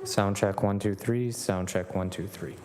Sound check 1 2 3. Sound check 1 2 3.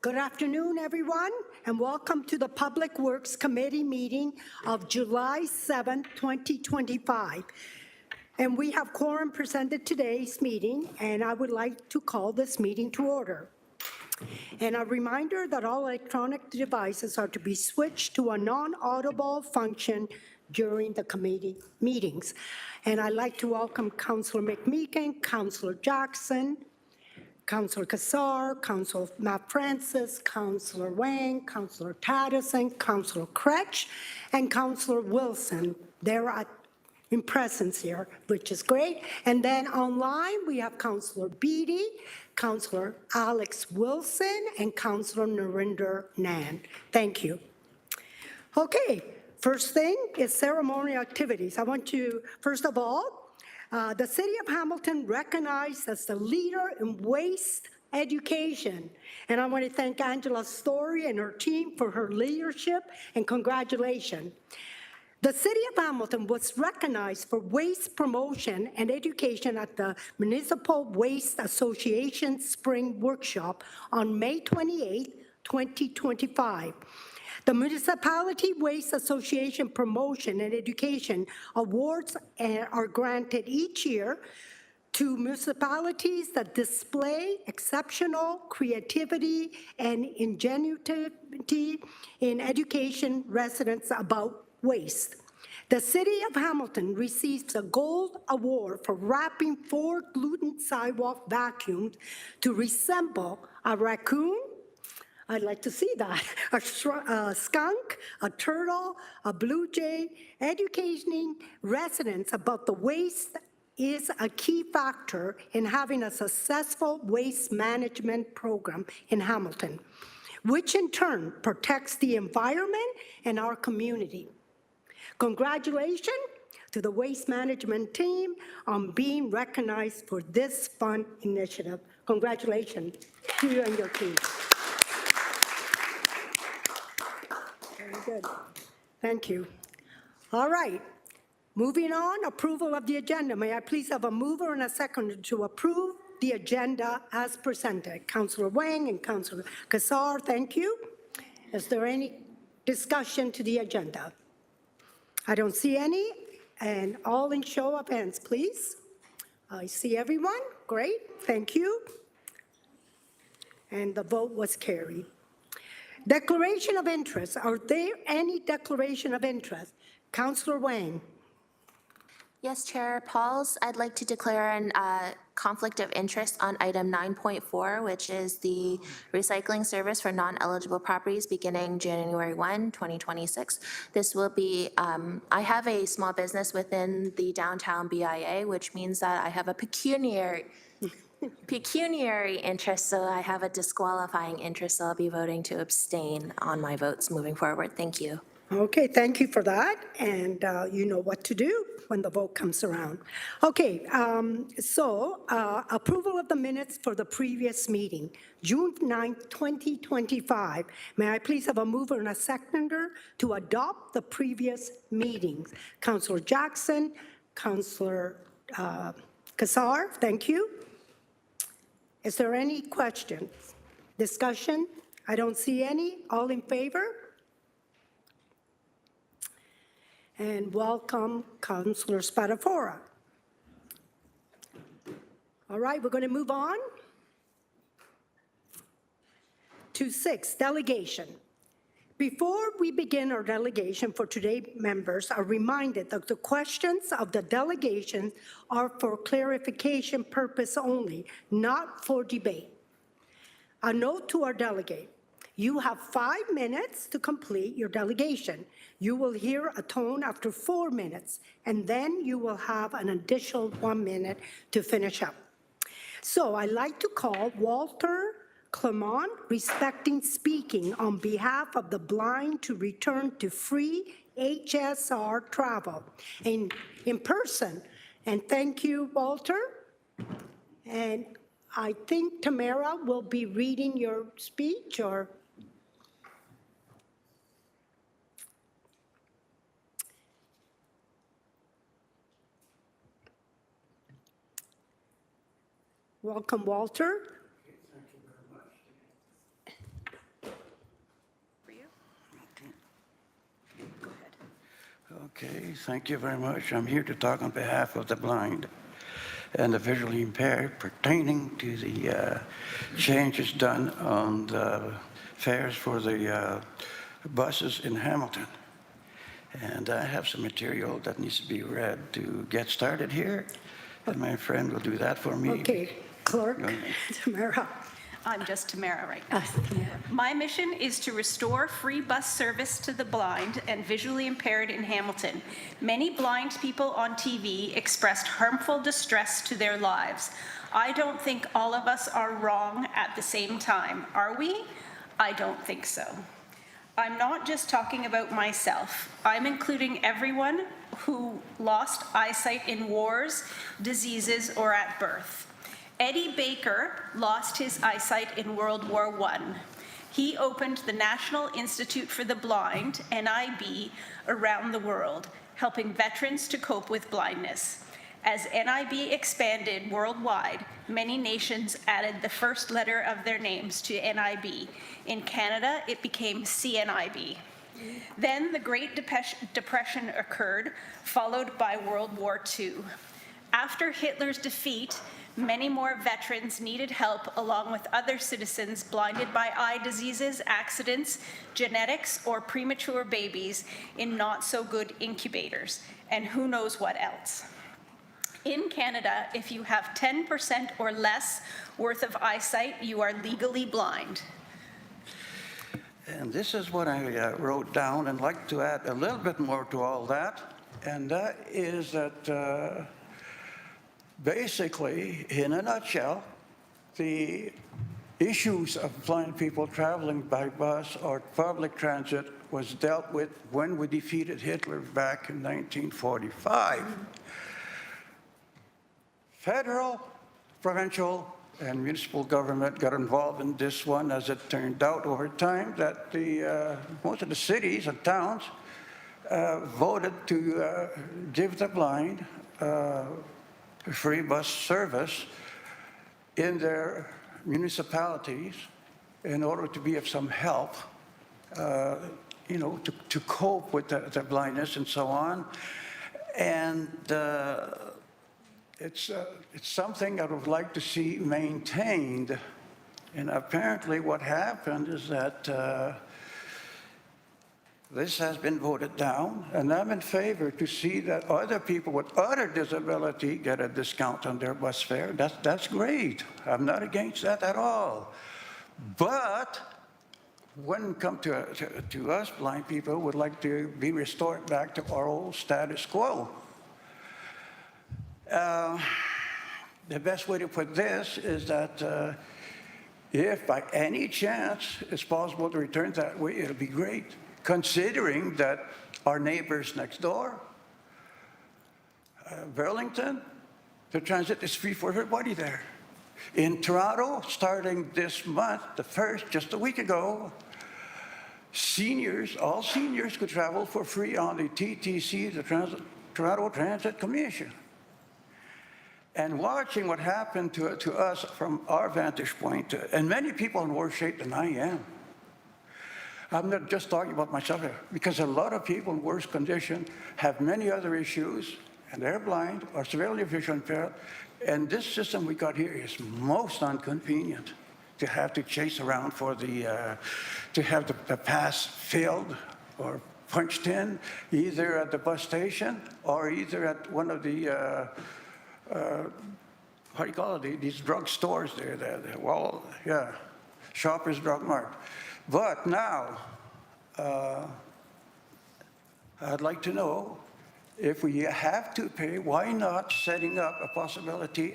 Good afternoon, everyone, and welcome to the Public Works Committee meeting of July 7, 2025. And we have quorum presented today's meeting, and I would like to call this meeting to order. And a reminder that all electronic devices are to be switched to a non-audible function during the committee meetings. And I'd like to welcome Councillor McMeekin, Councillor Jackson, Councillor Kassar, Councillor Matt Francis, Councillor Wang, Councillor Taddison, Councillor Kretsch, and Councillor Wilson. They're in presence here, which is great. And then online, we have Councillor Beatty, Councillor Alex Wilson, and Councillor Narinder Nan. Thank you. Okay, first thing is ceremonial activities. I want to, first of all, the City of Hamilton recognized as the leader in waste education. And I want to thank Angela Story and her team for her leadership and congratulations. The City of Hamilton was recognized for waste promotion and education at the Municipal Waste Association Spring Workshop on May 28, 2025. The Municipality Waste Association Promotion and Education Awards are granted each year to municipalities that display exceptional creativity and ingenuity in education residents about waste. The City of Hamilton receives a gold award for wrapping 4 gluten sidewalk vacuums to resemble a raccoon. I'd like to see that. A skunk, a turtle, a blue jay. Educating residents about the waste is a key factor in having a successful waste management program in Hamilton, which in turn protects the environment and our community. Congratulations to the waste management team on being recognized for this fun initiative. Congratulations to you and your team. Very good. Thank you. All right. Moving on, approval of the agenda. May I please have a mover and a seconder to approve the agenda as presented? Councillor Wang and Councillor Kassar, thank you. Is there any discussion to the agenda? I don't see any. And all in show of hands, please. I see everyone. Great. Thank you. And the vote was carried. Declaration of interest. Are there any declaration of interest? Councillor Wang. Yes, Chair Pauls, I'd like to declare a conflict of interest on item 9.4, which is the recycling service for non-eligible properties beginning January 1, 2026. This will be, I have a small business within the downtown BIA, which means that I have a pecuniary interest, so I have a disqualifying interest, so I'll be voting to abstain on my votes moving forward. Thank you. Okay, thank you for that, and you know what to do when the vote comes around. Okay, approval of the minutes for the previous meeting, June 9th, 2025. May I please have a mover and a seconder to adopt the previous meetings? Councillor Jackson, Councillor Kassar, thank you. Is there any questions? Discussion? I don't see any. All in favor? And welcome, Councillor Spadafora. All right, we're going to move on to 6, delegation. Before we begin our delegation for today, members are reminded that the questions of the delegation are for clarification purpose only, not for debate. A note to our delegate. You have 5 minutes to complete your delegation. You will hear a tone after 4 minutes, and then you will have an additional 1 minute to finish up. So I'd like to call Walter Clement, respecting speaking on behalf of the blind to return to free HSR travel in person. And thank you, Walter. And I think Tamara will be reading your speech, or? Welcome, Walter. Thank you very much. Okay, thank you very much. I'm here to talk on behalf of the blind and the visually impaired pertaining to the changes done on the fares for the buses in Hamilton. And I have some material that needs to be read to get started here, and my friend will do that for me. Okay, Clerk, Go ahead. Tamara. I'm just Tamara right now. My mission is to restore free bus service to the blind and visually impaired in Hamilton. Many blind people on TV expressed harmful distress to their lives. I don't think all of us are wrong at the same time, are we? I don't think so. I'm not just talking about myself. I'm including everyone who lost eyesight in wars, diseases, or at birth. Eddie Baker lost his eyesight in World War I. He opened the National Institute for the Blind, NIB, around the world, helping veterans to cope with blindness. As NIB expanded worldwide, many nations added the first letter of their names to NIB. In Canada, it became CNIB. Then the Great Depression occurred, followed by World War II. After Hitler's defeat, many more veterans needed help along with other citizens blinded by eye diseases, accidents, genetics, or premature babies in not-so-good incubators, and who knows what else. In Canada, if you have 10% or less worth of eyesight, you are legally blind. And this is what I wrote down, and like to add a little bit more to all that, and that is that basically, in a nutshell, the issues of blind people traveling by bus or public transit was dealt with when we defeated Hitler back in 1945. Federal, provincial, and municipal government got involved in this one, as it turned out over time that most of the cities and towns voted to give the blind free bus service in their municipalities in order to be of some help, to cope with the blindness and so on. And it's something I would like to see maintained. And apparently what happened is that this has been voted down, and I'm in favor to see that other people with other disability get a discount on their bus fare. That's great. I'm not against that at all. But when it comes to us blind people, would like to be restored back to our old status quo. The best way to put this is that if by any chance it's possible to return that way, it'll be great. Considering that our neighbors next door, Burlington, the transit is free for everybody there. In Toronto, starting this month, the first, just a week ago, all seniors could travel for free on the TTC, the Toronto Transit Commission. And watching what happened to us from our vantage point, and many people in worse shape than I am. I'm not just talking about myself here, because a lot of people in worse condition have many other issues, and they're blind or severely visually impaired, and this system we got here is most inconvenient to have to chase around for to have the pass filled or punched in, either at the bus station or either at one of the, what do you call it, these drug stores there, Shoppers Drug Mart. But now, I'd like to know, if we have to pay, why not setting up a possibility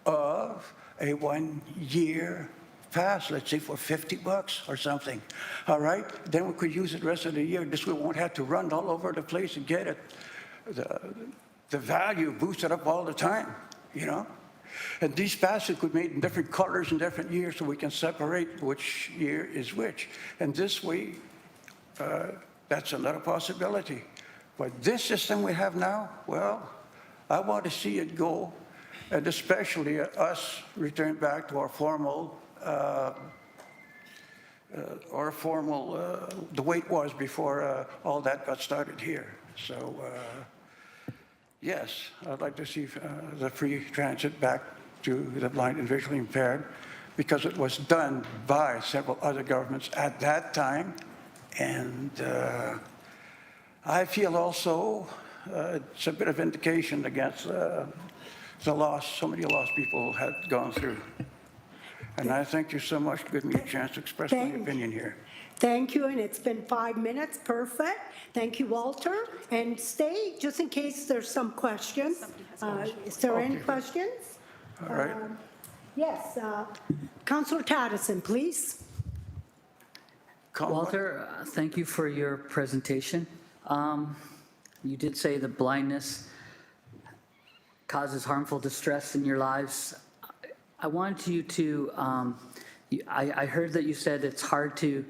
of a 1-year pass, let's say for $50 or something, all right? Then we could use it the rest of the year. This way we won't have to run all over the place and get it. The value boosted up all the time, And these passes could be made in different colors in different years so we can separate which year is which. And this way, that's another possibility. But this system we have now, well, I want to see it go, and especially us return back to our formal, the way it was before all that got started here. So, yes, I'd like to see the free transit back to the blind and visually impaired, because it was done by several other governments at that time. And I feel also it's a bit of vindication against the loss so many lost people had gone through. And I thank you so much for giving me a chance to express my opinion here. Thank you, and it's been 5 minutes, perfect. Thank you, Walter. And stay, just in case there's some questions. Is there any questions? All right. Yes, Councillor Taddison, please. Walter, thank you for your presentation. You did say that blindness causes harmful distress in your lives. I wanted you to, I heard that you said it's hard to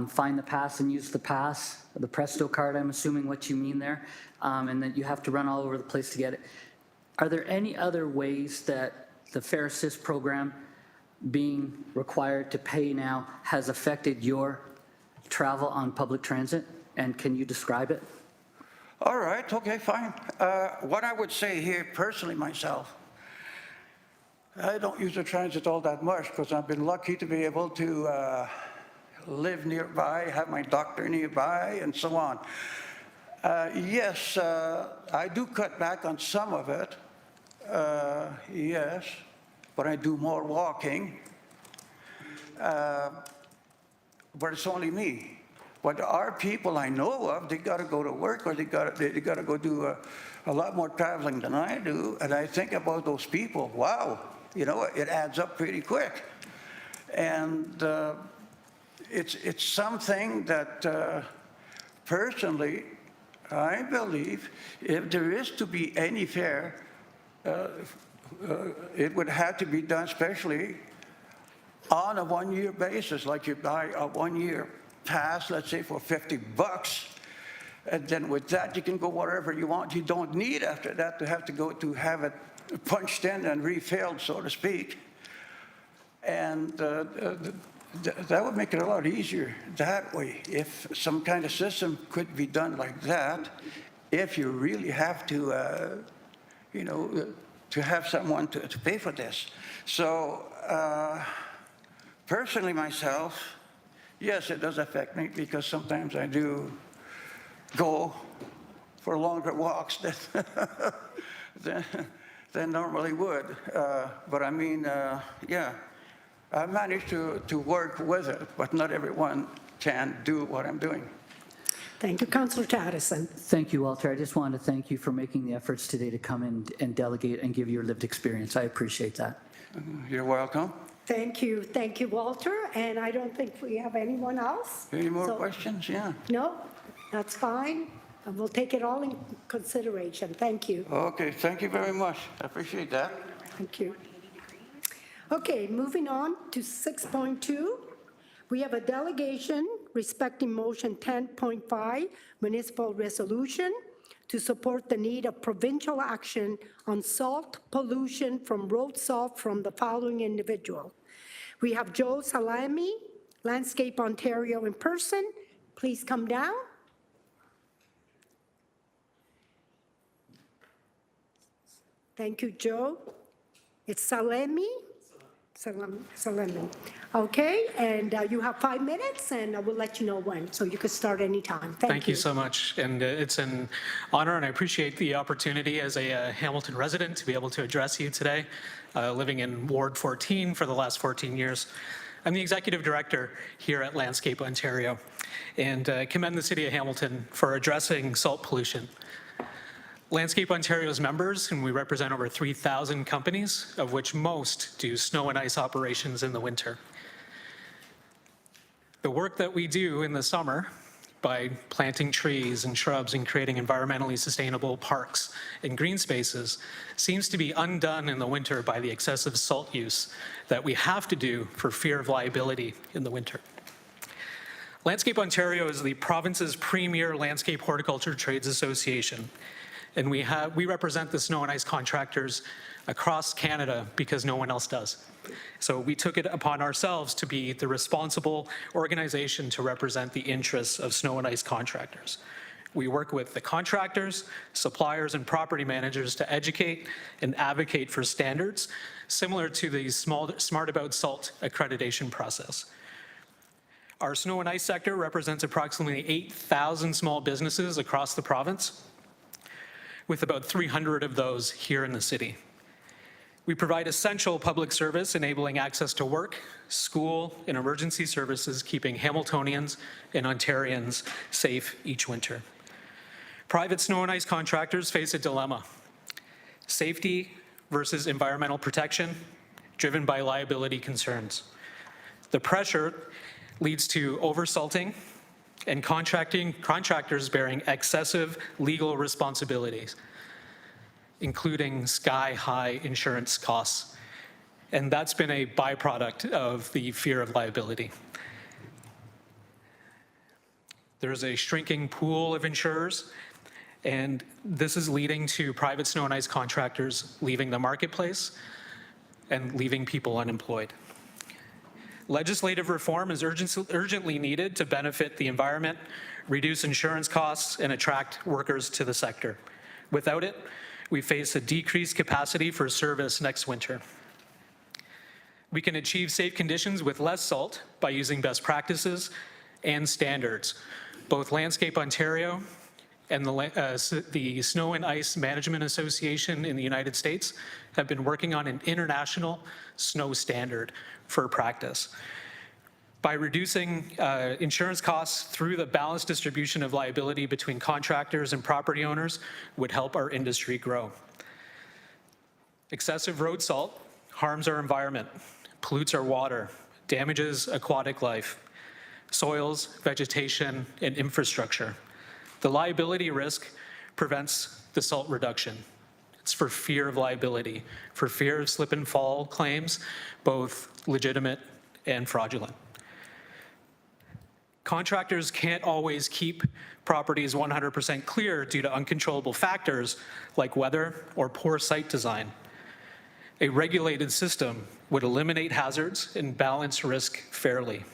find the pass and use the pass, the Presto card, I'm assuming what you mean there, and that you have to run all over the place to get it. Are there any other ways that the Fair Assist program being required to pay now has affected your travel on public transit? And can you describe it? All right, okay, fine. What I would say here personally myself, I don't use the transit all that much because I've been lucky to be able to live nearby, have my doctor nearby, and so on. Yes, I do cut back on some of it, yes, but I do more walking. But it's only me. But there are people I know of, they got to go to work or they got to go do a lot more traveling than I do. And I think about those people, wow, you know, it adds up pretty quick. And it's something that personally, I believe if there is to be any fare, it would have to be done especially on a one-year basis, like you buy a one-year pass, let's say for $50, and then with that you can go wherever you want. You don't need after that to have it punched in and refilled, so to speak. And that would make it a lot easier that way if some kind of system could be done like that. If you really have to, you know, to have someone to pay for this. So personally myself, yes, it does affect me because sometimes I do go for longer walks than normally would. But I mean, yeah, I managed to work with it, but not everyone can do what I'm doing. Thank you, Councillor Taddison. Thank you, Walter. I just wanted to thank you for making the efforts today to come in and delegate and give your lived experience. I appreciate that. You're welcome. Thank you, Walter. And I don't think we have anyone else. Any more So- questions? Yeah. No, that's fine. And we'll take it all in consideration. Thank you. Okay, thank you very much. I appreciate that. Thank you. Okay, moving on to 6.2. We have a delegation respecting motion 10.5, municipal resolution to support the need of provincial action on salt pollution from road salt from the following individual. We have Joe Salami, Landscape Ontario in person. Please come down. Thank you, Joe. It's Salami? Salami. Okay, and you have 5 minutes, and I will let you know when, so you can start anytime. Thank you so much, and it's an honor, and I appreciate the opportunity as a Hamilton resident to be able to address you today, living in Ward 14 for the last 14 years. I'm the Executive Director here at Landscape Ontario, and commend the City of Hamilton for addressing salt pollution. Landscape Ontario's members, and we represent over 3,000 companies, of which most do snow and ice operations in the winter. The work that we do in the summer by planting trees and shrubs and creating environmentally sustainable parks and green spaces seems to be undone in the winter by the excessive salt use that we have to do for fear of liability in the winter. Landscape Ontario is the province's premier landscape horticulture trades association, and we represent the snow and ice contractors across Canada because no one else does. So we took it upon ourselves to be the responsible organization to represent the interests of snow and ice contractors. We work with the contractors, suppliers, and property managers to educate and advocate for standards similar to the Smart About Salt accreditation process. Our snow and ice sector represents approximately 8,000 small businesses across the province, with about 300 of those here in the city. We provide essential public service enabling access to work, school, and emergency services, keeping Hamiltonians and Ontarians safe each winter. Private snow and ice contractors face a dilemma: safety versus environmental protection, driven by liability concerns. The pressure leads to oversalting and contractors bearing excessive legal responsibilities, including sky-high insurance costs. And that's been a byproduct of the fear of liability. There's a shrinking pool of insurers, and this is leading to private snow and ice contractors leaving the marketplace and leaving people unemployed. Legislative reform is urgently needed to benefit the environment, reduce insurance costs, and attract workers to the sector. Without it, we face a decreased capacity for service next winter. We can achieve safe conditions with less salt by using best practices and standards. Both Landscape Ontario and the Snow and Ice Management Association in the United States have been working on an international snow standard for practice. By reducing insurance costs through the balanced distribution of liability between contractors and property owners would help our industry grow. Excessive road salt harms our environment, pollutes our water, damages aquatic life, soils, vegetation, and infrastructure. The liability risk prevents the salt reduction. It's for fear of liability, for fear of slip and fall claims, both legitimate and fraudulent. Contractors can't always keep properties 100% clear due to uncontrollable factors like weather or poor site design. A regulated system would eliminate hazards and balance risk fairly.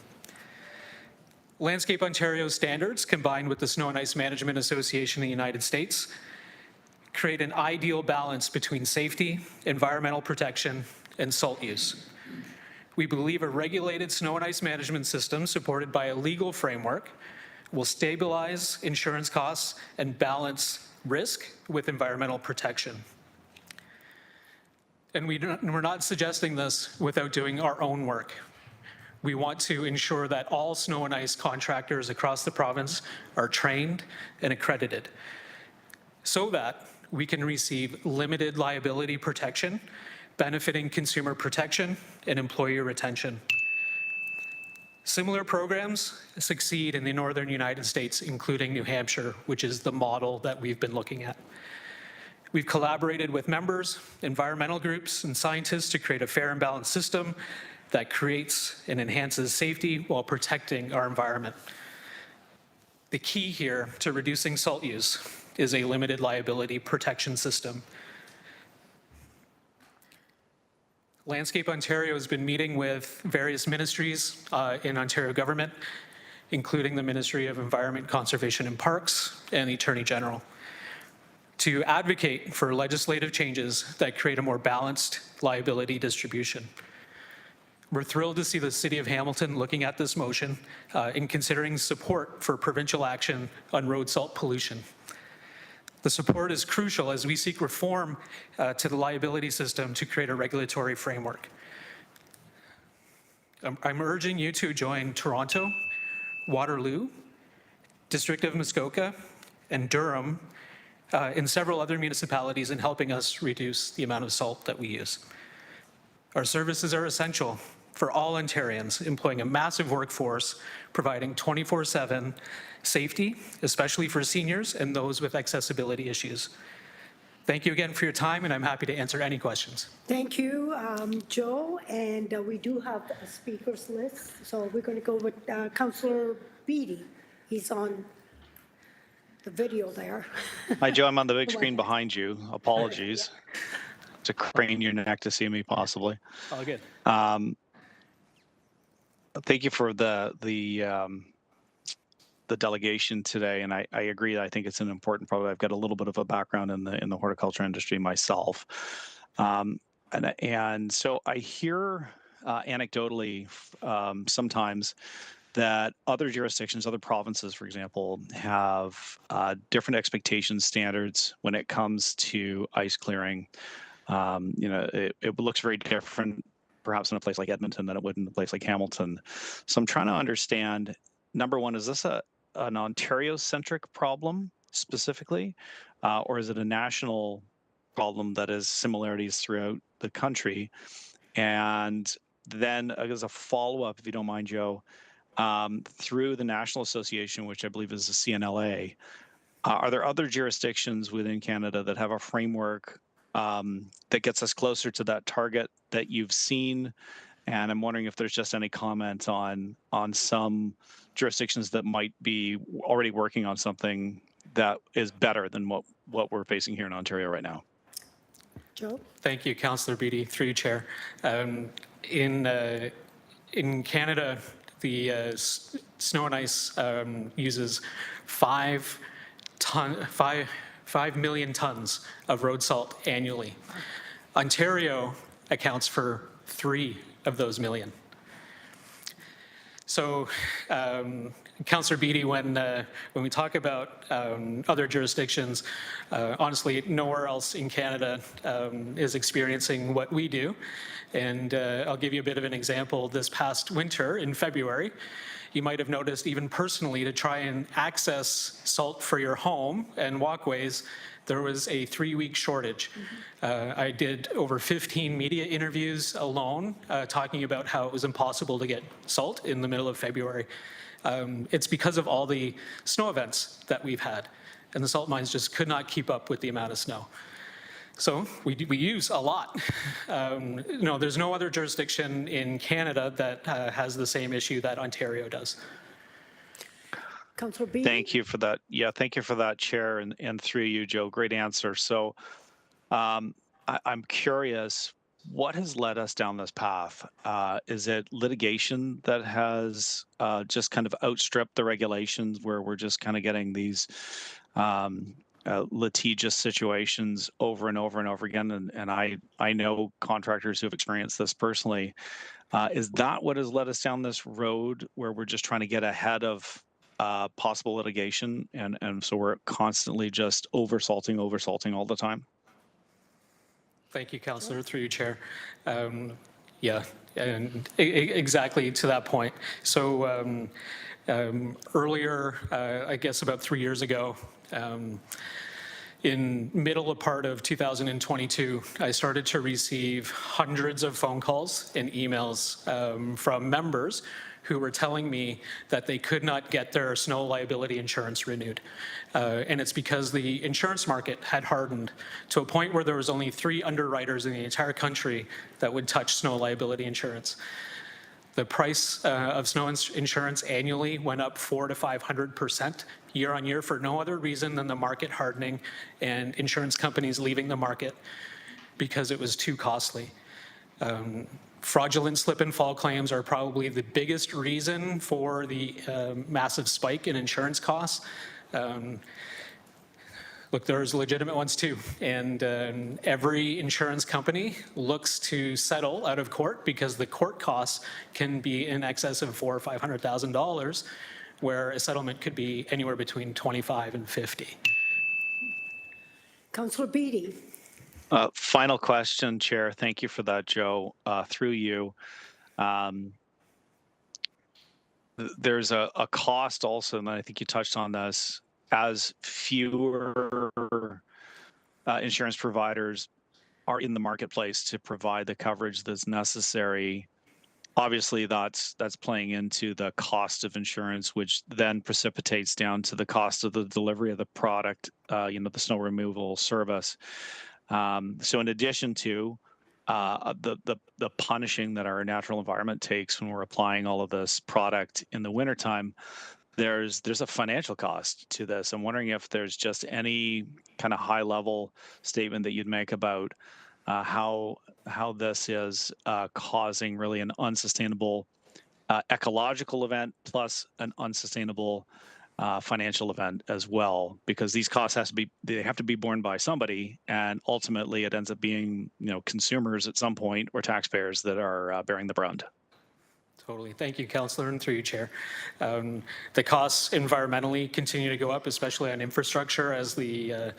Landscape Ontario standards, combined with the Snow and Ice Management Association in the United States, create an ideal balance between safety, environmental protection, and salt use. We believe a regulated snow and ice management system supported by a legal framework will stabilize insurance costs and balance risk with environmental protection. And we're not suggesting this without doing our own work. We want to ensure that all snow and ice contractors across the province are trained and accredited so that we can receive limited liability protection, benefiting consumer protection and employee retention. Similar programs succeed in the northern United States, including New Hampshire, which is the model that we've been looking at. We've collaborated with members, environmental groups, and scientists to create a fair and balanced system that creates and enhances safety while protecting our environment. The key here to reducing salt use is a limited liability protection system. Landscape Ontario has been meeting with various ministries in Ontario government, including the Ministry of Environment, Conservation and Parks and the Attorney General, to advocate for legislative changes that create a more balanced liability distribution. We're thrilled to see the City of Hamilton looking at this motion and considering support for provincial action on road salt pollution. The support is crucial as we seek reform to the liability system to create a regulatory framework. I'm urging you to join Toronto, Waterloo, District of Muskoka, and Durham, and several other municipalities in helping us reduce the amount of salt that we use. Our services are essential for all Ontarians, employing a massive workforce, providing 24/7 safety, especially for seniors and those with accessibility issues. Thank you again for your time, and I'm happy to answer any questions. Thank you, Joe, and we do have a speakers list, so we're going to go with Councillor Beatty. He's on the video there. Hi, Joe. I'm on the big screen behind you. Apologies. To crane your neck to see me, possibly. All good. Thank you for the the delegation today, and I agree. I think it's an important problem. I've got a little bit of a background in the horticulture industry myself, and so I hear anecdotally sometimes that other jurisdictions, other provinces, for example, have different expectation standards when it comes to ice clearing. It looks very different perhaps in a place like Edmonton than it would in a place like Hamilton. So I'm trying to understand, number one, is this an Ontario-centric problem specifically, or is it a national problem that has similarities throughout the country? And then as a follow-up, if you don't mind, Joe, through the National Association, which I believe is the CNLA, are there other jurisdictions within Canada that have a framework that gets us closer to that target that you've seen? And I'm wondering if there's just any comment on some jurisdictions that might be already working on something that is better than what we're facing here in Ontario right now. Joe? Thank you, Councillor Beattie, through you, Chair. In Canada, the snow and ice uses 5 million tons of road salt annually. Ontario accounts for 3 of those million. So, Councillor Beattie, when we talk about other jurisdictions, honestly, nowhere else in Canada is experiencing what we do. And I'll give you a bit of an example. This past winter, in February, you might have noticed, even personally, to try and access salt for your home and walkways, there was a 3-week shortage. I did over 15 media interviews alone talking about how it was impossible to get salt in the middle of February. It's because of all the snow events that we've had, and the salt mines just could not keep up with the amount of snow. So we use a lot. There's no other jurisdiction in Canada that has the same issue that Ontario does. Councillor Beattie? Thank you for that. Yeah, thank you for that, Chair, and through you, Joe. Great answer. So I'm curious, what has led us down this path? Is it litigation that has just kind of outstripped the regulations, where we're just kind of getting these litigious situations over and over and over again? And I know contractors who have experienced this personally. Is that what has led us down this road, where we're just trying to get ahead of possible litigation, and so we're constantly just oversalting all the time? Thank you, Councillor, through you, Chair. Yeah, and exactly to that point. So earlier, I guess about 3 years ago, in middle part of 2022, I started to receive hundreds of phone calls and emails from members who were telling me that they could not get their snow liability insurance renewed. And it's because the insurance market had hardened to a point where there was only 3 underwriters in the entire country that would touch snow liability insurance. The price of snow insurance annually went up 400% to 500% year on year for no other reason than the market hardening and insurance companies leaving the market because it was too costly. Fraudulent slip and fall claims are probably the biggest reason for the massive spike in insurance costs. Look, there's legitimate ones too, and every insurance company looks to settle out of court because the court costs can be in excess of $400,000 or $500,000, where a settlement could be anywhere between 25 and 50. Councillor Beattie? Final question, Chair. Thank you for that, Joe. Through you, there's a cost also, and I think you touched on this, as fewer insurance providers are in the marketplace to provide the coverage that's necessary. Obviously, that's playing into the cost of insurance, which then precipitates down to the cost of the delivery of the product, the snow removal service. So in addition to the punishing that our natural environment takes when we're applying all of this product in the wintertime, there's a financial cost to this. I'm wondering if there's just any kind of high level statement that you'd make about how this is causing really an unsustainable ecological event plus an unsustainable financial event as well, because these costs they have to be borne by somebody, and ultimately it ends up being consumers at some point or taxpayers that are bearing the brunt. Totally. Thank you, Councillor, and through you, Chair. The costs environmentally continue to go up, especially on infrastructure, as the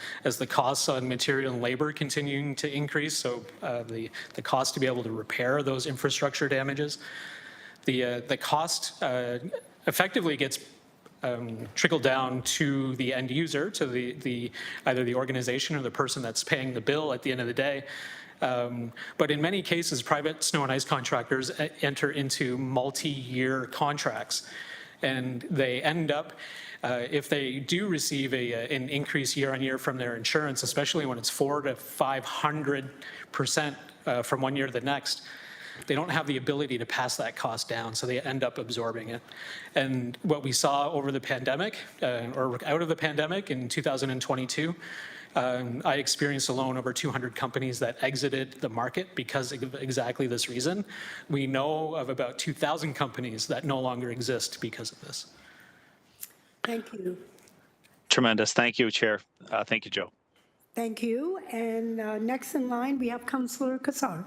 costs on material and labor continuing to increase. So the cost to be able to repair those infrastructure damages, the cost effectively gets trickled down to the end user, to the either the organization or the person that's paying the bill at the end of the day. But in many cases, private snow and ice contractors enter into multi-year contracts, and they end up, if they do receive an increase year on year from their insurance, especially when it's 400 to 500% from one year to the next, they don't have the ability to pass that cost down, so they end up absorbing it. And what we saw over the pandemic, or out of the pandemic in 2022, I experienced alone over 200 companies that exited the market because of exactly this reason. We know of about 2,000 companies that no longer exist because of this. Thank you. Tremendous. Thank you, Chair. Thank you, Joe. Thank you. And next in line, we have Councillor Kassar.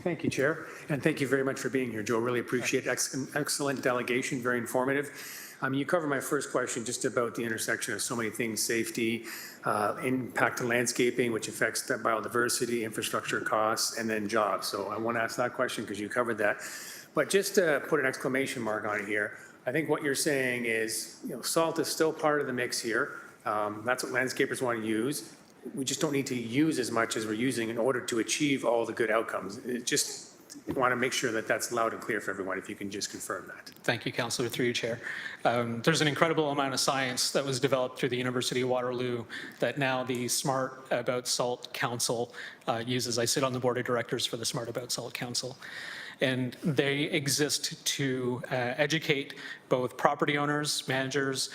Thank you, Chair, and thank you very much for being here, Joe. Really appreciate excellent delegation, very informative. You covered my first question just about the intersection of so many things: safety, impact to landscaping, which affects the biodiversity, infrastructure costs, and then jobs. So I want to ask that question because you covered that. But just to put an exclamation mark on it here, I think what you're saying is, salt is still part of the mix here. That's what landscapers want to use. We just don't need to use as much as we're using in order to achieve all the good outcomes. Just want to make sure that that's loud and clear for everyone, if you can just confirm that. Thank you, Councillor, through you, Chair. There's an incredible amount of science that was developed through the University of Waterloo that now the Smart About Salt Council uses. I sit on the board of directors for the Smart About Salt Council. And they exist to educate both property owners, managers,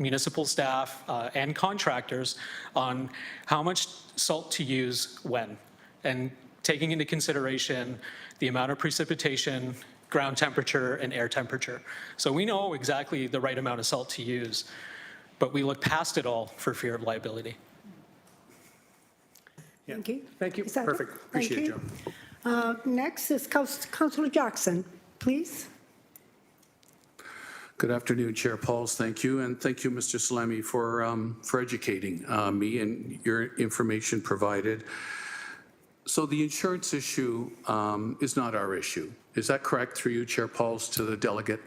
municipal staff, and contractors on how much salt to use when, and taking into consideration the amount of precipitation, ground temperature, and air temperature. So we know exactly the right amount of salt to use, but we look past it all for fear of liability. Yeah. Thank you. Thank you. Is that it? Perfect. Appreciate it, Joe. Next is Councillor Jackson, please. Good afternoon, Chair Pauls. Thank you. And thank you, Mr. Salami, for educating me and your information provided. So the insurance issue is not our issue. Is that correct, through you, Chair Pauls, to the delegate?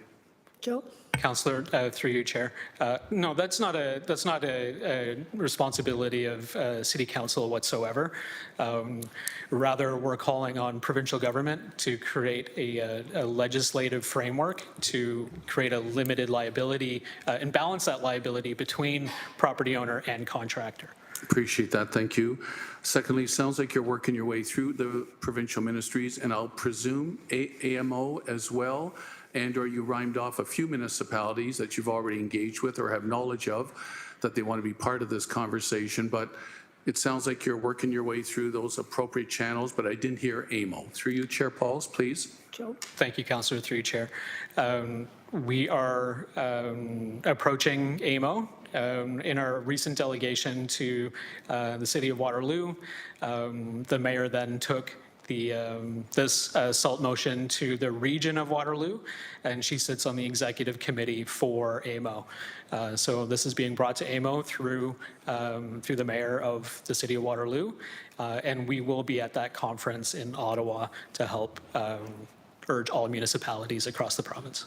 Joe? Councillor, through you, Chair. No, that's not a responsibility of City Council whatsoever. Rather, we're calling on provincial government to create a legislative framework to create a limited liability and balance that liability between property owner and contractor. Appreciate that. Thank you. Secondly, it sounds like you're working your way through the provincial ministries, and I'll presume AMO as well. And or you rhymed off a few municipalities that you've already engaged with or have knowledge of that they want to be part of this conversation. But it sounds like you're working your way through those appropriate channels, but I didn't hear AMO. Through you, Chair Pauls, please. Joe? Thank you, Councillor, through you, Chair. We are approaching AMO in our recent delegation to the City of Waterloo. The mayor then took this SALT motion to the region of Waterloo, and she sits on the executive committee for AMO. So this is being brought to AMO through the mayor of the City of Waterloo, and we will be at that conference in Ottawa to help urge all municipalities across the province.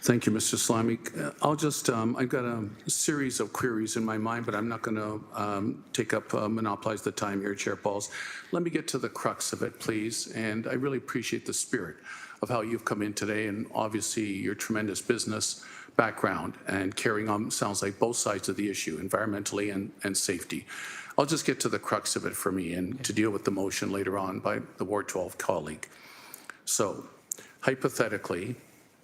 Thank you, Mr. Salami. I'll just, I've got a series of queries in my mind, but I'm not going to monopolize the time here, Chair Pauls. Let me get to the crux of it, please. And I really appreciate the spirit of how you've come in today, and obviously your tremendous business background and carrying on, sounds like, both sides of the issue, environmentally and safety. I'll just get to the crux of it for me and to deal with the motion later on by the Ward 12 colleague. So, hypothetically,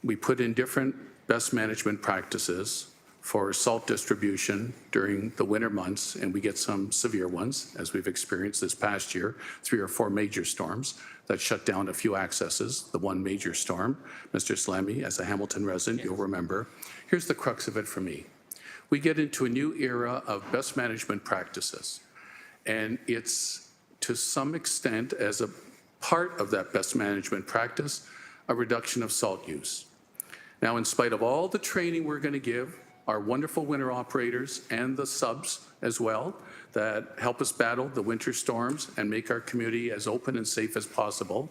we put in different best management practices for salt distribution during the winter months, and we get some severe ones, as we've experienced this past year, 3 or 4 major storms that shut down a few accesses. The one major storm, Mr. Slammy, as a Hamilton resident, you'll remember. Here's the crux of it for me. We get into a new era of best management practices, and it's to some extent, as a part of that best management practice, a reduction of salt use. Now, in spite of all the training we're going to give our wonderful winter operators and the subs as well that help us battle the winter storms and make our community as open and safe as possible,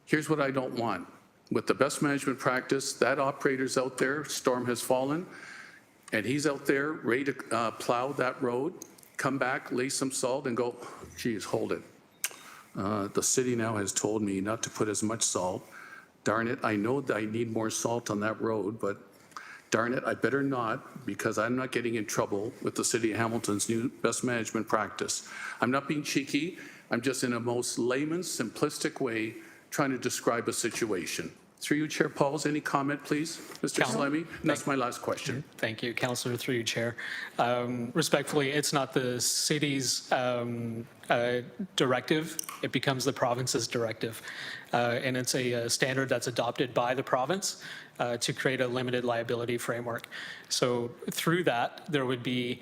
here's what I don't want. With the best management practice, that operator's out there, storm has fallen, and he's out there ready to plow that road, come back, lay some salt, and go, geez, hold it. The city now has told me not to put as much salt. Darn it, I know that I need more salt on that road, but darn it, I better not, because I'm not getting in trouble with the City of Hamilton's new best management practice. I'm not being cheeky. I'm just in a most layman's, simplistic way trying to describe a situation. Through you, Chair Pauls, any comment, please? Mr. Slammy? And that's my last question. Thank you, Councillor, through you, Chair. Respectfully, it's not the city's directive. It becomes the province's directive. And it's a standard that's adopted by the province to create a limited liability framework. So through that, there would be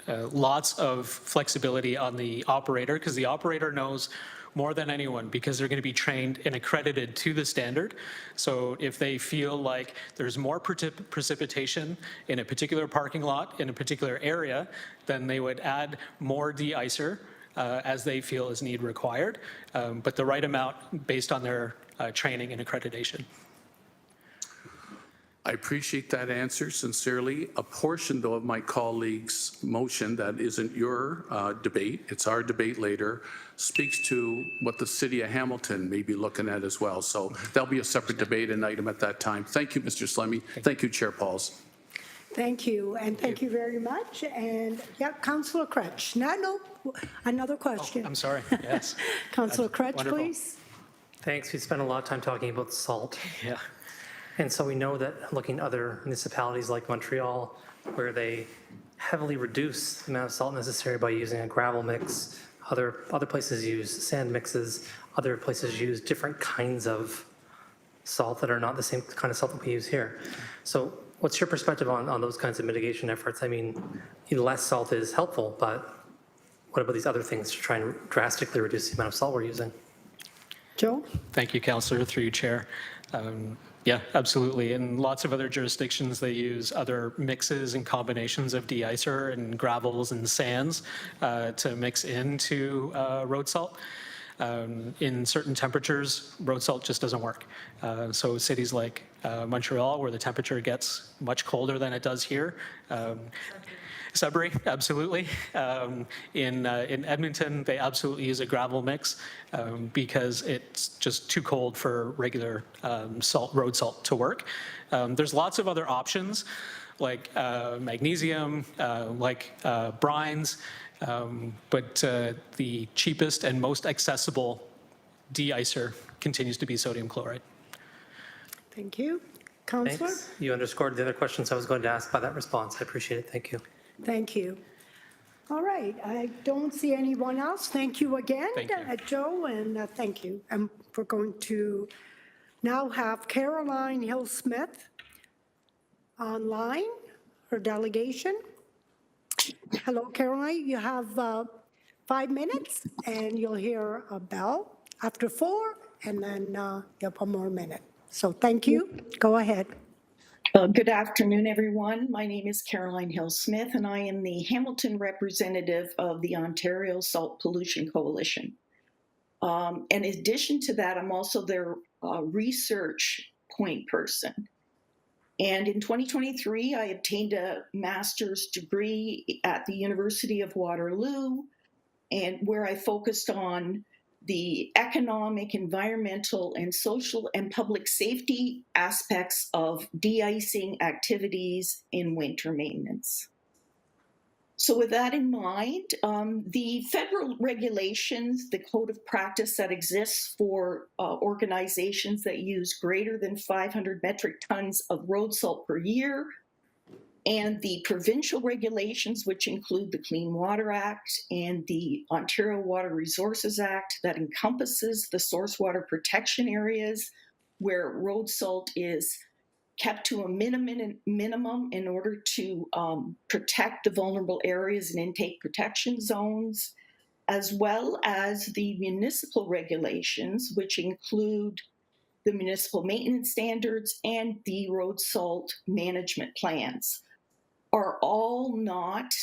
lots of flexibility on the operator, because the operator knows more than anyone, because they're going to be trained and accredited to the standard. So if they feel like there's more precipitation in a particular parking lot in a particular area, then they would add more de-icer as they feel is need required, but the right amount based on their training and accreditation. I appreciate that answer sincerely. A portion, though, of my colleague's motion that isn't your debate, it's our debate later, speaks to what the City of Hamilton may be looking at as well. So that'll be a separate debate and item at that time. Thank you, Mr. Slemmy. Thank you, Chair Pauls. Thank you, and thank you very much. And, yeah, Councillor Crutch. No, another question. I'm sorry, yes. Councillor Crutch, Wonderful. please. Thanks. We spent a lot of time talking about salt. Yeah. And so we know that looking at other municipalities like Montreal, where they heavily reduce the amount of salt necessary by using a gravel mix, other places use sand mixes, other places use different kinds of salt that are not the same kind of salt that we use here. So what's your perspective on those kinds of mitigation efforts? I mean, less salt is helpful, but what about these other things to try and drastically reduce the amount of salt we're using? Joe? Thank you, Councillor, through you, Chair. Yeah, absolutely. In lots of other jurisdictions, they use other mixes and combinations of de-icer and gravels and sands to mix into road salt. In certain temperatures, road salt just doesn't work. So cities like Montreal, where the temperature gets much colder than it does here, Sudbury, absolutely. In Edmonton, they absolutely use a gravel mix because it's just too cold for regular road salt to work. There's lots of other options like magnesium, like brines, but the cheapest and most accessible de-icer continues to be sodium chloride. Thank you. Councillor? Thanks. You underscored the other questions I was going to ask by that response. I appreciate it. Thank you. Thank you. All right, I don't see anyone else. Thank you again, Thank you. Joe, and thank you. And we're going to now have Caroline Hill-Smith online, her delegation. Hello, Caroline, you have 5 minutes, and you'll hear a bell after 4, and then you'll have 1 more minute. So thank you. Go ahead. Good afternoon, everyone. My name is Caroline Hill-Smith, and I am the Hamilton representative of the Ontario Salt Pollution Coalition. In addition to that, I'm also their research point person. And in 2023, I obtained a master's degree at the University of Waterloo, and where I focused on the economic, environmental, and social and public safety aspects of de-icing activities in winter maintenance. So with that in mind, the federal regulations, the code of practice that exists for organizations that use greater than 500 metric tons of road salt per year And the provincial regulations, which include the Clean Water Act and the Ontario Water Resources Act, that encompasses the source water protection areas where road salt is kept to a minimum in order to protect the vulnerable areas and intake protection zones, as well as the municipal regulations, which include the municipal maintenance standards and the road salt management plans, are all not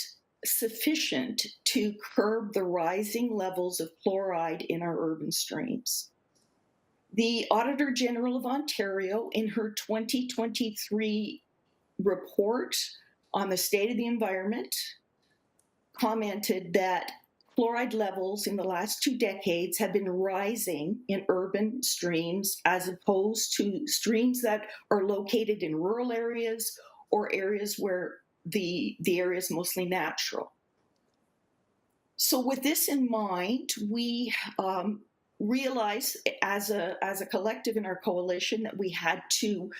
sufficient to curb the rising levels of fluoride in our urban streams. The Auditor General of Ontario, in her 2023 report on the state of the environment, commented that fluoride levels in the last 2 decades have been rising in urban streams as opposed to streams that are located in rural areas or areas where the area is mostly natural. So with this in mind, we realized as a collective in our coalition that we had to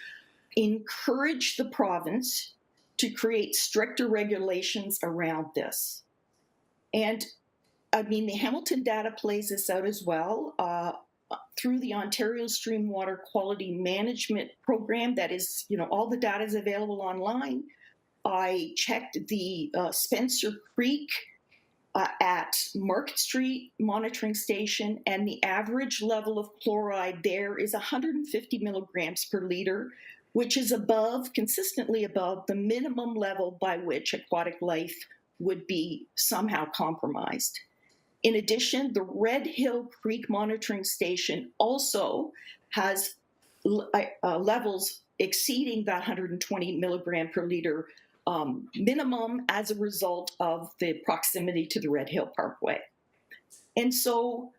encourage the province to create stricter regulations around this. And I mean, the Hamilton data plays this out as well. Through the Ontario Stream Water Quality Management Program, that is, all the data is available online. I checked the Spencer Creek at Market Street monitoring station, and the average level of chloride there is 150 milligrams per liter, which is consistently above the minimum level by which aquatic life would be somehow compromised. In addition, the Red Hill Creek monitoring station also has levels exceeding that 120 milligram per liter minimum as a result of the proximity to the Red Hill Parkway. And so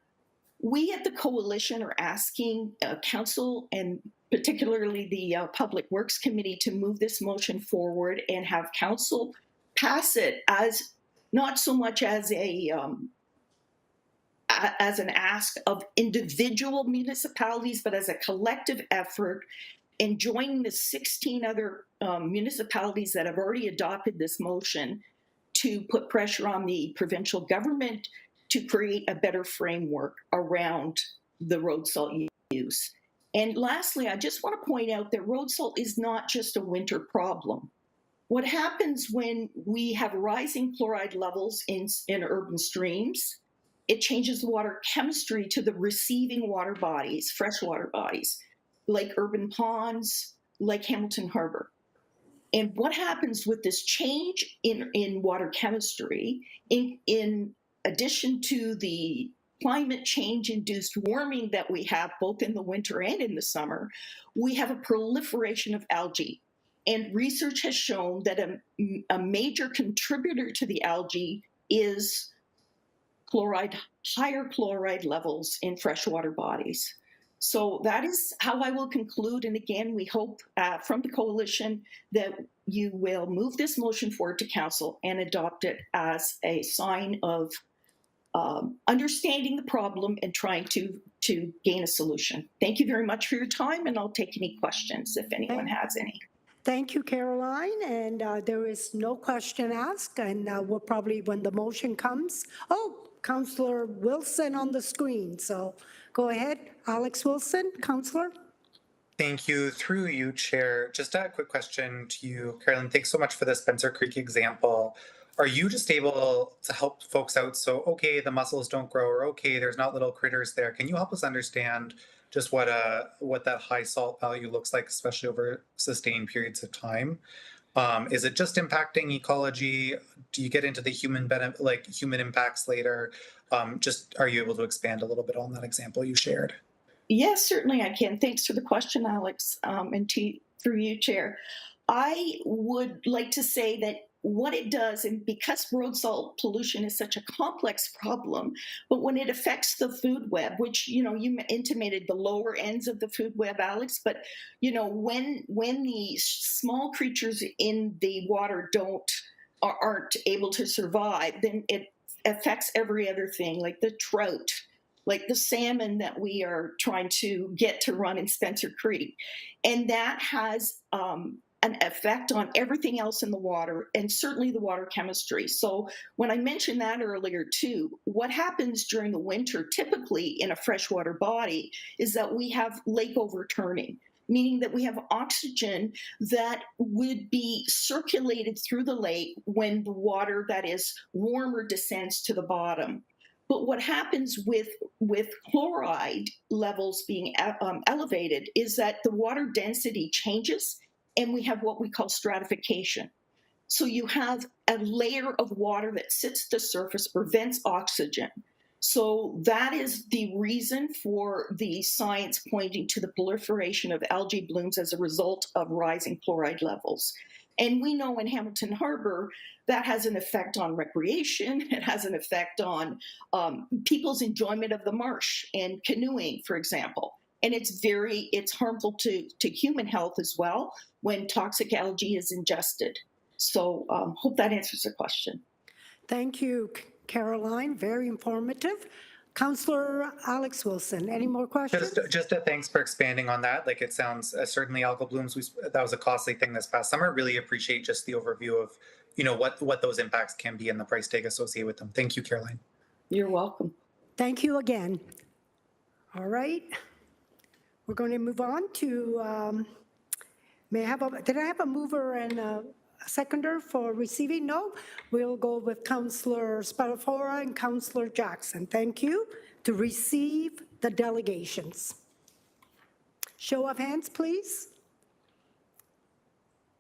we at the coalition are asking council and particularly the Public Works Committee to move this motion forward and have council pass it as not so much as an ask of individual municipalities, but as a collective effort, and joining the 16 other municipalities that have already adopted this motion to put pressure on the provincial government to create a better framework around the road salt use. And lastly, I just want to point out that road salt is not just a winter problem. What happens when we have rising chloride levels in urban streams, it changes the water chemistry to the receiving water bodies, freshwater bodies, like urban ponds, like Hamilton Harbor. And what happens with this change in water chemistry, in addition to the climate change-induced warming that we have both in the winter and in the summer, we have a proliferation of algae. And research has shown that a major contributor to the algae is higher chloride levels in freshwater bodies. So that is how I will conclude. And again, we hope from the coalition that you will move this motion forward to council and adopt it as a sign of understanding the problem and trying to gain a solution. Thank you very much for your time, and I'll take any questions if anyone has any. Thank you, Caroline, and there is no question asked, and we'll probably, when the motion comes, Councillor Wilson on the screen, so go ahead, Alex Wilson, Councillor. Thank you. Through you, Chair. Just a quick question to you, Carolyn. Thanks so much for the Spencer Creek example. Are you just able to help folks out? So, okay, the mussels don't grow, or okay, there's not little critters there. Can you help us understand just what that high salt value looks like, especially over sustained periods of time? Is it just impacting ecology? Do you get into the human impacts later? Are you able to expand a little bit on that example you shared? Yes, certainly I can. Thanks for the question, Alex, and through you, Chair. I would like to say that what it does, and because road salt pollution is such a complex problem, but when it affects the food web, which, you intimated the lower ends of the food web, Alex, but, when the small creatures in the water aren't able to survive, then it affects every other thing, like the trout, like the salmon that we are trying to get to run in Spencer Creek. And that has an effect on everything else in the water, and certainly the water chemistry. So when I mentioned that earlier too, what happens during the winter typically in a freshwater body is that we have lake overturning, meaning that we have oxygen that would be circulated through the lake when the water that is warmer descends to the bottom. But what happens with chloride levels being elevated is that the water density changes, and we have what we call stratification. So you have a layer of water that sits at the surface, prevents oxygen. So that is the reason for the science pointing to the proliferation of algae blooms as a result of rising chloride levels. And we know in Hamilton Harbor, that has an effect on recreation. It has an effect on people's enjoyment of the marsh and canoeing, for example. And it's harmful to human health as well when toxic algae is ingested. So hope that answers the question. Thank you, Caroline. Very informative. Councillor Alex Wilson, any more questions? Just a thanks for expanding on that. Like, it sounds certainly algal blooms, that was a costly thing this past summer. Really appreciate just the overview of, you know, what those impacts can be and the price tag associated with them. Thank you, Caroline. You're welcome. Thank you again. All right. We're going to move on to, did I have a mover and a seconder for receiving? No. We'll go with Councillor Spadafora and Councillor Jackson. Thank you. To receive the delegations. Show of hands, please.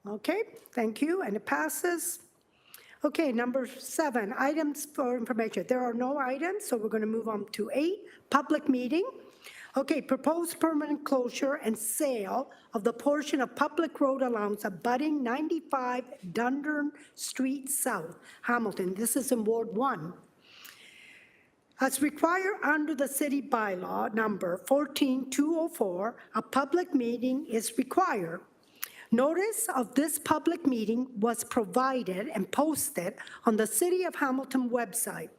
Okay, thank you, and it passes. Okay, number 7, items for information. There are no items, so we're going to move on to 8, public meeting. Okay, proposed permanent closure and sale of the portion of public road allowance abutting 95 Dundurn Street South, Hamilton. This is in Ward 1. As required under the city bylaw number 14204, a public meeting is required. Notice of this public meeting was provided and posted on the City of Hamilton website.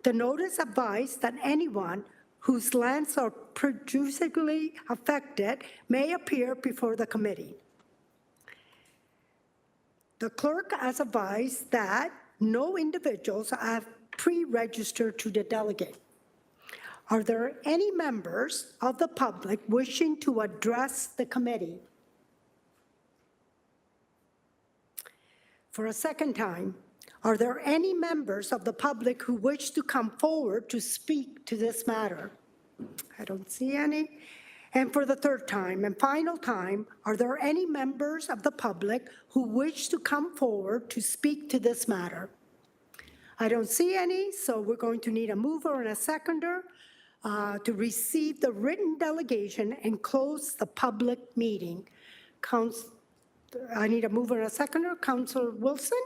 The notice advised that anyone whose lands are productively affected may appear before the committee. The clerk has advised that no individuals have pre-registered to the delegate. Are there any members of the public wishing to address the committee? For a second time, are there any members of the public who wish to come forward to speak to this matter? I don't see any. And for the third time and final time, are there any members of the public who wish to come forward to speak to this matter? I don't see any, so we're going to need a mover and a seconder to receive the written delegation and close the public meeting. I need a mover and a seconder, Councillor Wilson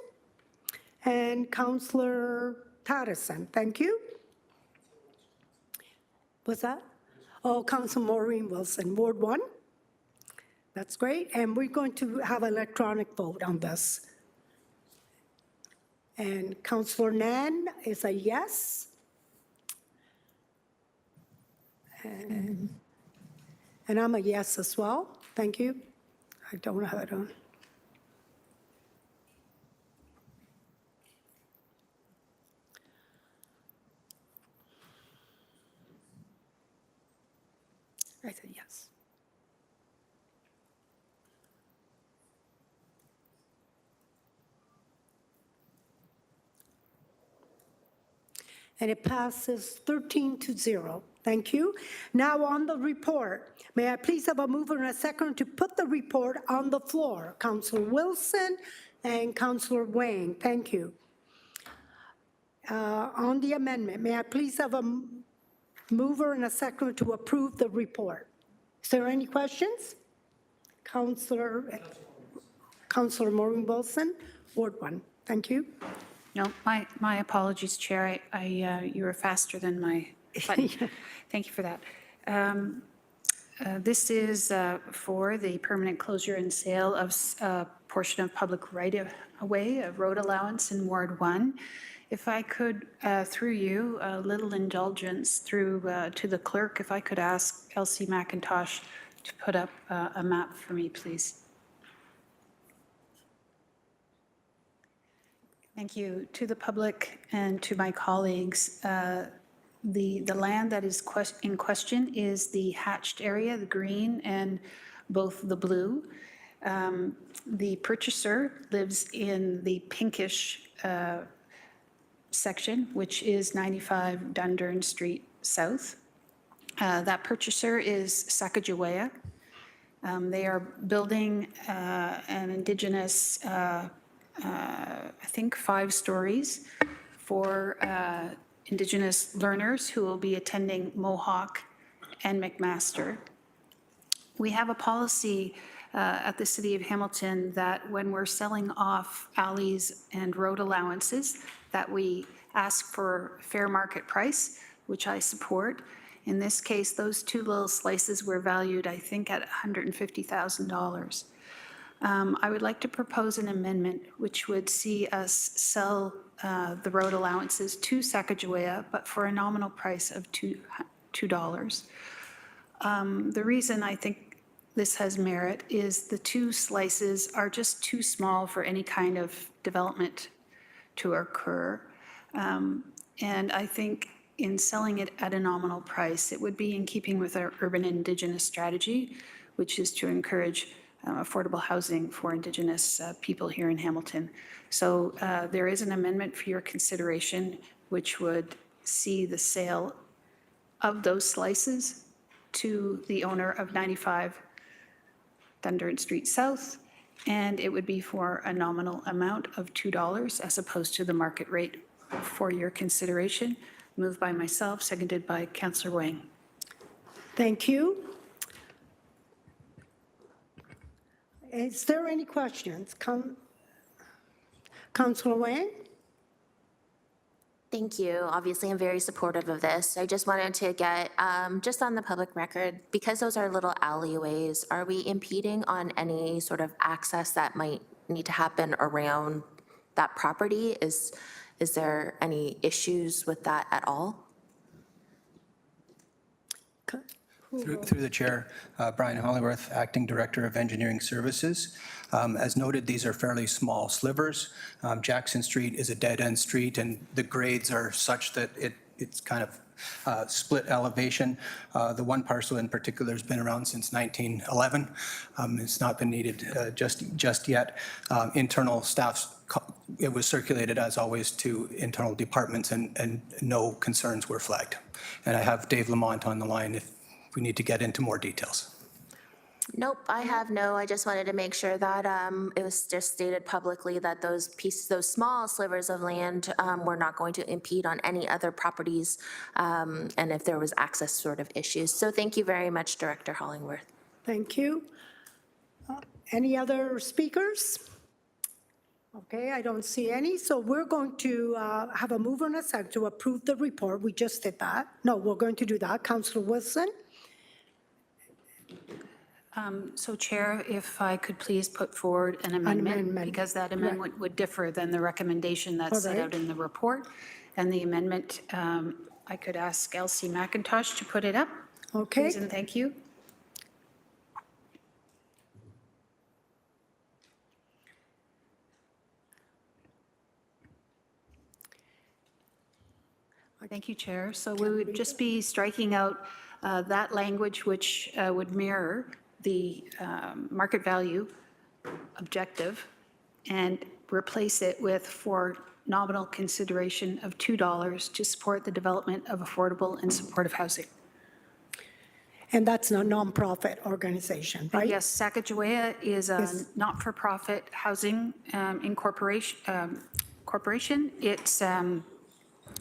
and Councillor Patterson. Thank you. What's that? Oh, Councillor Maureen Wilson, Ward 1. That's great. And we're going to have an electronic vote on this. And Councillor Nan is a yes. And I'm a yes as well. Thank you. I don't have it on. I said yes. And it passes 13-0. Thank you. Now on the report, may I please have a mover and a second to put the report on the floor? Councillor Wilson and Councillor Wang, thank you. On the amendment, may I please have a mover and a second to approve the report? Is there any questions? Councillor Maureen Wilson, Ward 1, thank you. No, my apologies, Chair. You were faster than my button. Thank you for that. This is for the permanent closure and sale of a portion of public right-of-way, a road allowance in Ward 1. If I could, through you, a little indulgence through to the clerk, if I could ask Elsie McIntosh to put up a map for me, please. Thank you. To the public and to my colleagues, the land that is in question is the hatched area, the green and both the blue. The purchaser lives in the pinkish section, which is 95 Dundurn Street South. That purchaser is Sacagawea. They are building an Indigenous, I think 5 stories for Indigenous learners who will be attending Mohawk and McMaster. We have a policy at the City of Hamilton that when we're selling off alleys and road allowances, that we ask for fair market price, which I support. In this case, those 2 little slices were valued, I think, at $150,000. I would like to propose an amendment which would see us sell the road allowances to Sacagawea, but for a nominal price of $2. The reason I think this has merit is the 2 slices are just too small for any kind of development to occur. And I think in selling it at a nominal price, it would be in keeping with our urban Indigenous strategy, which is to encourage affordable housing for Indigenous people here in Hamilton. So there is an amendment for your consideration, which would see the sale of those slices to the owner of 95 Dundurn Street South, and it would be for a nominal amount of $2 as opposed to the market rate. For your consideration, moved by myself, seconded by Councillor Wang. Thank you. Is there any questions? Councillor Wang? Thank you. Obviously, I'm very supportive of this. I just wanted to get, just on the public record, because those are little alleyways, are we impeding on any sort of access that might need to happen around that property? Is there any issues with that at all? Through the chair, Brian Hollingworth, Acting Director of Engineering Services. As noted, these are fairly small slivers. Jackson Street is a dead-end street, and the grades are such that it's kind of split elevation. The one parcel in particular has been around since 1911. It's not been needed just yet. Internal staffs, it was circulated as always to internal departments, and no concerns were flagged. And I have Dave Lamont on the line if we need to get into more details. Nope, I have no. I just wanted to make sure that it was just stated publicly that those pieces, those small slivers of land were not going to impede on any other properties, and if there was access sort of issues. So thank you very much, Director Hollingworth. Thank you. Any other speakers? Okay, I don't see any. So we're going to have a move on a second to approve the report. We just did that. No, we're going to do that. Councillor Wilson? So Chair, if I could please put forward an amendment, because that amendment would differ than the recommendation that's set out in the report. And the amendment, I could ask Elsie McIntosh to put it up. Okay. Please and thank you. Thank you, Chair. So we would just be striking out that language which would mirror the market value objective and replace it with for nominal consideration of $2 to support the development of affordable and supportive housing. And that's a nonprofit organization, right? Yes, Sacagawea is a not-for-profit housing corporation. It's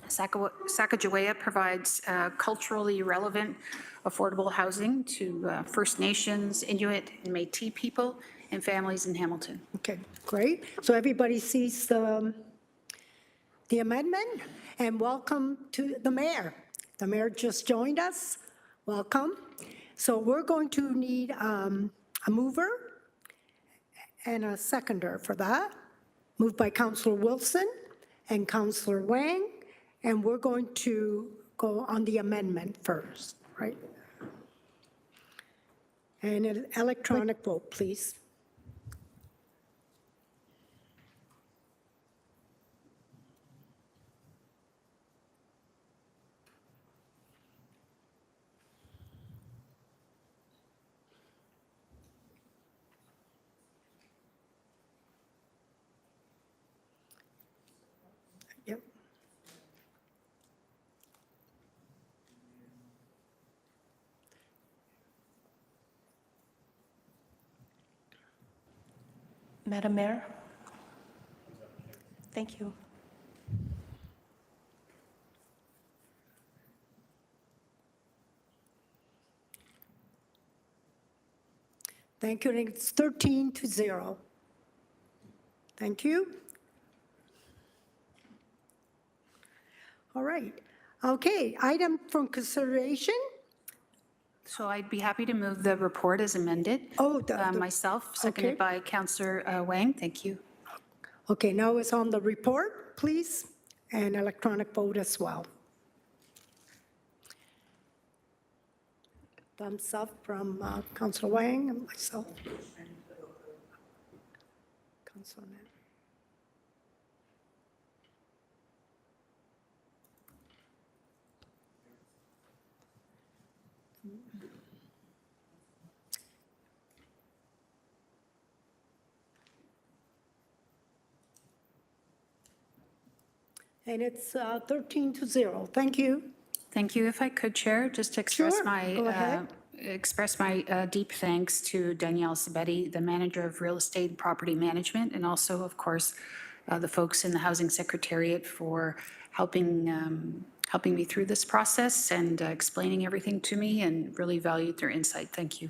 Sacagawea provides culturally relevant, affordable housing to First Nations, Inuit, and Métis people and families in Hamilton. Okay, great. So everybody sees the amendment, and welcome to the mayor. The mayor just joined us. Welcome. So we're going to need a mover and a seconder for that. Moved by Councillor Wilson and Councillor Wang. And we're going to go on the amendment first, right? And an electronic vote, please. Madam Mayor? Thank you. Thank you, and it's 13-0. Thank you. All right. Okay, item from consideration. So I'd be happy to move the report as amended. Oh, Myself, seconded okay. by Councillor Wang. Thank you. Okay, now it's on the report, please, and electronic vote as well. Thumbs up from Councillor Wang and myself. Councillor Net. And it's 13-0. Thank you. Thank you. If I could, Chair, just to express Sure, go ahead. my deep thanks to Danielle Sabetti, the Manager of Real Estate and Property Management, and also, of course, the folks in the Housing Secretariat for helping me through this process and explaining everything to me, and really valued their insight. Thank you.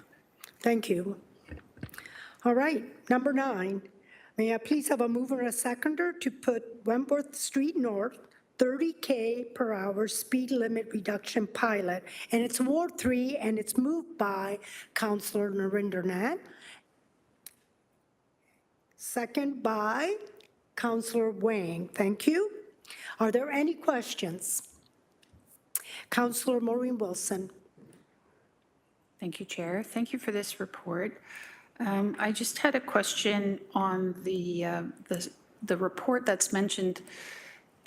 Thank you. All right, number 9. May I please have a mover and a seconder to put Wentworth Street North 30K per hour speed limit reduction pilot, and it's Ward 3, and it's moved by Councillor Narendranath. Second by Councillor Wang. Thank you. Are there any questions? Councillor Maureen Wilson. Thank you, Chair. Thank you for this report. I just had a question on the report that's mentioned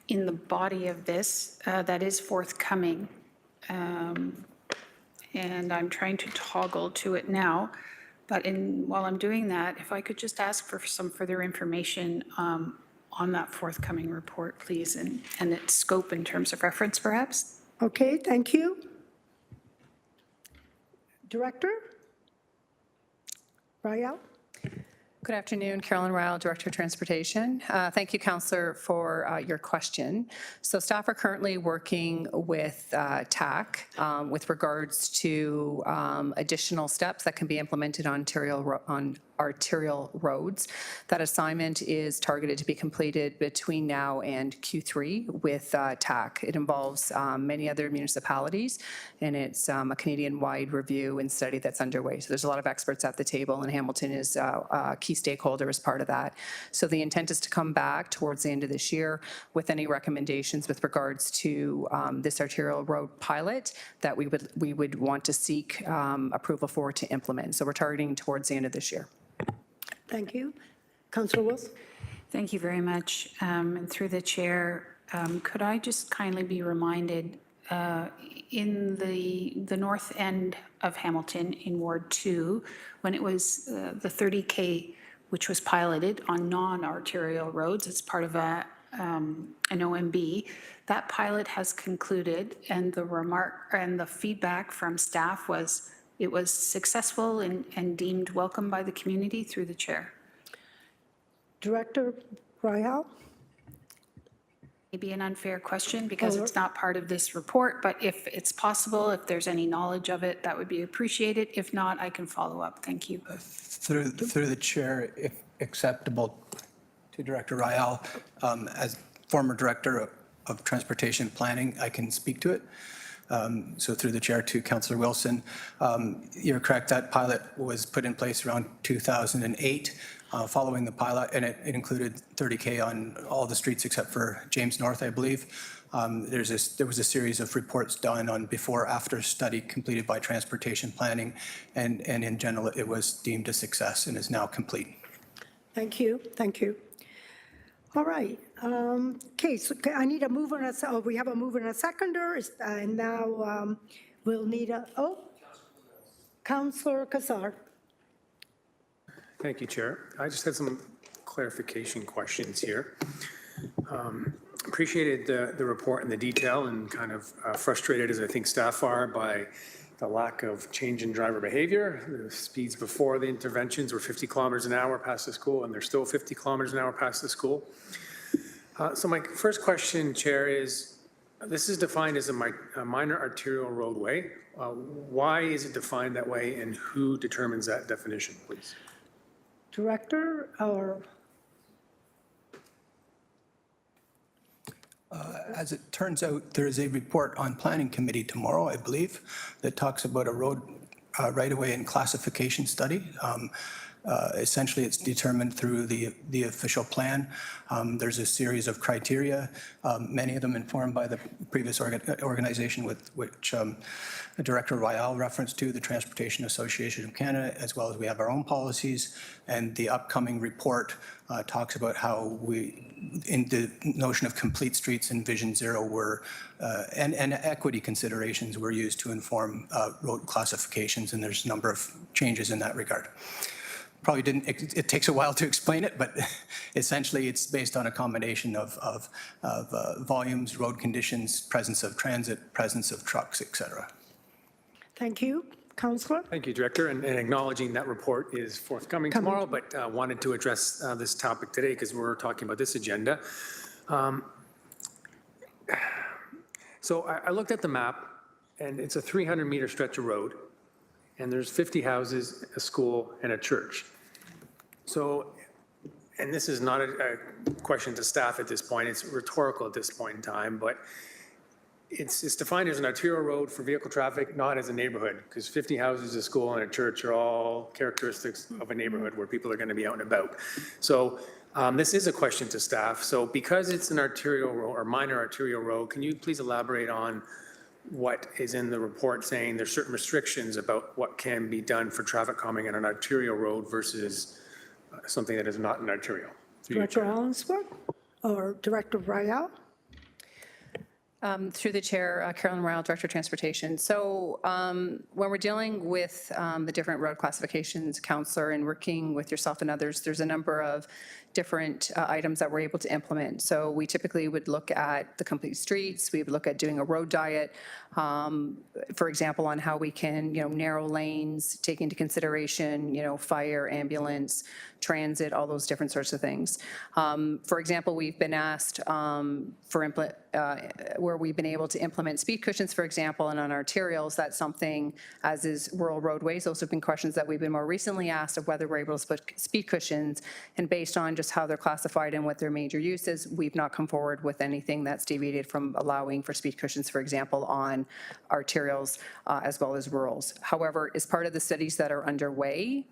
in the body of this that is forthcoming. And I'm trying to toggle to it now. But while I'm doing that, if I could just ask for some further information on that forthcoming report, please, and its scope in terms of reference, perhaps. Okay, thank you. Director? Rael? Good afternoon, Carolyn Ryle, Director of Transportation. Thank you, Councillor, for your question. So staff are currently working with TAC with regards to additional steps that can be implemented on arterial roads. That assignment is targeted to be completed between now and Q3 with TAC. It involves many other municipalities, and it's a Canadian-wide review and study that's underway. So there's a lot of experts at the table, and Hamilton is a key stakeholder as part of that. So the intent is to come back towards the end of this year with any recommendations with regards to this arterial road pilot that we would want to seek approval for to implement. So we're targeting towards the end of this year. Thank you. Councillor Wilson? Thank you very much. And through the chair, could I just kindly be reminded, in the north end of Hamilton in Ward 2, when it was the 30K, which was piloted on non-arterial roads as part of an OMB, that pilot has concluded, and the feedback from staff was it was successful and deemed welcome by the community. Through the chair. Director Rael? Maybe an unfair question because it's not part of this report, but if it's possible, if there's any knowledge of it, that would be appreciated. If not, I can follow up. Thank you. Through the chair, if acceptable to Director Rael, as former Director of Transportation Planning, I can speak to it. So through the chair to Councillor Wilson, you're correct, that pilot was put in place around 2008. Following the pilot, and it included 30K on all the streets except for James North, I believe. There was a series of reports done on before-after study completed by Transportation Planning, and in general, it was deemed a success and is now complete. Thank you. Thank you. All right. Okay, so I need a mover and a, we have a mover and a seconder, and now we'll need Councillor Kassar. Thank you, Chair. I just had some clarification questions here. Appreciated the report and the detail, and kind of frustrated, as I think staff are, by the lack of change in driver behavior. The speeds before the interventions were 50 kilometers an hour past the school, and they're still 50 kilometers an hour past the school. So my first question, Chair, is this is defined as a minor arterial roadway. Why is it defined that way, and who determines that definition, please? Director or? As it turns out, there is a report on Planning Committee tomorrow, I believe, that talks about a road right-of-way and classification study. Essentially, it's determined through the official plan. There's a series of criteria, many of them informed by the previous organization with which Director Royale referenced to, the Transportation Association of Canada, as well as we have our own policies. And the upcoming report talks about how we, in the notion of complete streets and Vision Zero were, and equity considerations were used to inform road classifications, and there's a number of changes in that regard. Probably didn't, it takes a while to explain it, but essentially it's based on a combination of volumes, road conditions, presence of transit, presence of trucks, et cetera. Thank you. Councillor? Thank you, Director, and acknowledging that report is forthcoming tomorrow, but wanted to address this topic today because we're talking about this agenda. So I looked at the map, and it's a 300-meter stretch of road, and there's 50 houses, a school, and a church. So, and this is not a question to staff at this point, it's rhetorical at this point in time, but it's defined as an arterial road for vehicle traffic, not as a neighborhood, because 50 houses, a school, and a church are all characteristics of a neighborhood where people are going to be out and about. So this is a question to staff. So because it's an arterial road or minor arterial road, can you please elaborate on what is in the report saying there's certain restrictions about what can be done for traffic calming on an arterial road versus something that is not an arterial? Director Allensworth or Director Royale? Through the chair, Carolyn Royal, Director of Transportation. So when we're dealing with the different road classifications, Councillor, and working with yourself and others, there's a number of different items that we're able to implement. So we typically would look at the complete streets. We would look at doing a road diet, for example, on how we can, narrow lanes, take into consideration, fire, ambulance, transit, all those different sorts of things. For example, we've been asked where we've been able to implement speed cushions, for example, and on arterials, that's something, as is rural roadways. Those have been questions that we've been more recently asked of whether we're able to put speed cushions, and based on just how they're classified and what their major use is, we've not come forward with anything that's deviated from allowing for speed cushions, for example, on arterials as well as rurals. However, as part of the studies that are underway,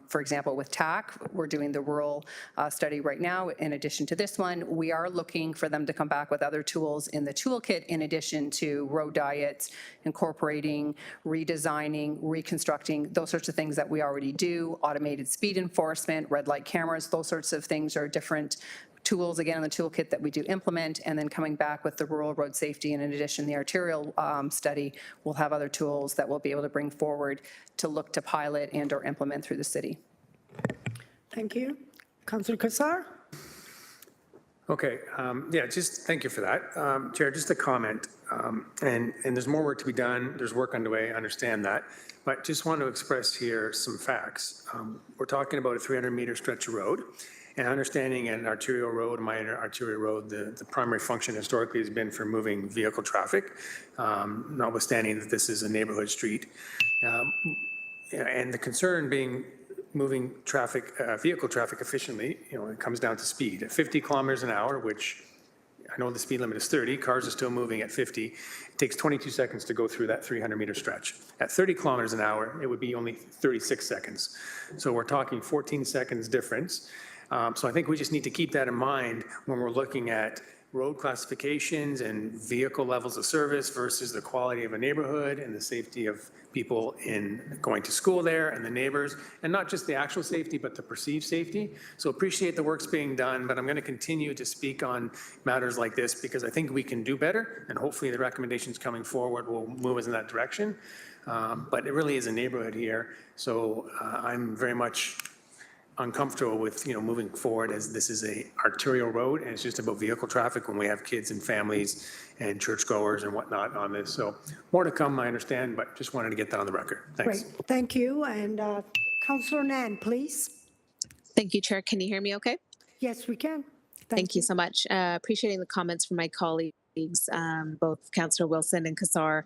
for example, with TAC, we're doing the rural study right now. In addition to this one, we are looking for them to come back with other tools in the toolkit in addition to road diets, incorporating, redesigning, reconstructing, those sorts of things that we already do, automated speed enforcement, red light cameras, those sorts of things are different tools, again, in the toolkit that we do implement, and then coming back with the rural road safety, and in addition, the arterial study, we'll have other tools that we'll be able to bring forward to look to pilot and or implement through the city. Thank you. Councillor Kassar? Okay, just thank you for that. Chair, just a comment, and there's more work to be done. There's work underway, I understand that, but just want to express here some facts. We're talking about a 300-meter stretch of road. And understanding an arterial road, minor arterial road, the primary function historically has been for moving vehicle traffic, notwithstanding that this is a neighborhood street. And the concern being moving traffic, vehicle traffic efficiently, it comes down to speed. At 50 kilometers an hour, which I know the speed limit is 30, cars are still moving at 50. It takes 22 seconds to go through that 300-meter stretch. At 30 kilometers an hour, it would be only 36 seconds. So we're talking 14 seconds difference. So I think we just need to keep that in mind when we're looking at road classifications and vehicle levels of service versus the quality of a neighborhood and the safety of people in going to school there and the neighbors, and not just the actual safety, but the perceived safety. So appreciate the work's being done, but I'm going to continue to speak on matters like this because I think we can do better, and hopefully the recommendations coming forward will move us in that direction. But it really is a neighborhood here, so I'm very much uncomfortable with, moving forward as this is a arterial road and it's just about vehicle traffic when we have kids and families and churchgoers and whatnot on this. So more to come, I understand, but just wanted to get that on the record. Thanks. Great, thank you. And Councillor Nan, please. Thank you, Chair. Can you hear me okay? Yes, we can. Thank you so much. Appreciating the comments from my colleagues, both Councillor Wilson and Kassar.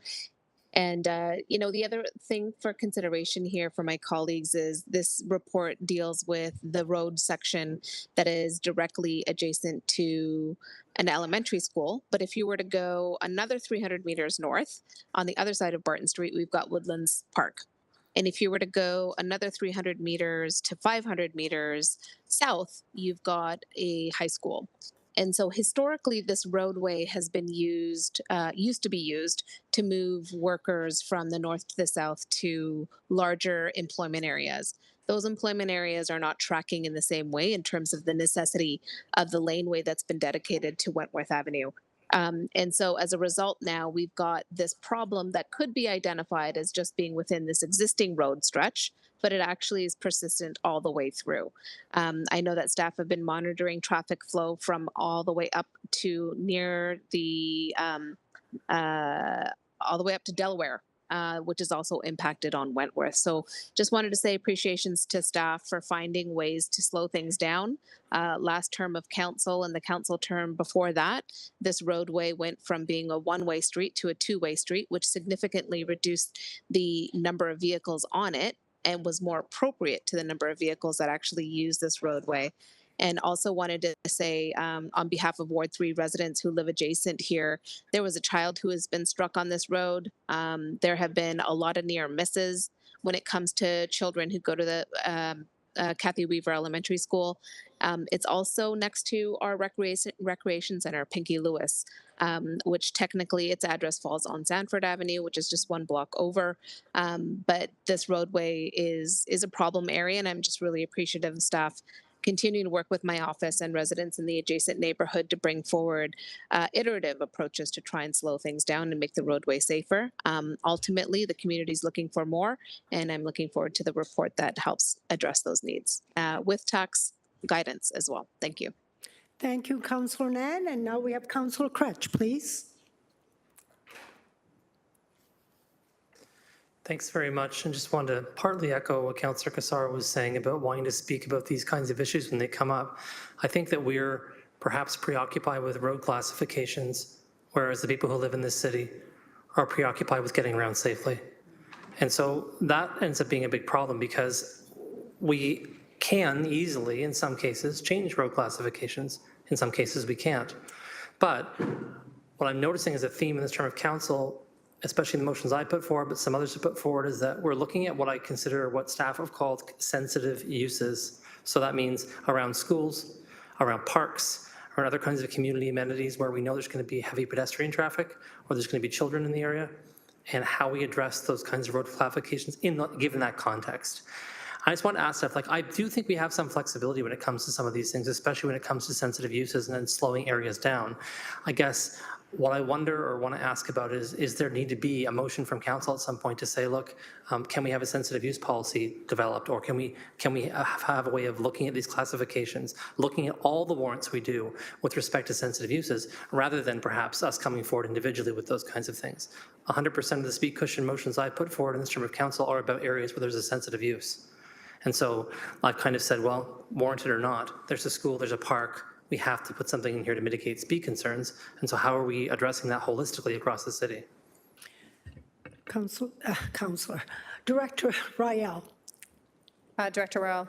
And, the other thing for consideration here for my colleagues is this report deals with the road section that is directly adjacent to an elementary school. But if you were to go another 300 meters north, on the other side of Barton Street, we've got Woodlands Park. And if you were to go another 300 meters to 500 meters south, you've got a high school. And so historically, this roadway has been used to be used to move workers from the north to the south to larger employment areas. Those employment areas are not tracking in the same way in terms of the necessity of the laneway that's been dedicated to Wentworth Avenue. And so as a result now, we've got this problem that could be identified as just being within this existing road stretch, but it actually is persistent all the way through. I know that staff have been monitoring traffic flow from all the way up to near the, all the way up to Delaware, which is also impacted on Wentworth. So just wanted to say appreciations to staff for finding ways to slow things down. Last term of council and the council term before that, this roadway went from being a one-way street to a two-way street, which significantly reduced the number of vehicles on it and was more appropriate to the number of vehicles that actually use this roadway. And also wanted to say on behalf of Ward 3 residents who live adjacent here, there was a child who has been struck on this road. There have been a lot of near misses when it comes to children who go to the Kathy Weaver Elementary School. It's also next to our recreation center, Pinky Lewis, which technically its address falls on Sanford Avenue, which is just one block over. But this roadway is a problem area, and I'm just really appreciative of staff continuing to work with my office and residents in the adjacent neighborhood to bring forward iterative approaches to try and slow things down and make the roadway safer. Ultimately, the community is looking for more, and I'm looking forward to the report that helps address those needs with tax guidance as well. Thank you. Thank you, Councillor Nan. And now we have Councillor Crutch, please. Thanks very much. And just wanted to partly echo what Councillor Kassar was saying about wanting to speak about these kinds of issues when they come up. I think that we're perhaps preoccupied with road classifications, whereas the people who live in this city are preoccupied with getting around safely. And so that ends up being a big problem because we can easily, in some cases, change road classifications. In some cases, we can't. But what I'm noticing as a theme in this term of council, especially the motions I put forward, but some others have put forward, is that we're looking at what I consider what staff have called sensitive uses. So that means around schools, around parks, or other kinds of community amenities where we know there's going to be heavy pedestrian traffic or there's going to be children in the area, and how we address those kinds of road classifications given that context. I just want to ask Steph, I do think we have some flexibility when it comes to some of these things, especially when it comes to sensitive uses and then slowing areas down. I guess what I wonder or want to ask about is there need to be a motion from council at some point to say, look, can we have a sensitive use policy developed, or can we have a way of looking at these classifications, looking at all the warrants we do with respect to sensitive uses, rather than perhaps us coming forward individually with those kinds of things. 100% of the speed cushion motions I put forward in this term of council are about areas where there's a sensitive use. And so I've kind of said, well, warranted or not, there's a school, there's a park, we have to put something in here to mitigate speed concerns. And so how are we addressing that holistically across the city? Councillor. Director Rael. Director Rao,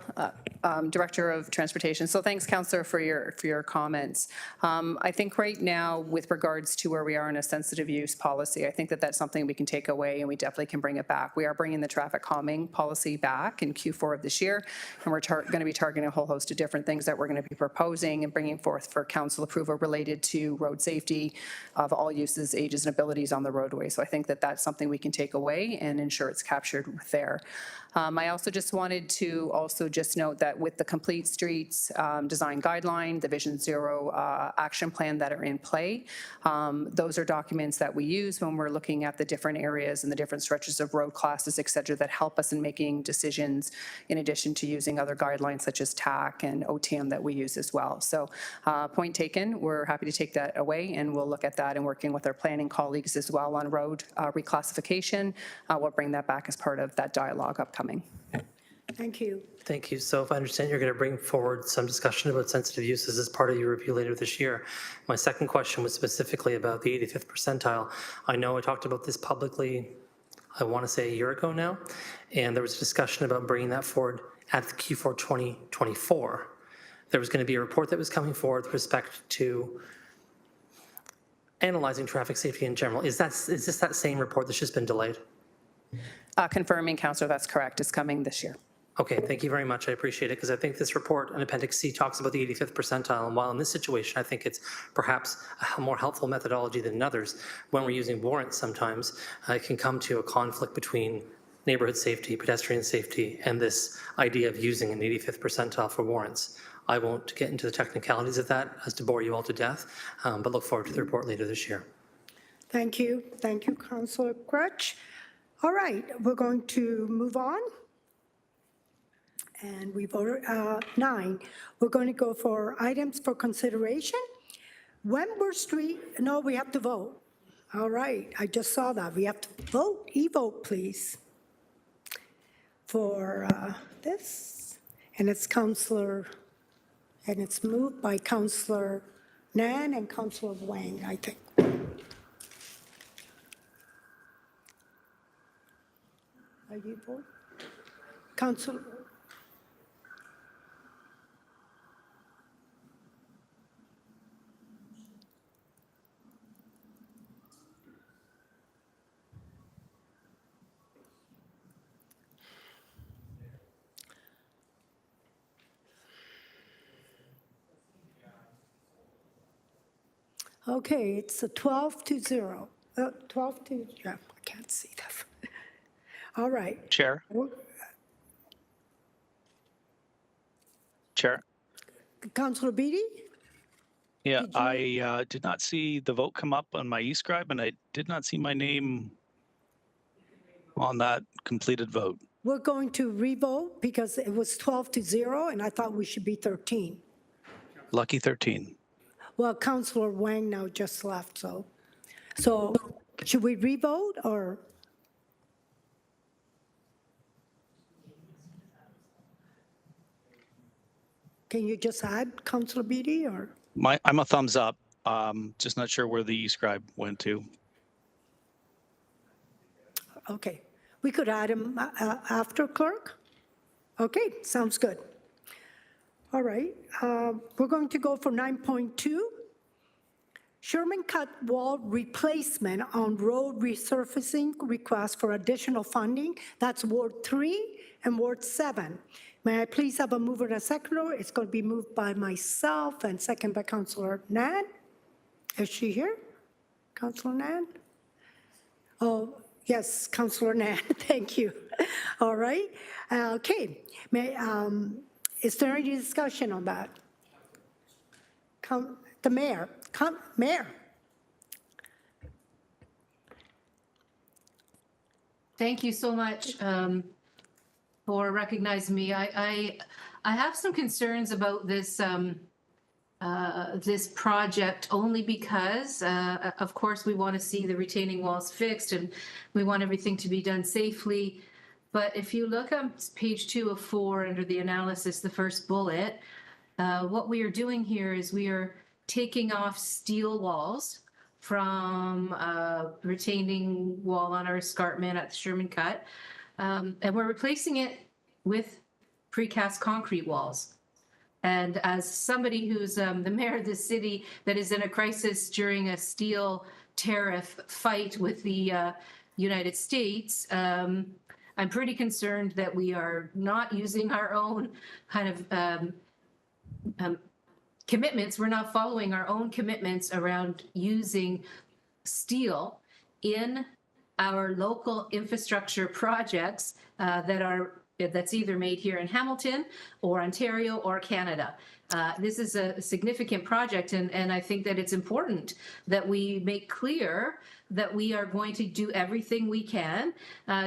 Director of Transportation. So thanks, Councillor, for your comments. I think right now, with regards to where we are in a sensitive use policy, I think that that's something we can take away, and we definitely can bring it back. We are bringing the traffic calming policy back in Q4 of this year, and we're going to be targeting a whole host of different things that we're going to be proposing and bringing forth for council approval related to road safety of all uses, ages, and abilities on the roadway. So I think that that's something we can take away and ensure it's captured there. I also just wanted to also just note that with the Complete Streets Design Guideline, the Vision Zero action plan that are in play, those are documents that we use when we're looking at the different areas and the different stretches of road classes, et cetera, that help us in making decisions in addition to using other guidelines such as TAC and OTM that we use as well. So point taken, we're happy to take that away, and we'll look at that and working with our planning colleagues as well on road reclassification. We'll bring that back as part of that dialogue upcoming. Thank you. Thank you. So if I understand, you're going to bring forward some discussion about sensitive uses as part of your review later this year. My second question was specifically about the 85th percentile. I know I talked about this publicly, I want to say a year ago now, and there was a discussion about bringing that forward at the Q4 2024. There was going to be a report that was coming forward with respect to analyzing traffic safety in general. Is this that same report that's just been delayed? Confirming, Councillor, that's correct. It's coming this year. Okay, thank you very much. I appreciate it, because I think this report in Appendix C talks about the 85th percentile, and while in this situation I think it's perhaps a more helpful methodology than in others, when we're using warrants sometimes, it can come to a conflict between neighborhood safety, pedestrian safety, and this idea of using an 85th percentile for warrants. I won't get into the technicalities of that as to bore you all to death, but look forward to the report later this year. Thank you. Thank you, Councillor Crutch. All right, we're going to move on. And we voted 9. We're going to go for items for consideration. Wentworth Street, no, we have to vote. All right, I just saw that. We have to vote, e-vote, please, for this. And it's Councillor, and it's moved by Councillor Nan and Councillor Wang, I think. Are you voting? Councillor? Okay, it's a 12-0. 12 to, yeah, I can't see that. All right. Chair. Chair. Councillor Beatty? Yeah, I did not see the vote come up on my e-scribe, and I did not see my name on that completed vote. We're going to revote because it was 12-0, and I thought we should be 13. Lucky 13. Well, Councillor Wang now just left, so should we revote, or? Can you just add Councillor Beatty, or? I'm a thumbs up. Just not sure where the e-scribe went to. Okay, we could add him after clerk? Okay, sounds good. All right, we're going to go for 9.2. Sherman Cut Wall replacement on road resurfacing request for additional funding. That's Ward 3 and Ward 7. May I please have a mover and a seconder? It's going to be moved by myself and second by Councillor Nan. Is she here? Councillor Nan? Oh, yes, Councillor Nan, thank you. All right, okay. Is there any discussion on that? The mayor. Mayor. Thank you so much for recognizing me. I have some concerns about this this project only because, of course, we want to see the retaining walls fixed and we want everything to be done safely. But if you look on page 2 of 4 under the analysis, the first bullet, what we are doing here is we are taking off steel walls from retaining wall on our escarpment at the Sherman Cut, and we're replacing it with precast concrete walls. And as somebody who's the mayor of this city that is in a crisis during a steel tariff fight with the United States, I'm pretty concerned that we are not using our own kind of commitments. We're not following our own commitments around using steel in our local infrastructure projects that are that's either made here in Hamilton or Ontario or Canada. This is a significant project, and I think that it's important that we make clear that we are going to do everything we can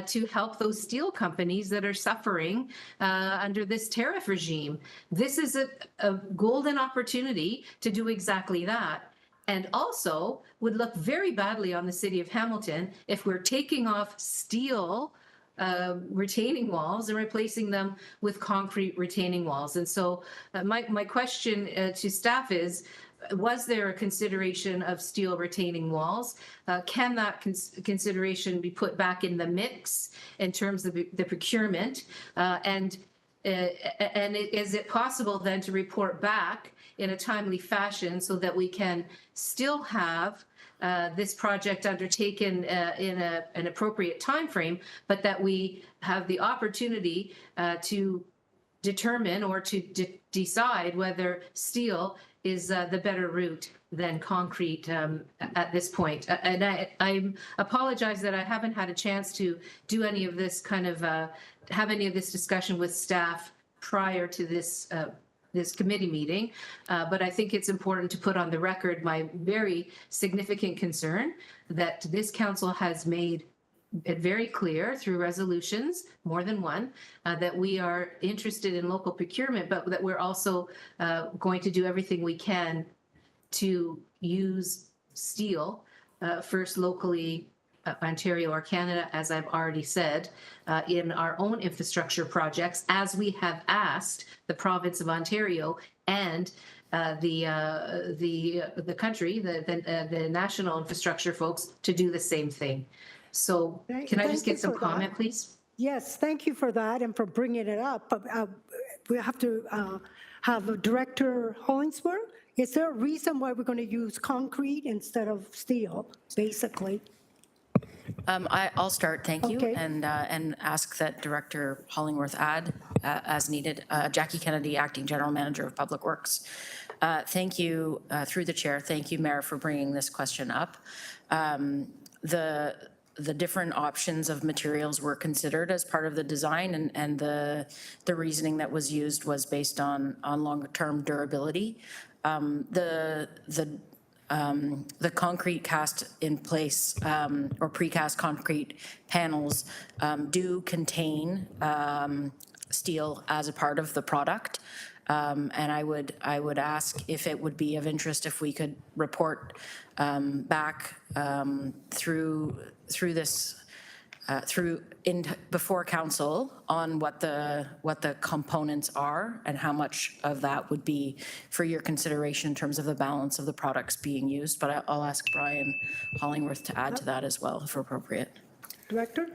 to help those steel companies that are suffering under this tariff regime. This is a golden opportunity to do exactly that. And also would look very badly on the city of Hamilton if we're taking off steel retaining walls and replacing them with concrete retaining walls. And so my question to staff is, was there a consideration of steel retaining walls? Can that consideration be put back in the mix in terms of the procurement? And is it possible then to report back in a timely fashion so that we can still have this project undertaken in an appropriate timeframe, but that we have the opportunity to determine or to decide whether steel is the better route than concrete at this point. And I apologize that I haven't had a chance to do any of this have any of this discussion with staff prior to this this committee meeting, but I think it's important to put on the record my very significant concern that this council has made it very clear through resolutions, more than one, that we are interested in local procurement, but that we're also going to do everything we can to use steel, first locally, Ontario or Canada, as I've already said, in our own infrastructure projects, as we have asked the province of Ontario and the country, the national infrastructure folks, to do the same thing. So can I just get some comment, please? Yes, thank you for that and for bringing it up. We have to have Director Hollingsworth. Is there a reason why we're going to use concrete instead of steel, basically? I'll start, thank you, Okay. and ask that Director Hollingworth add as needed. Jackie Kennedy, Acting General Manager of Public Works. Thank you, through the chair, thank you, Mayor, for bringing this question up. The different options of materials were considered as part of the design, and the reasoning that was used was based on longer-term durability. The concrete cast in place or precast concrete panels do contain steel as a part of the product. And I would ask if it would be of interest if we could report back before council on what the components are and how much of that would be for your consideration in terms of the balance of the products being used. But I'll ask Brian Hollingworth to add to that as well, if appropriate. Director?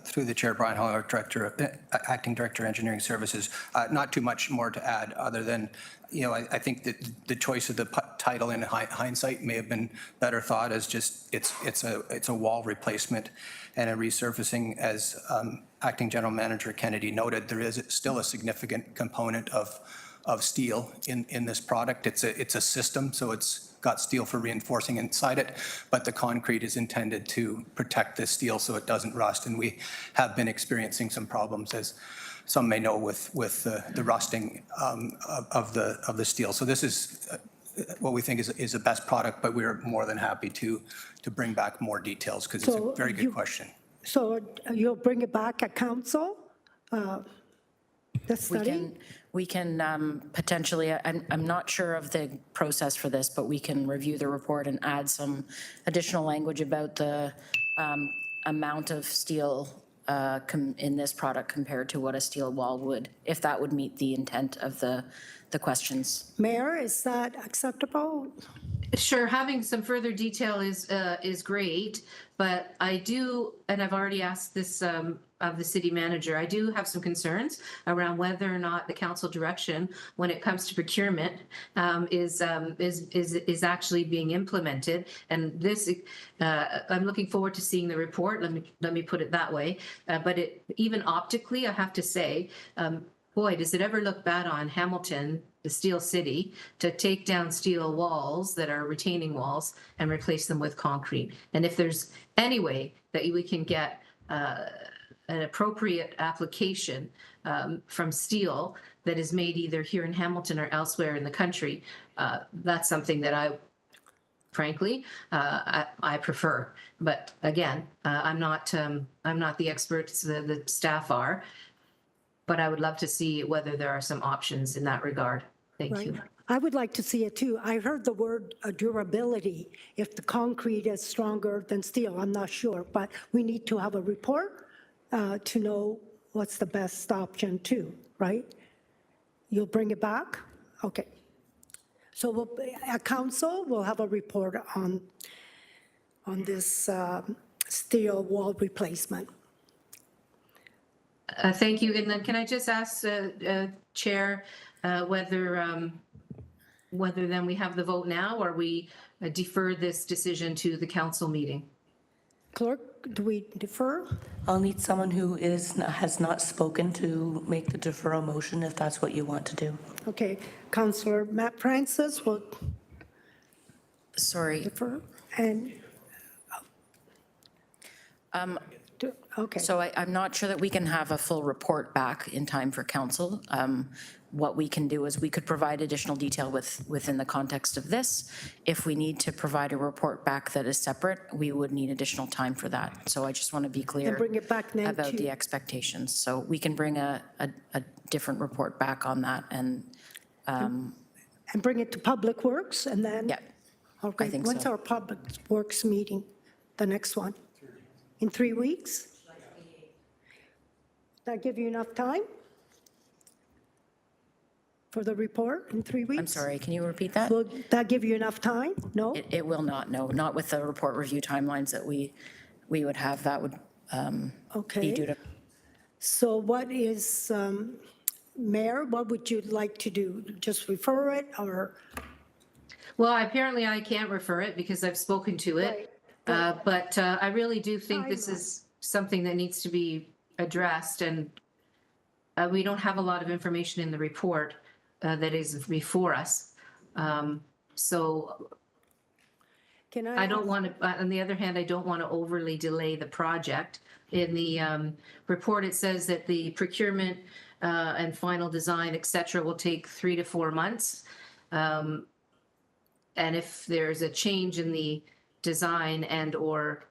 Through the chair, Brian Hollingworth, Acting Director, Engineering Services. Not too much more to add other than, I think that the choice of the title in hindsight may have been better thought as just it's a wall replacement and a resurfacing. As Acting General Manager Kennedy noted, there is still a significant component of steel in this product. It's a system, so it's got steel for reinforcing inside it, but the concrete is intended to protect the steel so it doesn't rust. And we have been experiencing some problems, as some may know, with the rusting of the steel. So this is what we think is the best product, but we're more than happy to bring back more details because it's a very good question. So you'll bring it back at council, the study? We can potentially, I'm not sure of the process for this, but we can review the report and add some additional language about the amount of steel in this product compared to what a steel wall would, if that would meet the intent of the questions. Mayor, is that acceptable? Sure, having some further detail is great, but I do, and I've already asked this of the city manager, I do have some concerns around whether or not the council direction, when it comes to procurement, is actually being implemented. And this, I'm looking forward to seeing the report. Let me put it that way. But even optically, I have to say, boy, does it ever look bad on Hamilton, the steel city, to take down steel walls that are retaining walls and replace them with concrete. And if there's any way that we can get an appropriate application from steel that is made either here in Hamilton or elsewhere in the country, that's something that frankly, I prefer. But again, I'm not the experts, the staff are, but I would love to see whether there are some options in that regard. Thank you. I would like to see it too. I heard the word durability, if the concrete is stronger than steel, I'm not sure, but we need to have a report to know what's the best option too, right? You'll bring it back? Okay. So at council, we'll have a report on this steel wall replacement. Thank you. And then can I just ask, Chair, whether then we have the vote now or we defer this decision to the council meeting? Clerk, do we defer? I'll need someone who has not spoken to make the deferral motion if that's what you want to do. Okay, Councillor Matt Francis will Sorry. defer, and, okay. So I'm not sure that we can have a full report back in time for council. What we can do is we could provide additional detail within the context of this. If we need to provide a report back that is separate, we would need additional time for that. So I just want to be clear And bring it back now about to- the expectations. So we can bring a different report back on that and And bring it to Public Works, and then? Yeah, Okay, I think when's so. our Public Works meeting, the next one? In 3 weeks? That give you enough time for the report in 3 weeks? I'm sorry, can you repeat that? Will that give you enough time? No? It will not, no, not with the report review timelines that we would have. That would be Okay. due to. So what is, Mayor, what would you like to do? Just refer it, or? Well, apparently I can't refer it because I've spoken to it. But I really do think this is something that needs to be addressed, and we don't have a lot of information in the report that is before us. So Can I don't want to, on the other hand, I don't want to overly delay the project. In the report, it says that the procurement and final design, et cetera, will take 3 to 4 months. And if there's a change in the design or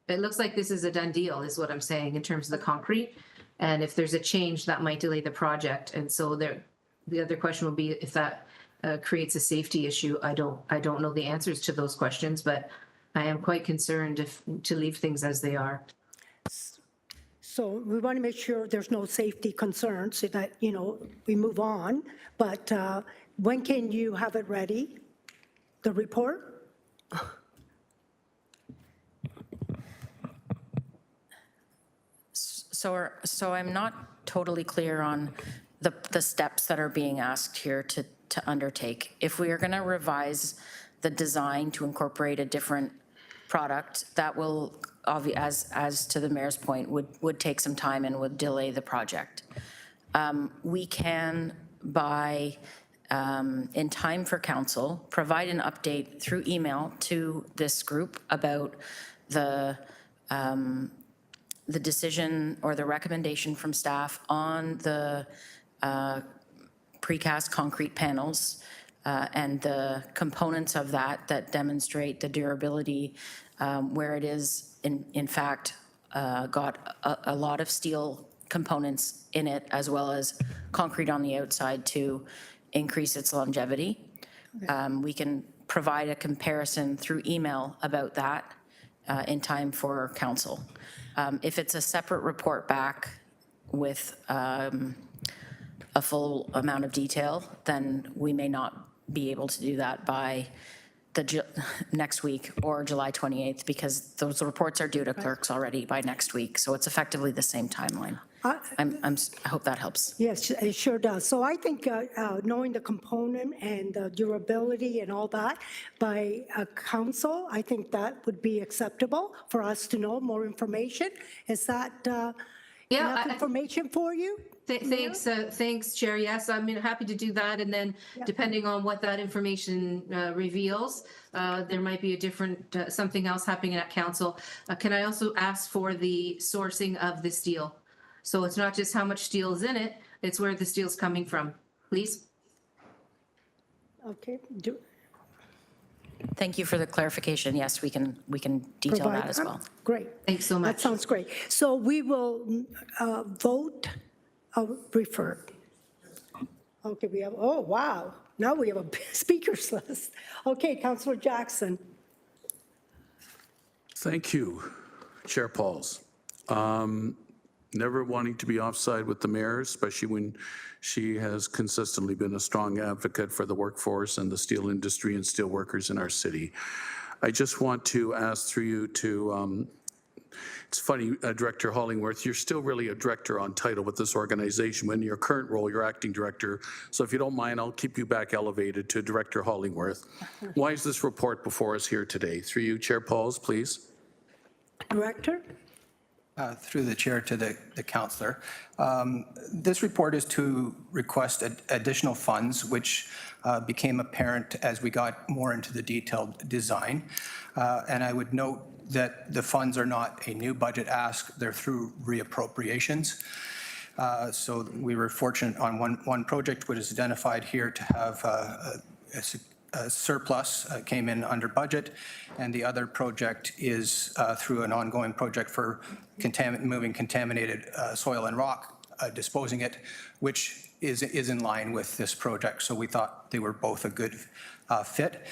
it looks like this is a done deal, is what I'm saying, in terms of the concrete. And if there's a change, that might delay the project. And so the other question will be if that creates a safety issue. I don't know the answers to those questions, but I am quite concerned to leave things as they are. So we want to make sure there's no safety concerns so that, we move on. But when can you have it ready, the report? So I'm not totally clear on the steps that are being asked here to undertake. If we are going to revise the design to incorporate a different product, that will, as to the mayor's point, would take some time and would delay the project. We can, in time for council, provide an update through email to this group about the decision or the recommendation from staff on the precast concrete panels and the components of that demonstrate the durability, where it is in fact got a lot of steel components in it as well as concrete on the outside to increase its longevity. We can provide a comparison through email about that in time for council. If it's a separate report back with a full amount of detail, then we may not be able to do that by next week or July 28th, because those reports are due to clerks already by next week. So it's effectively the same timeline. I hope that helps. Yes, it sure does. So I think knowing the component and the durability and all that by council, I think that would be acceptable for us to know more information. Is that enough information for you? Thanks, Chair. Yes, I'm happy to do that. And then depending on what that information reveals, there might be a different, something else happening at council. Can I also ask for the sourcing of the steel? So it's not just how much steel is in it, it's where the steel's coming from. Please? Okay, Thank you for the clarification. Yes, we can detail provide- that as well. Great. Thanks so much. That sounds great. So we will vote, refer. Okay, we have, oh, wow. Now we have a speakers list. Okay, Councillor Jackson. Thank you, Chair Pauls. Never wanting to be offside with the mayor, especially when she has consistently been a strong advocate for the workforce and the steel industry and steel workers in our city. I just want to ask through you to, it's funny, Director Hollingworth, you're still really a director on title with this organization. When in your current role, you're acting director. So if you don't mind, I'll keep you back elevated to Director Hollingworth. Why is this report before us here today? Through you, Chair Pauls, please. Director? Through the chair to the councillor. This report is to request additional funds, which became apparent as we got more into the detailed design. And I would note that the funds are not a new budget ask, they're through reappropriations. So we were fortunate on one project, which is identified here, to have a surplus, came in under budget, and the other project is through an ongoing project for moving contaminated soil and rock, disposing it, which is in line with this project. So we thought they were both a good fit.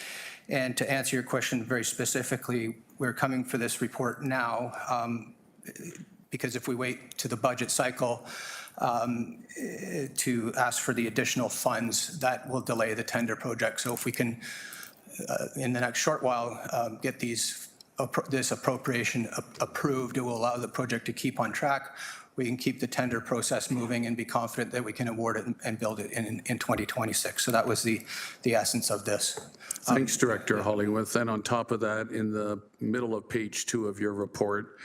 And to answer your question very specifically, we're coming for this report now because if we wait to the budget cycle to ask for the additional funds, that will delay the tender project. So if we can, in the next short while, get this appropriation approved, it will allow the project to keep on track. We can keep the tender process moving and be confident that we can award it and build it in 2026. So that was the essence of this. Thanks, Director Hollingworth. And on top of that, in the middle of page 2 of your report,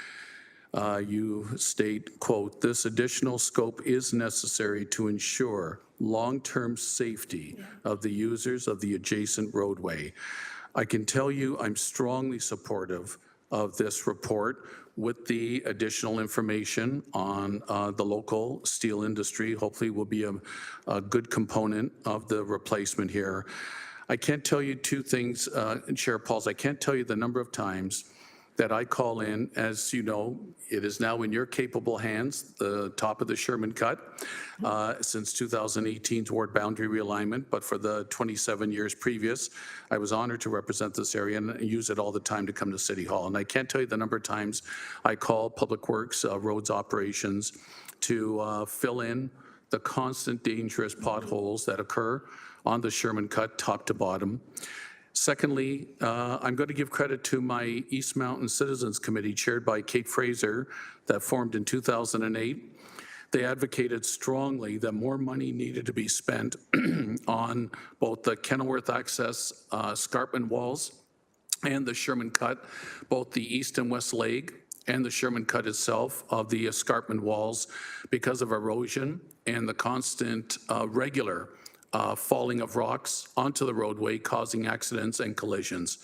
you state, quote, "This additional scope is necessary to ensure long-term safety of the users of the adjacent roadway." I can tell you I'm strongly supportive of this report with the additional information on the local steel industry. Hopefully will be a good component of the replacement here. I can't tell you two things, Chair Pauls. I can't tell you the number of times that I call in. As you know, it is now in your capable hands, the top of the Sherman Cut, since 2018 toward boundary realignment, but for the 27 years previous, I was honored to represent this area and use it all the time to come to City Hall. And I can't tell you the number of times I call Public Works, roads operations to fill in the constant dangerous potholes that occur on the Sherman Cut top to bottom. Secondly, I'm going to give credit to my East Mountain Citizens Committee chaired by Kate Fraser that formed in 2008. They advocated strongly that more money needed to be spent on both the Kenilworth Access escarpment walls and the Sherman Cut, both the east and west leg and the Sherman Cut itself of the escarpment walls because of erosion and the constant regular falling of rocks onto the roadway, causing accidents and collisions.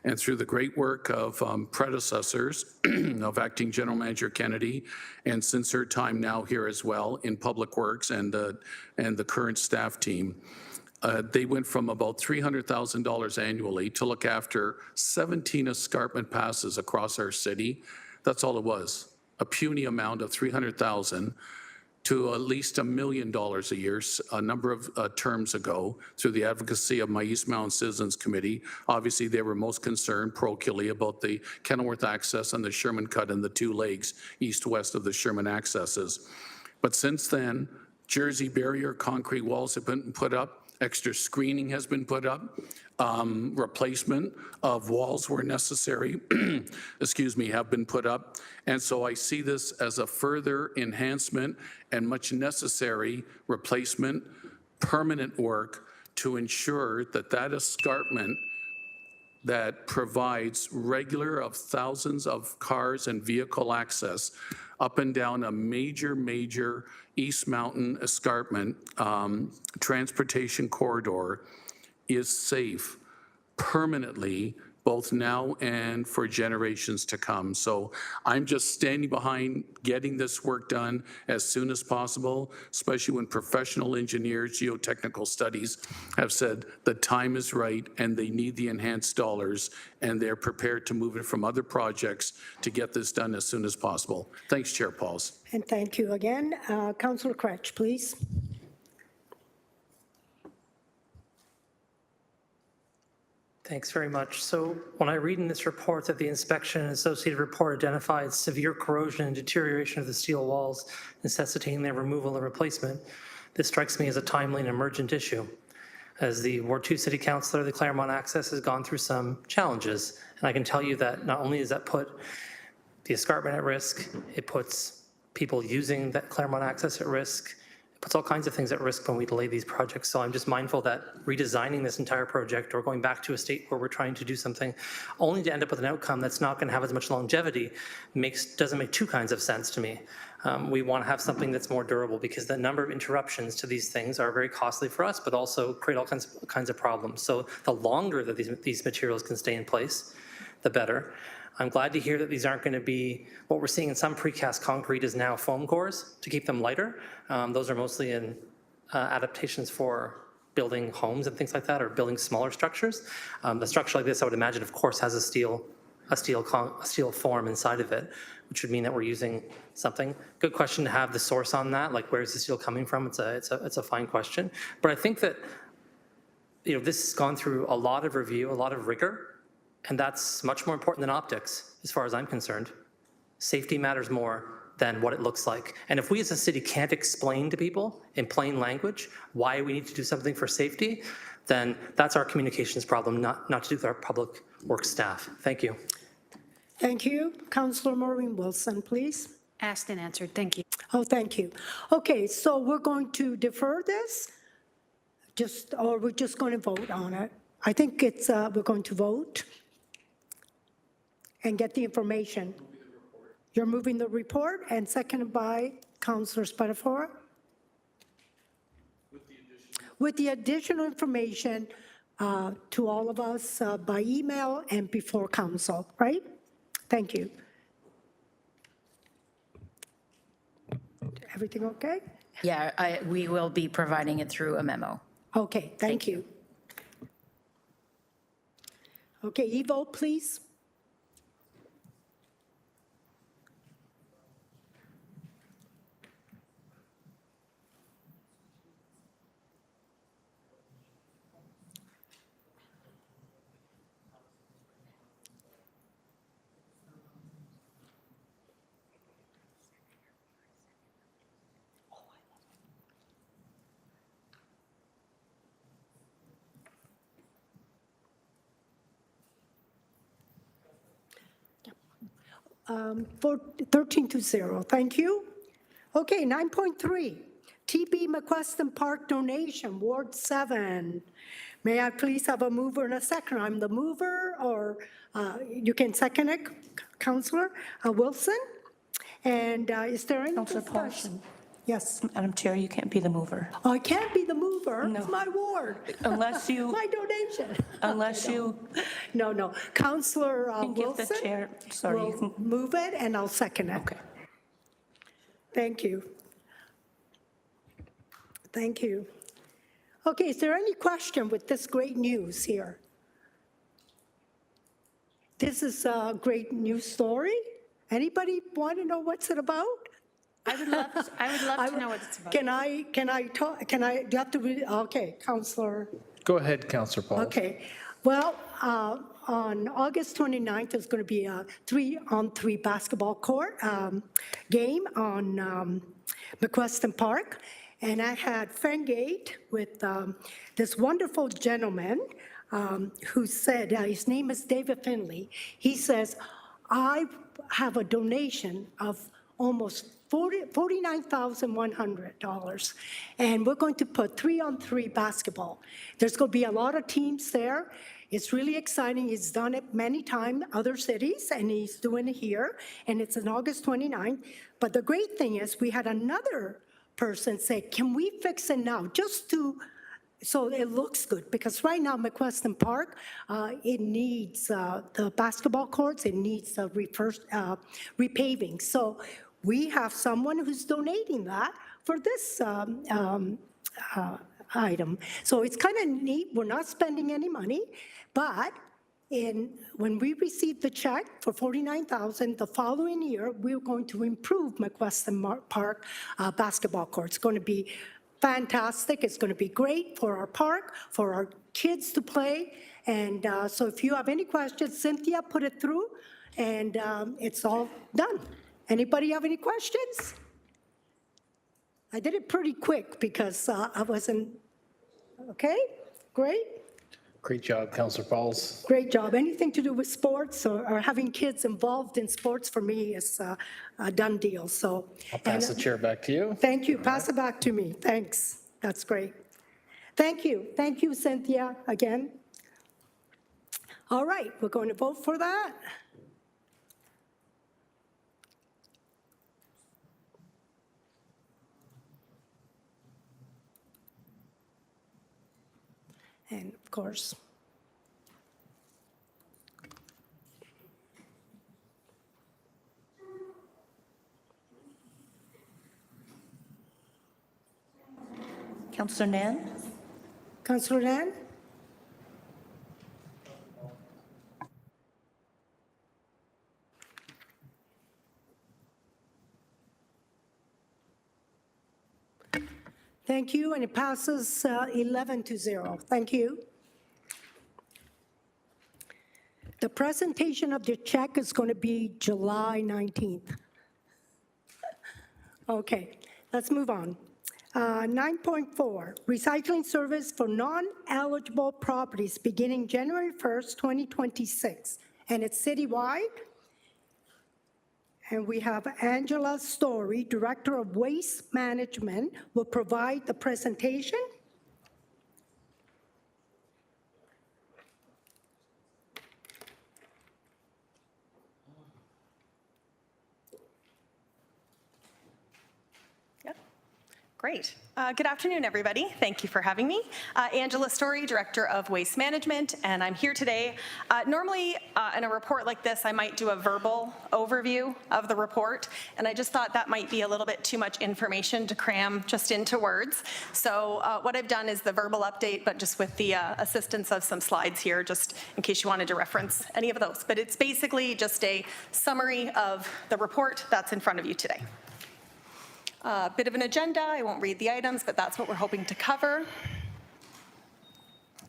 And through the great work of predecessors of Acting General Manager Kennedy, and since her time now here as well in Public Works and the current staff team, they went from about $300,000 annually to look after 17 escarpment passes across our city. That's all it was, a puny amount of $300,000 to at least $1 million a year a number of terms ago through the advocacy of my East Mountain Citizens Committee. Obviously, they were most concerned parochially about the Kenilworth Access and the Sherman Cut and the two legs east-west of the Sherman accesses. But since then, Jersey barrier concrete walls have been put up, extra screening has been put up, replacement of walls where necessary, have been put up. And so I see this as a further enhancement and much necessary replacement, permanent work to ensure that that escarpment that provides regular of thousands of cars and vehicle access up and down a major East Mountain escarpment transportation corridor is safe permanently both now and for generations to come. So I'm just standing behind getting this work done as soon as possible, especially when professional engineers, geotechnical studies have said the time is right and they need the enhanced dollars, and they're prepared to move it from other projects to get this done as soon as possible. Thanks, Chair Pauls. And thank you again. Councillor Cratch, please. Thanks very much. So when I read in this report that the inspection and associated report identified severe corrosion and deterioration of the steel walls necessitating their removal and replacement, this strikes me as a timely and emergent issue. As the Ward 2 City Councillor, the Claremont Access has gone through some challenges. And I can tell you that not only does that put the escarpment at risk, it puts people using that Claremont Access at risk, puts all kinds of things at risk when we delay these projects. So I'm just mindful that redesigning this entire project or going back to a state where we're trying to do something only to end up with an outcome that's not going to have as much longevity doesn't make two kinds of sense to me. We want to have something that's more durable because the number of interruptions to these things are very costly for us, but also create all kinds of problems. So the longer that these materials can stay in place, the better. I'm glad to hear that these aren't going to be, what we're seeing in some precast concrete is now foam cores to keep them lighter. Those are mostly in adaptations for building homes and things like that, or building smaller structures. The structure like this, I would imagine, of course, has a steel form inside of it, which would mean that we're using something. Good question to have the source on that, like where's the steel coming from? It's a fine question. But I think that this has gone through a lot of review, a lot of rigor, and that's much more important than optics, as far as I'm concerned. Safety matters more than what it looks like. And if we as a city can't explain to people in plain language why we need to do something for safety, then that's our communications problem, not to do with our public works staff. Thank you. Thank you. Councillor Maureen Wilson, please. Asked and answered. Thank you. Oh, thank you. Okay, so we're going to defer this, or we're just going to vote on it. I think it's we're going to vote and get the information. You're moving the report, and seconded by Councillor Spadafora? With the additional information to all of us by email and before council, right? Thank you. Everything okay? Yeah, we will be providing it through a memo. Okay, thank you. Okay, e-vote, please. For 13-0, thank you. Okay, 9.3, TB McQuestion Park donation, Ward 7. May I please have a mover and a second? I'm the mover, or you can second it, Councillor Wilson. And is there any discussion? Yes. Madam Chair, you can't be the mover. I can't be the mover. No. It's my ward. Unless you. My donation. Unless you. No. Councillor Can give Wilson the chair, sorry, you will can. move it, and I'll second it. Okay. Thank you. Thank you. Okay, is there any question with this great news here? This is a great news story. Anybody want to know what's it about? I would love to know what it's about. Can I talk, do you have to read, okay, Councillor. Go ahead, Councillor Paul. Okay, well, on August 29th, there's going to be a 3-on-3 basketball court game on McQuestion Park. And I had Fengate with this wonderful gentleman who said, his name is David Finley. He says, I have a donation of almost $49,100, and we're going to put 3-on-3 basketball. There's going to be a lot of teams there. It's really exciting. He's done it many times, other cities, and he's doing it here, and it's on August 29th. But the great thing is we had another person say, can we fix it now, just to so it looks good, because right now McQuestion Park, it needs the basketball courts, it needs repaving. So we have someone who's donating that for this item. So it's kind of neat. We're not spending any money, but when we receive the check for $49,000, the following year, we're going to improve McQuestion Park basketball court. It's going to be fantastic. It's going to be great for our park, for our kids to play. And so if you have any questions, Cynthia put it through, and it's all done. Anybody have any questions? I did it pretty quick because I wasn't, okay, great. Great job, Councillor Pauls. Great job. Anything to do with sports or having kids involved in sports for me is a done deal, so. I'll pass the chair back to you. Thank you. Pass it back to me. Thanks. That's great. Thank you. Thank you, Cynthia, again. All right, we're going to vote for that. And of course, Councillor Nan? Councillor Nan? Thank you, and it passes 11-0. Thank you. The presentation of the check is going to be July 19th. Okay, let's move on. 9.4, recycling service for non-eligible properties beginning January 1st, 2026, and it's citywide. And we have Angela Story, Director of Waste Management, will provide the presentation. Great. Good afternoon, everybody. Thank you for having me. Angela Story, Director of Waste Management, and I'm here today. Normally, in a report like this, I might do a verbal overview of the report, and I just thought that might be a little bit too much information to cram just into words. So what I've done is the verbal update, but just with the assistance of some slides here, just in case you wanted to reference any of those. But it's basically just a summary of the report that's in front of you today. A bit of an agenda. I won't read the items, but that's what we're hoping to cover.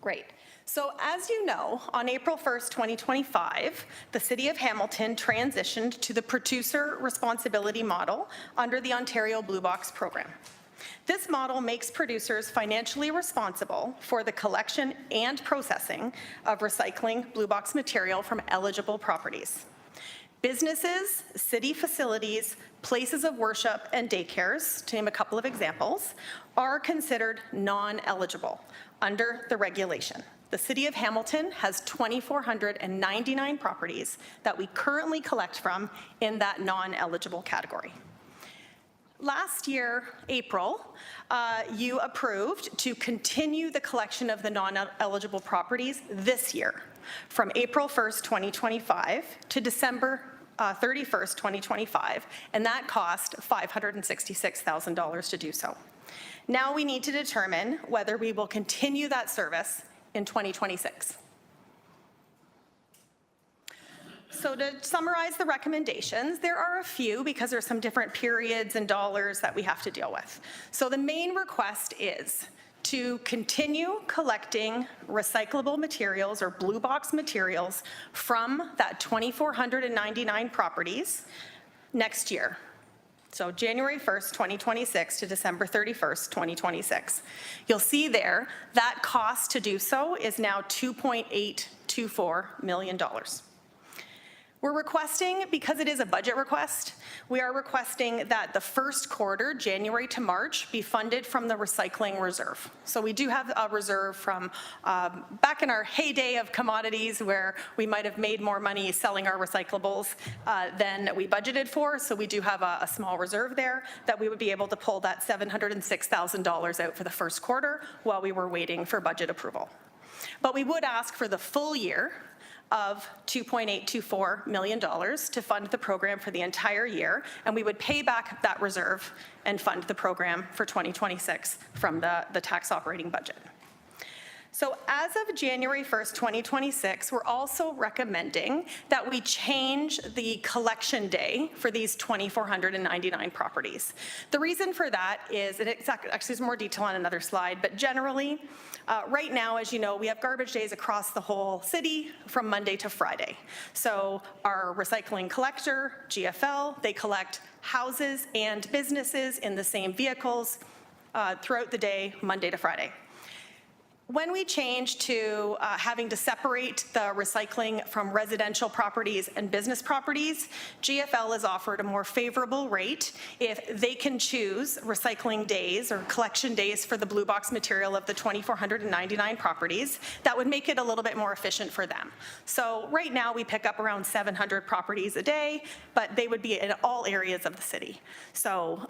Great. So as you know, on April 1st, 2025, the City of Hamilton transitioned to the producer responsibility model under the Ontario Blue Box program. This model makes producers financially responsible for the collection and processing of recycling blue box material from eligible properties. Businesses, city facilities, places of worship, and daycares, to name a couple of examples, are considered non-eligible under the regulation. The City of Hamilton has 2,499 properties that we currently collect from in that non-eligible category. Last year, April, you approved to continue the collection of the non-eligible properties this year, from April 1st, 2025 to December 31st, 2025, and that cost $566,000 to do so. Now we need to determine whether we will continue that service in 2026. So to summarize the recommendations, there are a few because there's some different periods and dollars that we have to deal with. So the main request is to continue collecting recyclable materials or blue box materials from that 2,499 properties next year. So January 1st, 2026 to December 31st, 2026. You'll see there that cost to do so is now $2.824 million. We're requesting, because it is a budget request, we are requesting that the first quarter, January to March, be funded from the recycling reserve. So we do have a reserve from back in our heyday of commodities where we might have made more money selling our recyclables than we budgeted for. So we do have a small reserve there that we would be able to pull that $706,000 out for the first quarter while we were waiting for budget approval. But we would ask for the full year of $2.824 million to fund the program for the entire year, and we would pay back that reserve and fund the program for 2026 from the tax operating budget. So as of January 1st, 2026, we're also recommending that we change the collection day for these 2,499 properties. The reason for that is, and it's actually there's more detail on another slide, but generally, right now, as you know, we have garbage days across the whole city from Monday to Friday. So our recycling collector, GFL, they collect houses and businesses in the same vehicles throughout the day, Monday to Friday. When we change to having to separate the recycling from residential properties and business properties, GFL is offered a more favorable rate if they can choose recycling days or collection days for the blue box material of the 2,499 properties. That would make it a little bit more efficient for them. So right now we pick up around 700 properties a day, but they would be in all areas of the city. So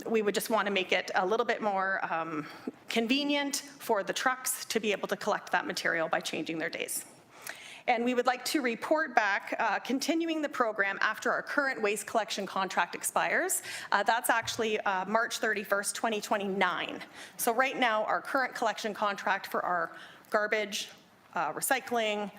we would just want to make it a little bit more convenient for the trucks to be able to collect that material by changing their days. And we would like to report back continuing the program after our current waste collection contract expires. That's actually March 31st, 2029. So right now, our current collection contract for our garbage, recycling,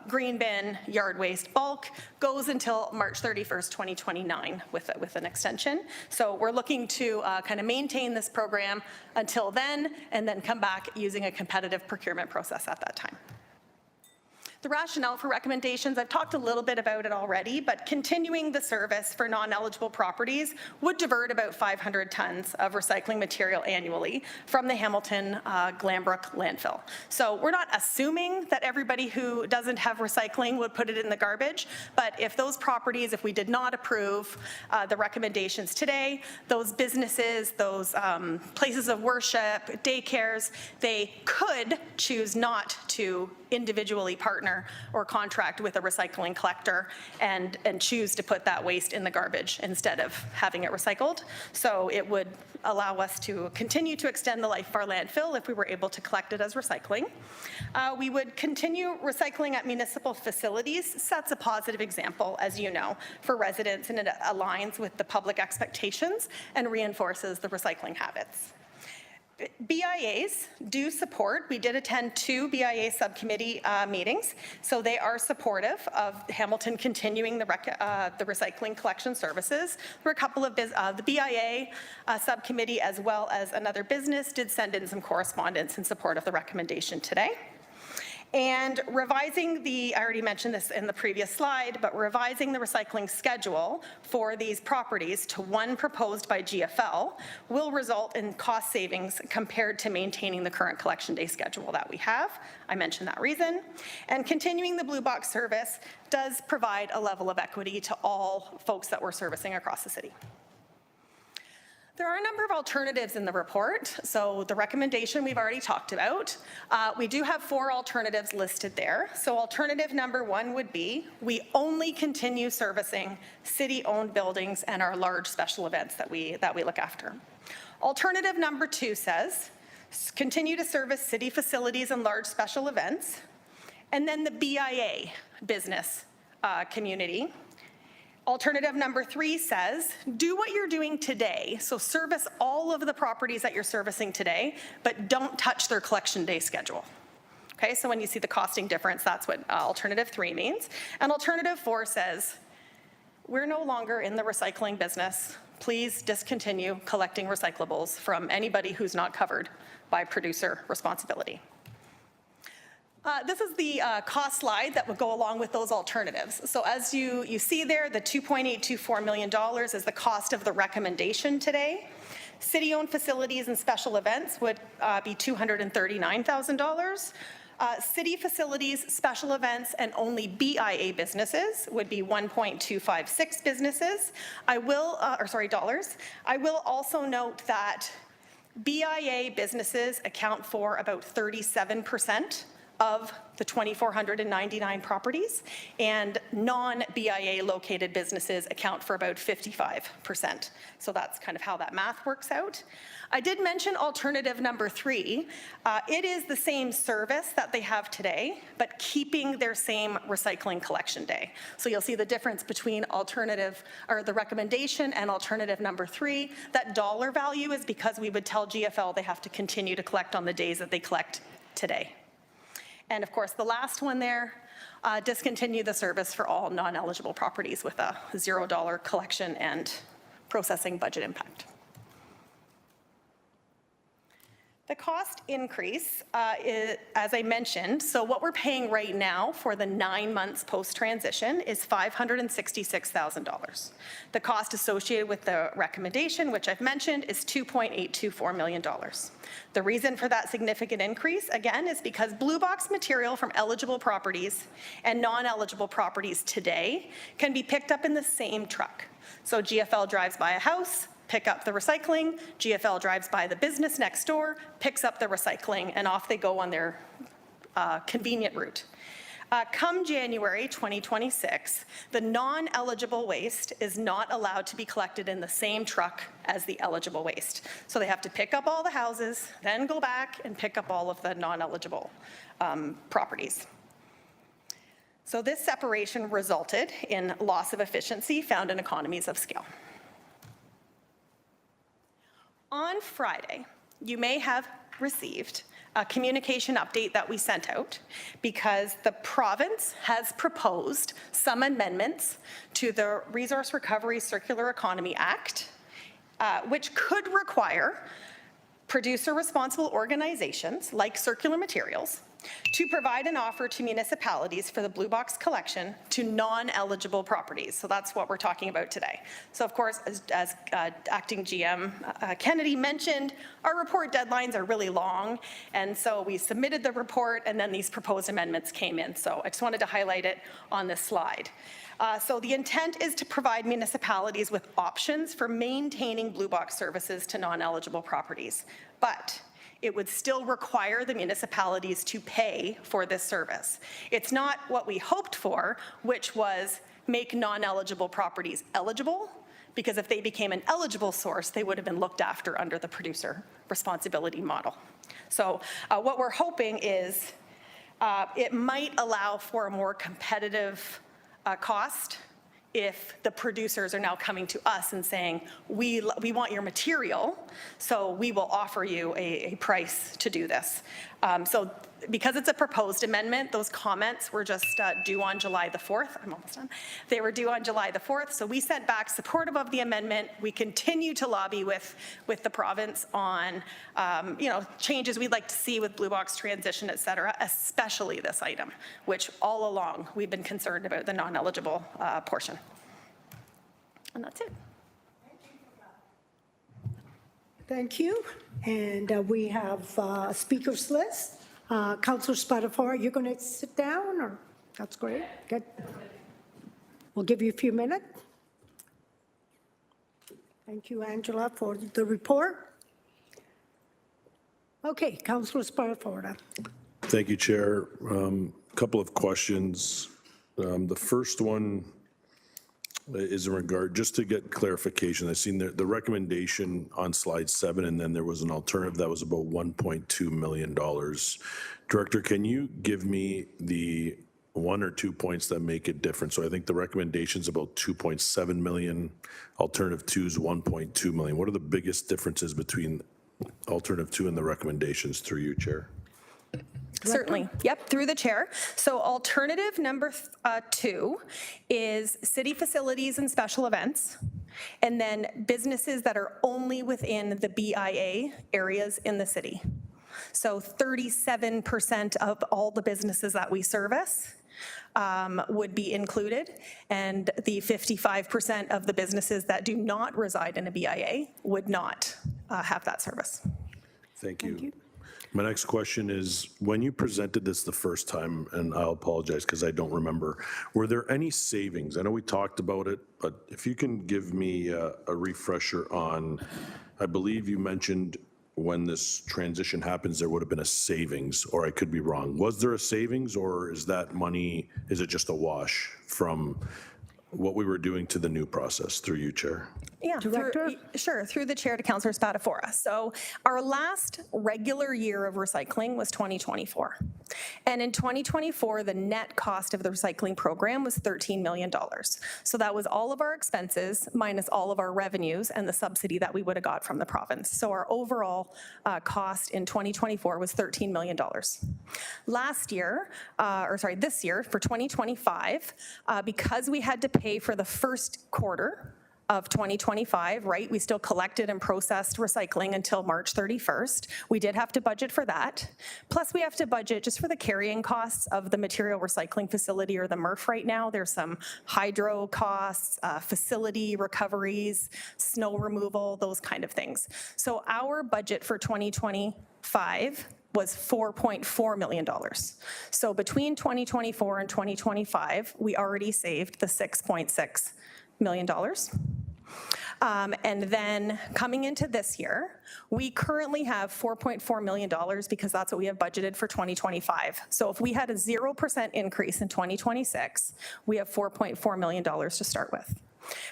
green bin, yard waste, bulk goes until March 31st, 2029 with an extension. So we're looking to kind of maintain this program until then and then come back using a competitive procurement process at that time. The rationale for recommendations, I've talked a little bit about it already, but continuing the service for non-eligible properties would divert about 500 tons of recycling material annually from the Hamilton Glanbrook landfill. So we're not assuming that everybody who doesn't have recycling would put it in the garbage, but if those properties, if we did not approve the recommendations today, those businesses, those places of worship, daycares, they could choose not to individually partner or contract with a recycling collector and choose to put that waste in the garbage instead of having it recycled. So it would allow us to continue to extend the life of our landfill if we were able to collect it as recycling. We would continue recycling at municipal facilities. That's a positive example, as you know, for residents, and it aligns with the public expectations and reinforces the recycling habits. BIAs do support. We did attend 2 BIA subcommittee meetings, so they are supportive of Hamilton continuing the recycling collection services. There were a couple of the BIA subcommittee, as well as another business, did send in some correspondence in support of the recommendation today. And revising I already mentioned this in the previous slide, but revising the recycling schedule for these properties to one proposed by GFL will result in cost savings compared to maintaining the current collection day schedule that we have. I mentioned that reason. And continuing the blue box service does provide a level of equity to all folks that we're servicing across the city. There are a number of alternatives in the report. So the recommendation we've already talked about. We do have 4 alternatives listed there. So alternative number 1 would be we only continue servicing city-owned buildings and our large special events that we look after. Alternative number 2 says continue to service city facilities and large special events. And then the BIA business community. Alternative number 3 says, do what you're doing today. So service all of the properties that you're servicing today, but don't touch their collection day schedule. Okay, so when you see the costing difference, that's what alternative 3 means. And alternative 4 says, we're no longer in the recycling business. Please discontinue collecting recyclables from anybody who's not covered by producer responsibility. This is the cost slide that would go along with those alternatives. So as you see there, the $2.824 million is the cost of the recommendation today. City-owned facilities and special events would be $239,000. City facilities, special events, and only BIA businesses would be 1.256 businesses. Dollars. I will also note that BIA businesses account for about 37% of the 2,499 properties, and non-BIA located businesses account for about 55%. So that's kind of how that math works out. I did mention alternative number 3. It is the same service that they have today, but keeping their same recycling collection day. So you'll see the difference between the recommendation and alternative number 3. That dollar value is because we would tell GFL they have to continue to collect on the days that they collect today. And of course, the last one there, discontinue the service for all non-eligible properties with a $0 collection and processing budget impact. The cost increase, as I mentioned, so what we're paying right now for the 9 months post-transition is $566,000. The cost associated with the recommendation, which I've mentioned, is $2.824 million. The reason for that significant increase, again, is because blue box material from eligible properties and non-eligible properties today can be picked up in the same truck. So GFL drives by a house, pick up the recycling, GFL drives by the business next door, picks up the recycling, and off they go on their convenient route. Come January 2026, the non-eligible waste is not allowed to be collected in the same truck as the eligible waste. So they have to pick up all the houses, then go back and pick up all of the non-eligible properties. So this separation resulted in loss of efficiency found in economies of scale. On Friday, you may have received a communication update that we sent out because the province has proposed some amendments to the Resource Recovery Circular Economy Act, which could require producer responsible organizations like Circular Materials to provide an offer to municipalities for the blue box collection to non-eligible properties. So that's what we're talking about today. So of course, as Acting GM Kennedy mentioned, our report deadlines are really long, and so we submitted the report and then these proposed amendments came in. So I just wanted to highlight it on this slide. So the intent is to provide municipalities with options for maintaining blue box services to non-eligible properties, but it would still require the municipalities to pay for this service. It's not what we hoped for, which was make non-eligible properties eligible, because if they became an eligible source, they would have been looked after under the producer responsibility model. So what we're hoping is it might allow for a more competitive cost if the producers are now coming to us and saying, we want your material, so we will offer you a price to do this. So because it's a proposed amendment, those comments were just due on July the 4th. I'm almost done. They were due on July the 4th, so we sent back supportive of the amendment. We continue to lobby with the province on changes we'd like to see with blue box transition, et cetera, especially this item, which all along we've been concerned about the non-eligible portion. And that's it. Thank you. And we have a speakers list. Councillor Spadafora, you're going to sit down, or that's great. Good. We'll give you a few minutes. Thank you, Angela, for the report. Okay, Councillor Spadafora. Thank you, Chair. Couple of questions. The first one is in regard, just to get clarification, I've seen the recommendation on slide 7, and then there was an alternative that was about $1.2 million. Director, can you give me the 1 or 2 points that make it different? So I think the recommendation is about 2.7 million, alternative 2 is 1.2 million. What are the biggest differences between alternative 2 and the recommendations through you, Chair? Certainly. Yep, through the chair. So alternative number 2 is city facilities and special events, and then businesses that are only within the BIA areas in the city. So 37% of all the businesses that we service would be included, and the 55% of the businesses that do not reside in a BIA would not have that service. Thank you. My next question is, when you presented this the first time, and I'll apologize because I don't remember, were there any savings? I know we talked about it, but if you can give me a refresher on, I believe you mentioned when this transition happens, there would have been a savings, or I could be wrong. Was there a savings, or is that money, is it just a wash from what we were doing to the new process through you, Chair? Yeah, sure. Through the chair to Councillor Spatafora. So our last regular year of recycling was 2024. And in 2024, the net cost of the recycling program was $13 million. So that was all of our expenses minus all of our revenues and the subsidy that we would have got from the province. So our overall cost in 2024 was $13 million. This year, for 2025, because we had to pay for the first quarter of 2025, right? We still collected and processed recycling until March 31st. We did have to budget for that. Plus we have to budget just for the carrying costs of the material recycling facility or the MRF right now. There's some hydro costs, facility recoveries, snow removal, those kind of things. So our budget for 2025 was $4.4 million. So between 2024 and 2025, we already saved the $6.6 million. And then coming into this year, we currently have $4.4 million because that's what we have budgeted for 2025. So if we had a 0% increase in 2026, we have $4.4 million to start with.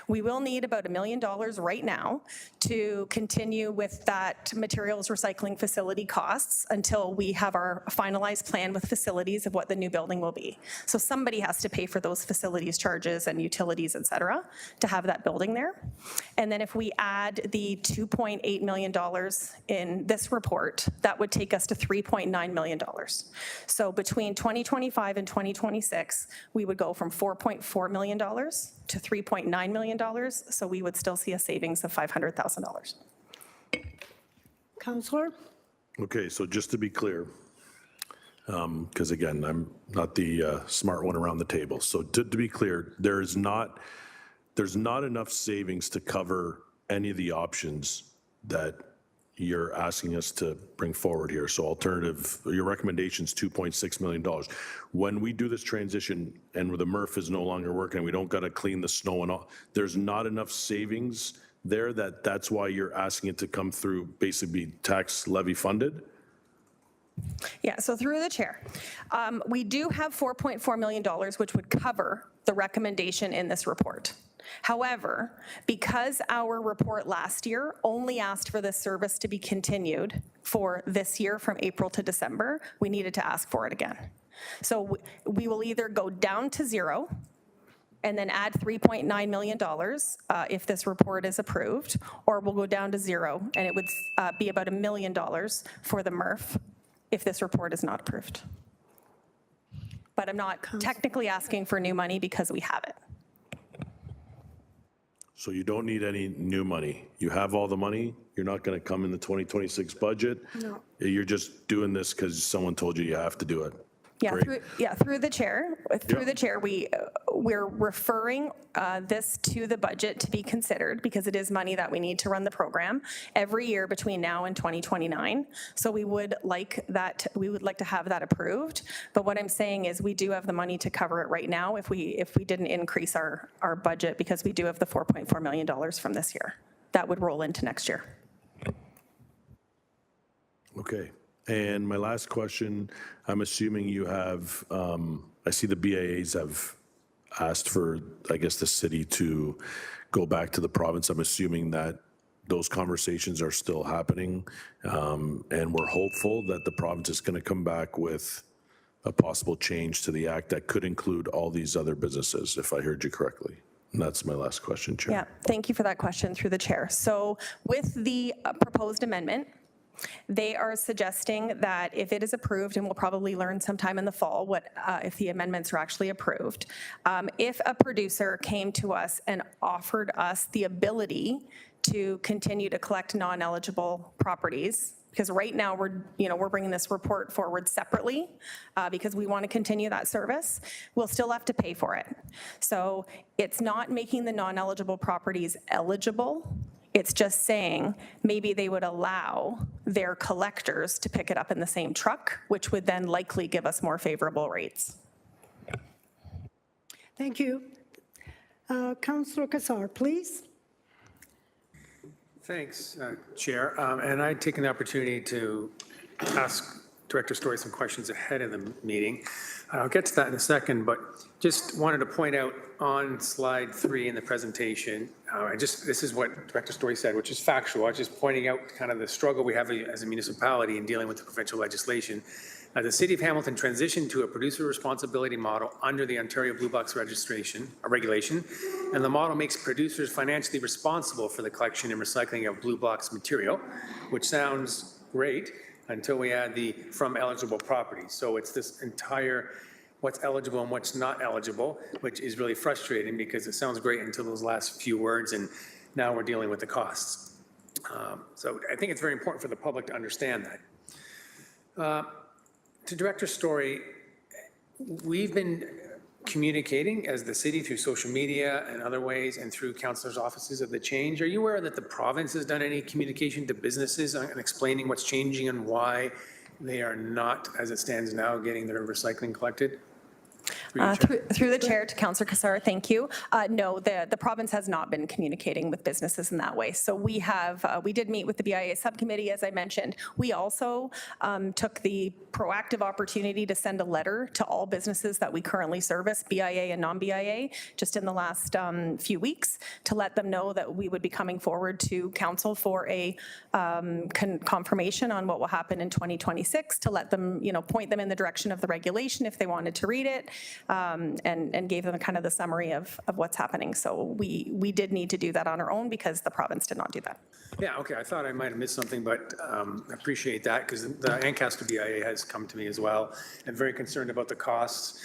We will need about $1 million right now to continue with that materials recycling facility costs until we have our finalized plan with facilities of what the new building will be. So somebody has to pay for those facilities charges and utilities, et cetera, to have that building there. And then if we add the $2.8 million in this report, that would take us to $3.9 million. So between 2025 and 2026, we would go from $4.4 million to $3.9 million, so we would still see a savings of $500,000. Councillor? Okay, so just to be clear, because again, I'm not the smart one around the table. So to be clear, there's not enough savings to cover any of the options that you're asking us to bring forward here. So alternative, your recommendation's $2.6 million. When we do this transition and where the MRF is no longer working, we don't got to clean the snow and all, there's not enough savings there that's why you're asking it to come through basically tax levy funded? Yeah, so through the chair, we do have $4.4 million, which would cover the recommendation in this report. However, because our report last year only asked for this service to be continued for this year from April to December, we needed to ask for it again. So we will either go down to zero and then add $3.9 million if this report is approved, or we'll go down to zero and it would be about $1 million for the MRF if this report is not approved. But I'm not technically asking for new money because we have it. So you don't need any new money. You have all the money. You're not going to come in the 2026 budget. No. You're just doing this because someone told you have to do it. Yeah, Great. through the chair, we're referring this to the budget to be considered because it is money that we need to run the program every year between now and 2029. So we would like to have that approved. But what I'm saying is we do have the money to cover it right now if we didn't increase our budget, because we do have the $4.4 million from this year. That would roll into next year. Okay. And my last question, I'm assuming you have, I see the BAAs have asked for, I guess, the city to go back to the province. I'm assuming that those conversations are still happening. And we're hopeful that the province is going to come back with a possible change to the act that could include all these other businesses, if I heard you correctly. And that's my last question, Chair. Yeah, thank you for that question through the chair. So with the proposed amendment, they are suggesting that if it is approved, and we'll probably learn sometime in the fall what if the amendments are actually approved, if a producer came to us and offered us the ability to continue to collect non-eligible properties, because right now we're bringing this report forward separately because we want to continue that service, we'll still have to pay for it. So it's not making the non-eligible properties eligible It's just saying maybe they would allow their collectors to pick it up in the same truck, which would then likely give us more favorable rates. Thank you. Councillor Kassar, please. Thanks, Chair. And I'd taken the opportunity to ask Director Story some questions ahead of the meeting. I'll get to that in a second, but just wanted to point out on slide 3 in the presentation, this is what Director Story said, which is factual. I was just pointing out kind of the struggle we have as a municipality in dealing with the provincial legislation. The City of Hamilton transitioned to a producer responsibility model under the Ontario Blue Box regulation, and the model makes producers financially responsible for the collection and recycling of blue box material, which sounds great until we add the from eligible properties. So it's this entire what's eligible and what's not eligible, which is really frustrating because it sounds great until those last few words, and now we're dealing with the costs. So I think it's very important for the public to understand that. To Director Story, we've been communicating as the city through social media and other ways and through councillors' offices of the change. Are you aware that the province has done any communication to businesses on explaining what's changing and why they are not, as it stands now, getting their recycling collected? Through the chair to Councillor Kassar, thank you. No, the province has not been communicating with businesses in that way. So we did meet with the BIA subcommittee, as I mentioned. We also took the proactive opportunity to send a letter to all businesses that we currently service, BIA and non-BIA, just in the last few weeks, to let them know that we would be coming forward to council for a confirmation on what will happen in 2026, to let them, point them in the direction of the regulation if they wanted to read it. And gave them kind of the summary of what's happening. So we did need to do that on our own because the province did not do that. Yeah, okay, I thought I might have missed something, but I appreciate that because the Ancaster BIA has come to me as well and very concerned about the costs.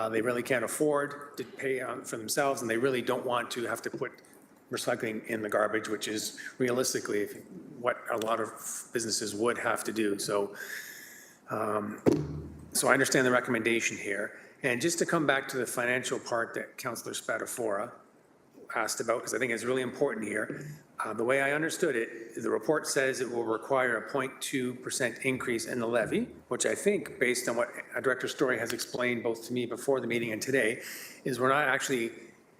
They really can't afford to pay for themselves, and they really don't want to have to put recycling in the garbage, which is realistically what a lot of businesses would have to do. So, so I understand the recommendation here. And just to come back to the financial part that Councillor Spadafora asked about, because I think it's really important here, the way I understood it, the report says it will require a 0.2% increase in the levy, which I think, based on what Director Story has explained both to me before the meeting and today, is we're not actually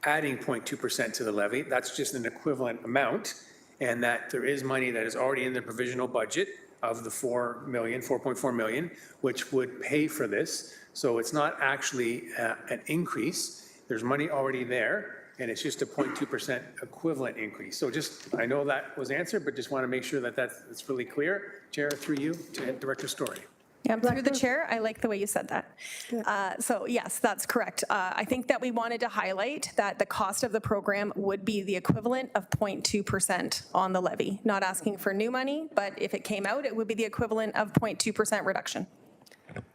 adding 0.2% to the levy. That's just an equivalent amount, and that there is money that is already in the provisional budget of the 4.4 million, which would pay for this. So it's not actually an increase. There's money already there, and it's just a 0.2% equivalent increase. So I know that was answered, but just want to make sure that that's really clear. Chair, through you to Director Story. Yeah, through the chair, I like the way you said that. So yes, that's correct. I think that we wanted to highlight that the cost of the program would be the equivalent of 0.2% on the levy. Not asking for new money, but if it came out, it would be the equivalent of 0.2% reduction.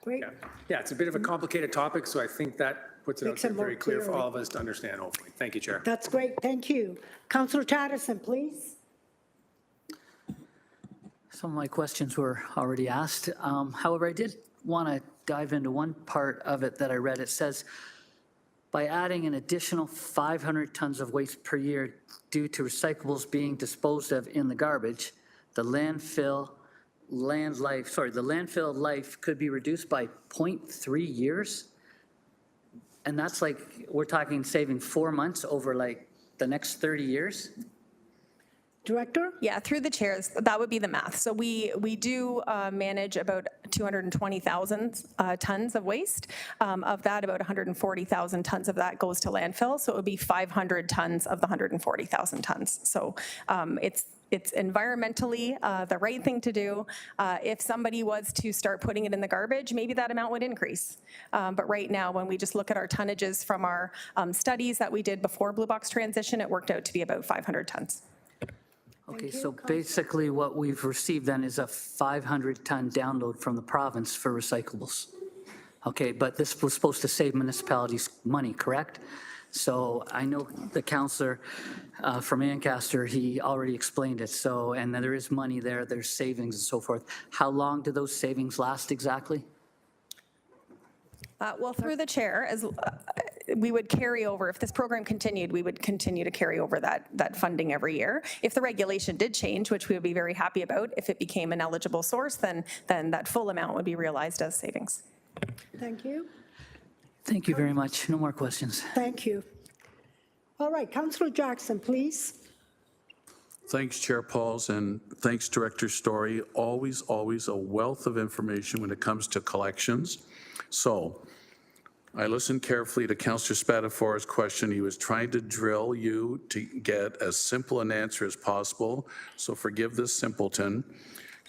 Great. Yeah, it's a bit of a complicated topic, so I think that puts it out there very clear for all of us to understand, hopefully. Thank you, Chair. That's great. Thank you. Councillor Chatterson, please. Some of my questions were already asked. However, I did want to dive into one part of it that I read. It says, by adding an additional 500 tons of waste per year due to recyclables being disposed of in the garbage, the landfill life could be reduced by 0.3 years. And that's like, we're talking saving 4 months over like the next 30 years. Director? Yeah, through the chairs, that would be the math. So we do manage about 220,000 tons of waste. Of that, about 140,000 tons of that goes to landfill. So it would be 500 tons of the 140,000 tons. So it's environmentally the right thing to do. If somebody was to start putting it in the garbage, maybe that amount would increase. But right now, when we just look at our tonnages from our studies that we did before Blue Box transition, it worked out to be about 500 tons. Okay, so basically what we've received then is a 500-ton download from the province for recyclables. Okay, but this was supposed to save municipalities money, correct? So I know the councillor from Ancaster, he already explained it. So, and then there is money there, there's savings and so forth. How long do those savings last exactly? Well, through the chair, we would carry over, if this program continued, we would continue to carry over that funding every year. If the regulation did change, which we would be very happy about, if it became an eligible source, then that full amount would be realized as savings. Thank you. Thank you very much. No more questions. Thank you. All right, Councillor Jackson, please. Thanks, Chair Pauls, and thanks, Director Story. Always a wealth of information when it comes to collections. So I listened carefully to Councillor Spatafora's question. He was trying to drill you to get as simple an answer as possible. So forgive this simpleton.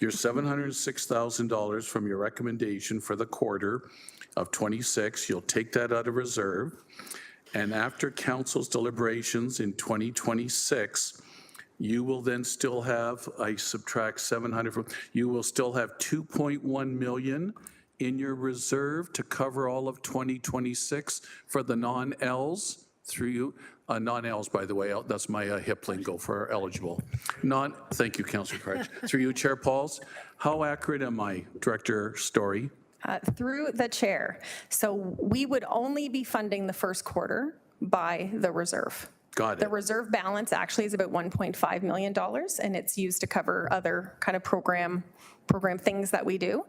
Your $706,000 from your recommendation for the quarter of 26, you'll take that out of reserve. And after council's deliberations in 2026, you will then still have, I subtract 700 from, you will still have 2.1 million in your reserve to cover all of 2026 for the non-Ls through you. Non-Ls, by the way, that's my hip lingo for eligible. Thank you, Councillor Crouch. Through you, Chair Pauls. How accurate am I, Director Story? Through the chair. So we would only be funding the first quarter by the reserve. Got it. The reserve balance actually is about $1.5 million, and it's used to cover other kind of program things that we do.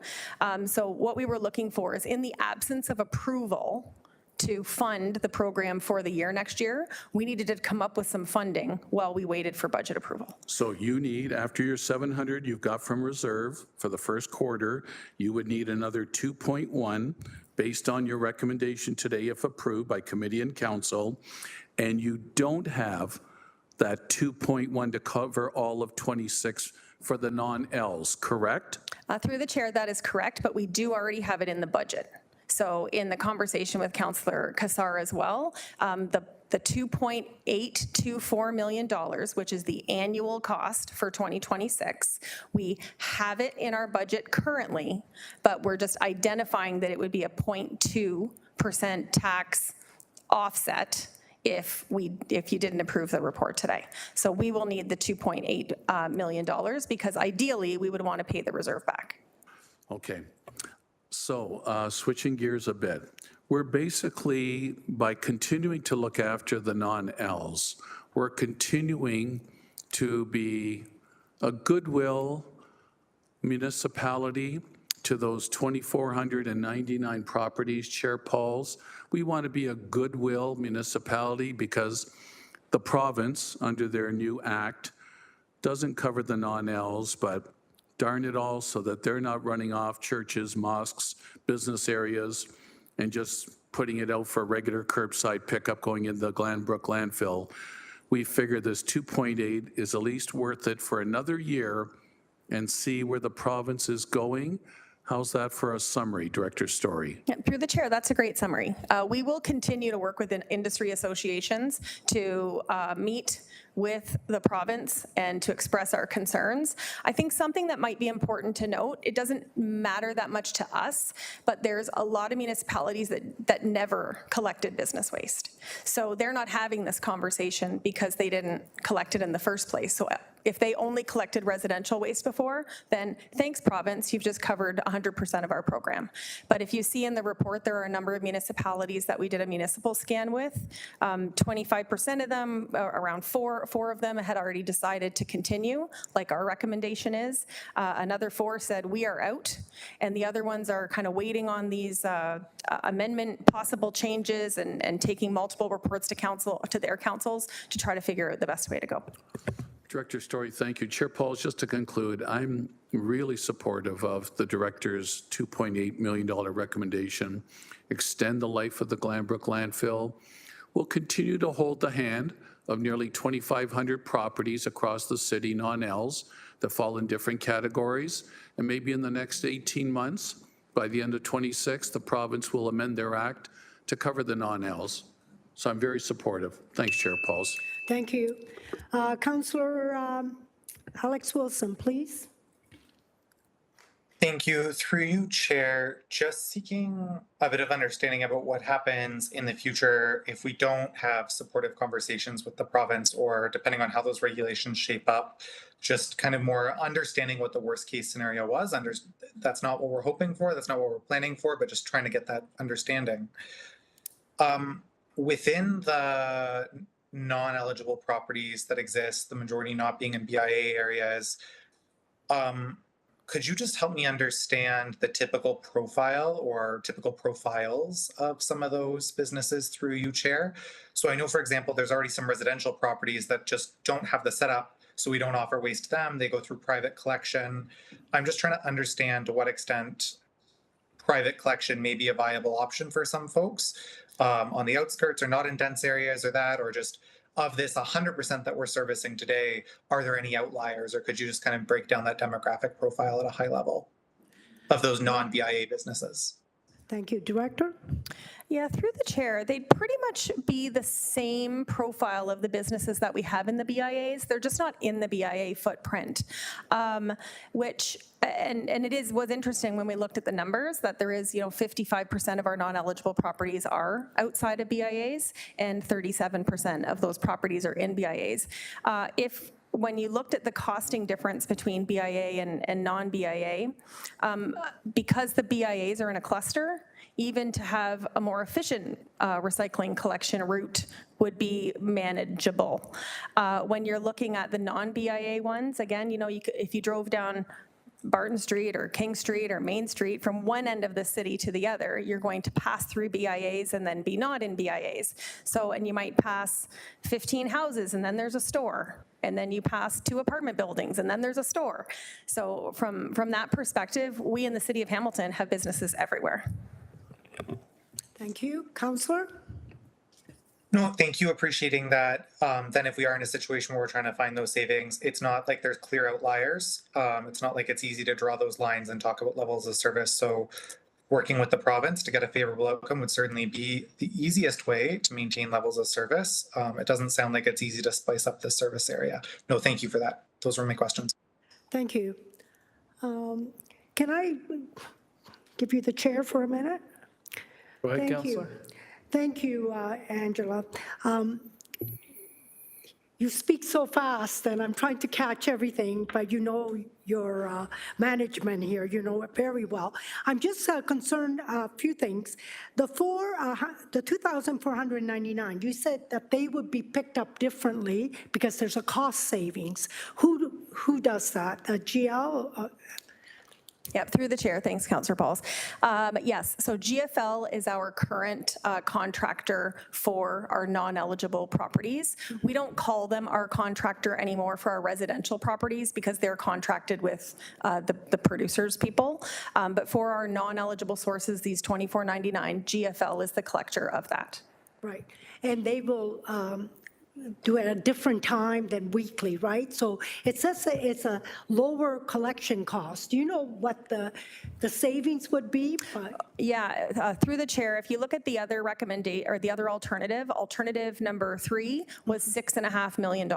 So what we were looking for is, in the absence of approval to fund the program for the year next year, we needed to come up with some funding while we waited for budget approval. So you need, after your 700 you've got from reserve for the first quarter, you would need another 2.1 based on your recommendation today, if approved by committee and council, and you don't have that 2.1 to cover all of 26 for the non-Ls, correct? Through the chair, that is correct, but we do already have it in the budget. So in the conversation with Councillor Cassar as well, the $2.824 million, which is the annual cost for 2026, we have it in our budget currently, but we're just identifying that it would be a 0.2% tax offset if you didn't approve the report today. So we will need the $2.8 million because ideally we would want to pay the reserve back. Okay. So switching gears a bit, we're basically, by continuing to look after the non-Ls, we're continuing to be a goodwill municipality to those 2,499 properties, Chair Pauls. We want to be a goodwill municipality because the province, under their new act, doesn't cover the non-Ls, but darn it all, so that they're not running off churches, mosques, business areas, and just putting it out for regular curbside pickup going in the Glanbrook landfill. We figure this 2.8 is at least worth it for another year and see where the province is going. How's that for a summary, Director Story? Yeah, through the chair, that's a great summary. We will continue to work with industry associations to meet with the province and to express our concerns. I think something that might be important to note, it doesn't matter that much to us, but there's a lot of municipalities that never collected business waste. So they're not having this conversation because they didn't collect it in the first place. So if they only collected residential waste before, then thanks, province, you've just covered 100% of our program. But if you see in the report, there are a number of municipalities that we did a municipal scan with. 25% of them, around four of them had already decided to continue, like our recommendation is. Another 4 said we are out, and the other ones are kind of waiting on these amendment possible changes and taking multiple reports to their councils to try to figure out the best way to go. Director Story, thank you. Chair Pauls, just to conclude, I'm really supportive of the director's $2.8 million recommendation. Extend the life of the Glanbrook landfill. We'll continue to hold the hand of nearly 2,500 properties across the city, non-Ls, that fall in different categories. And maybe in the next 18 months, by the end of 26, the province will amend their act to cover the non-Ls. So I'm very supportive. Thanks, Chair Pauls. Thank you. Councillor Alex Wilson, please. Thank you. Through you, Chair, just seeking a bit of understanding about what happens in the future if we don't have supportive conversations with the province, or depending on how those regulations shape up, just kind of more understanding what the worst case scenario was. That's not what we're hoping for, that's not what we're planning for, but just trying to get that understanding. within the non-eligible properties that exist, the majority not being in BIA areas, could you just help me understand the typical profile or typical profiles of some of those businesses through you, Chair? So I know, for example, there's already some residential properties that just don't have the setup, so we don't offer waste to them. They go through private collection. I'm just trying to understand to what extent private collection may be a viable option for some folks on the outskirts or not in dense areas or that, or just of this 100% that we're servicing today, are there any outliers, or could you just kind of break down that demographic profile at a high level of those non-BIA businesses? Thank you. Director? Yeah, through the chair, they'd pretty much be the same profile of the businesses that we have in the BIAs. They're just not in the BIA footprint, which, and it was interesting when we looked at the numbers that there is, 55% of our non-eligible properties are outside of BIAs and 37% of those properties are in BIAs. When you looked at the costing difference between BIA and non-BIA, because the BIAs are in a cluster, even to have a more efficient recycling collection route would be manageable. When you're looking at the non-BIA ones, again, if you drove down Barton Street or King Street or Main Street from one end of the city to the other, you're going to pass through BIAs and then be not in BIAs. And you might pass 15 houses and then there's a store. And then you pass 2 apartment buildings and then there's a store. So from that perspective, we in the city of Hamilton have businesses everywhere. Thank you. Councillor? No, thank you. Appreciating that. Then if we are in a situation where we're trying to find those savings, it's not like there's clear outliers. It's not like it's easy to draw those lines and talk about levels of service. So working with the province to get a favorable outcome would certainly be the easiest way to maintain levels of service. It doesn't sound like it's easy to spice up this service area. No, thank you for that. Those were my questions. Thank you. Can I give you the chair for a minute? Go ahead, Thank you. Councillor. Thank you, Angela. You speak so fast, and I'm trying to catch everything, but your management here, you know it very well. I'm just concerned a few things. The 2,499, you said that they would be picked up differently because there's a cost savings. Who does that? GL? Yep, through the chair. Thanks, Councillor Pauls. Yes, so GFL is our current contractor for our non-eligible properties. We don't call them our contractor anymore for our residential properties because they're contracted with the producers people. But for our non-eligible sources, these 2,499, GFL is the collector of that. Right, and they will do it at a different time than weekly, right? So it says that it's a lower collection cost. Do you know what the savings would be? Yeah, through the chair, if you look at the other the other alternative number 3 was $6.5 million.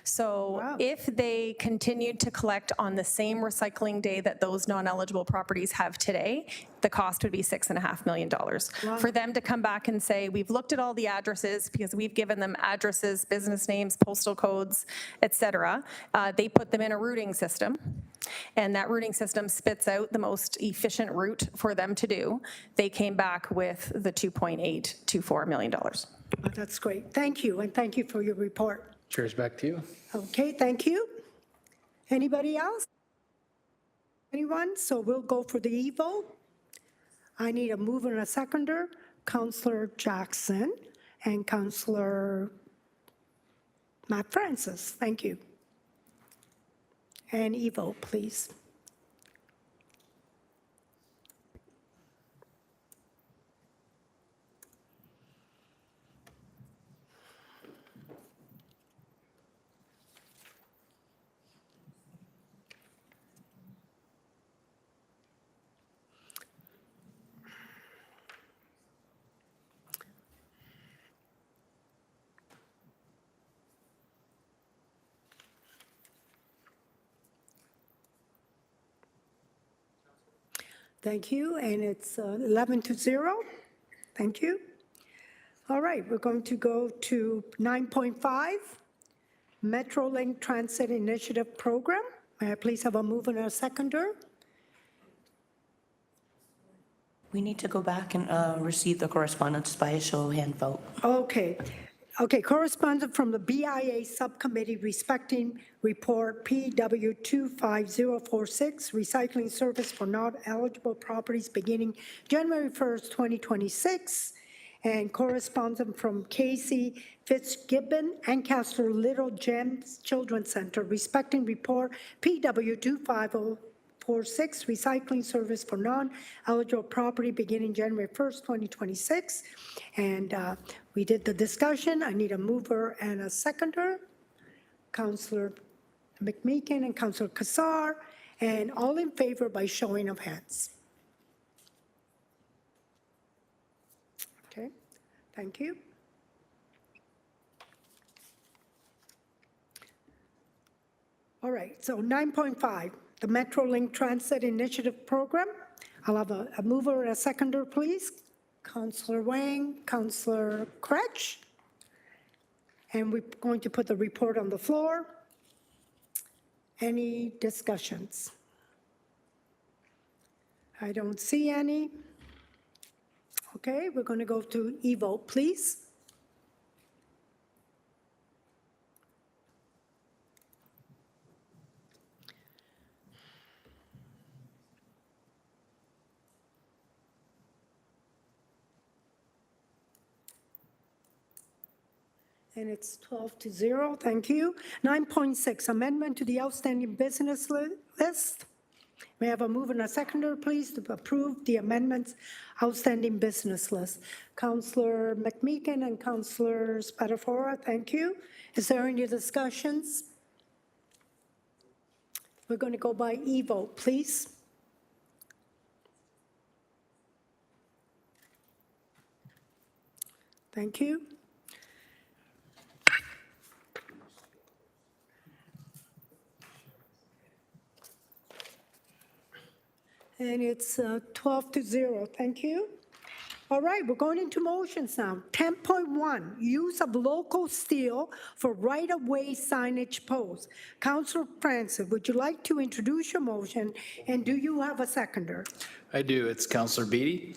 So wow. If they continued to collect on the same recycling day that those non-eligible properties have today, the cost would be $6.5 million. Wow. For them to come back and say, we've looked at all the addresses because we've given them addresses, business names, postal codes, et cetera. They put them in a routing system, and that routing system spits out the most efficient route for them to do. They came back with the $2.824 million. Oh, that's great. Thank you, and thank you for your report. Chair's back to you. Okay, thank you. Anybody else? Anyone? So we'll go for the e-vote. I need a mover and a seconder. Councillor Jackson and Councillor Matt Francis. Thank you. And e-vote, please. Thank you, and it's 11-0. Thank you. All right, we're going to go to 9.5, Metrolink Transit Initiative Program. May I please have a mover and a seconder? We need to go back and receive the correspondence by a show of hand vote. Okay. Okay, correspondence from the BIA Subcommittee respecting report PW 25046, recycling service for not eligible properties beginning January 1st, 2026. And correspondence from Casey Fitzgibbon and Castor Little Gems Children's Center respecting report PW 25046, recycling service for non-eligible property beginning January 1st, 2026. And we did the discussion. I need a mover and a seconder. Councillor McMeekin and Councillor Kassar, and all in favor by showing of hands. Okay, thank you. All right, so 9.5, the Metrolink Transit Initiative Program. I'll have a mover and a seconder, please. Councillor Wang, Councillor Kretsch. And we're going to put the report on the floor. Any discussions? I don't see any. Okay, we're going to go to e-vote, please. And it's 12-0, thank you. 9.6, amendment to the outstanding business list. May I have a mover and a seconder, please, to approve the amendments outstanding business list. Councillor McMeekin and Councillor Spadafora, thank you. Is there any discussions? We're going to go by e-vote, please. Thank you. And it's 12-0, thank you. All right, we're going into motions now. 10.1, use of local steel for right-of-way signage posts. Councillor Francis, would you like to introduce your motion, and do you have a seconder? I do. It's Councillor Beatty.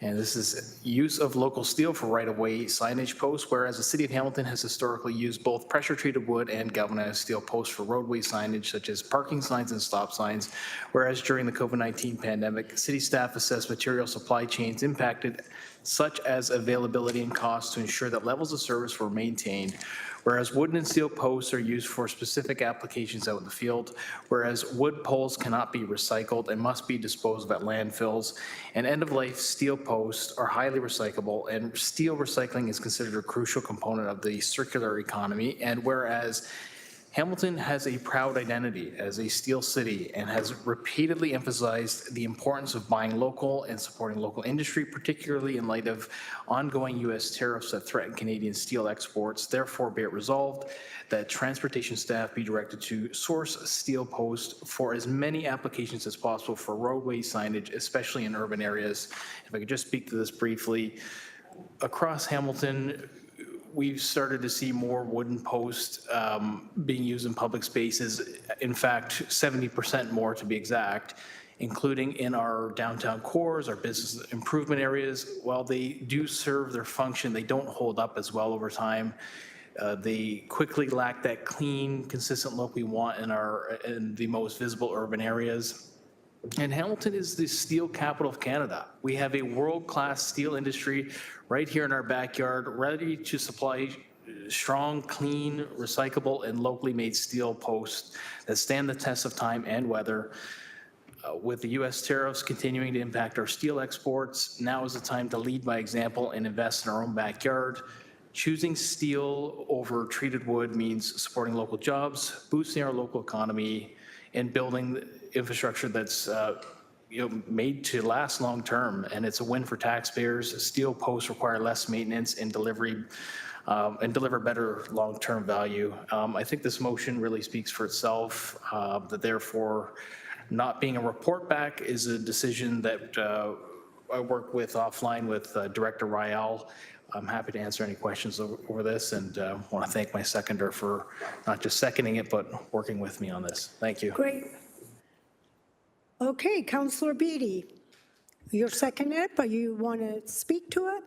And this is use of local steel for right-of-way signage posts, whereas the city of Hamilton has historically used both pressure-treated wood and galvanized steel posts for roadway signage, such as parking signs and stop signs, whereas during the COVID-19 pandemic, city staff assessed material supply chains impacted, such as availability and cost, to ensure that levels of service were maintained, whereas wooden and steel posts are used for specific applications out in the field, whereas wood poles cannot be recycled and must be disposed of at landfills, and end-of-life steel posts are highly recyclable, and steel recycling is considered a crucial component of the circular economy, and whereas Hamilton has a proud identity as a steel city and has repeatedly emphasized the importance of buying local and supporting local industry, particularly in light of ongoing U.S. tariffs that threaten Canadian steel exports. Therefore, be it resolved that transportation staff be directed to source steel posts for as many applications as possible for roadway signage, especially in urban areas. If I could just speak to this briefly, across Hamilton, we've started to see more wooden posts being used in public spaces. In fact, 70% more to be exact, including in our downtown cores, our business improvement areas. While they do serve their function, they don't hold up as well over time. They quickly lack that clean, consistent look we want in the most visible urban areas. And Hamilton is the steel capital of Canada. We have a world-class steel industry right here in our backyard, ready to supply strong, clean, recyclable, and locally made steel posts that stand the test of time and weather. With the U.S. tariffs continuing to impact our steel exports, now is the time to lead by example and invest in our own backyard. Choosing steel over treated wood means supporting local jobs, boosting our local economy, and building infrastructure that's made to last long term, and it's a win for taxpayers. Steel posts require less maintenance and deliver better long-term value. I think this motion really speaks for itself. That therefore, not being a report back is a decision that I work with offline with Director Rael. I'm happy to answer any questions over this, and want to thank my seconder for not just seconding it, but working with me on this. Thank you. Great. Okay, Councillor Beatty. You're seconding it, but you want to speak to it?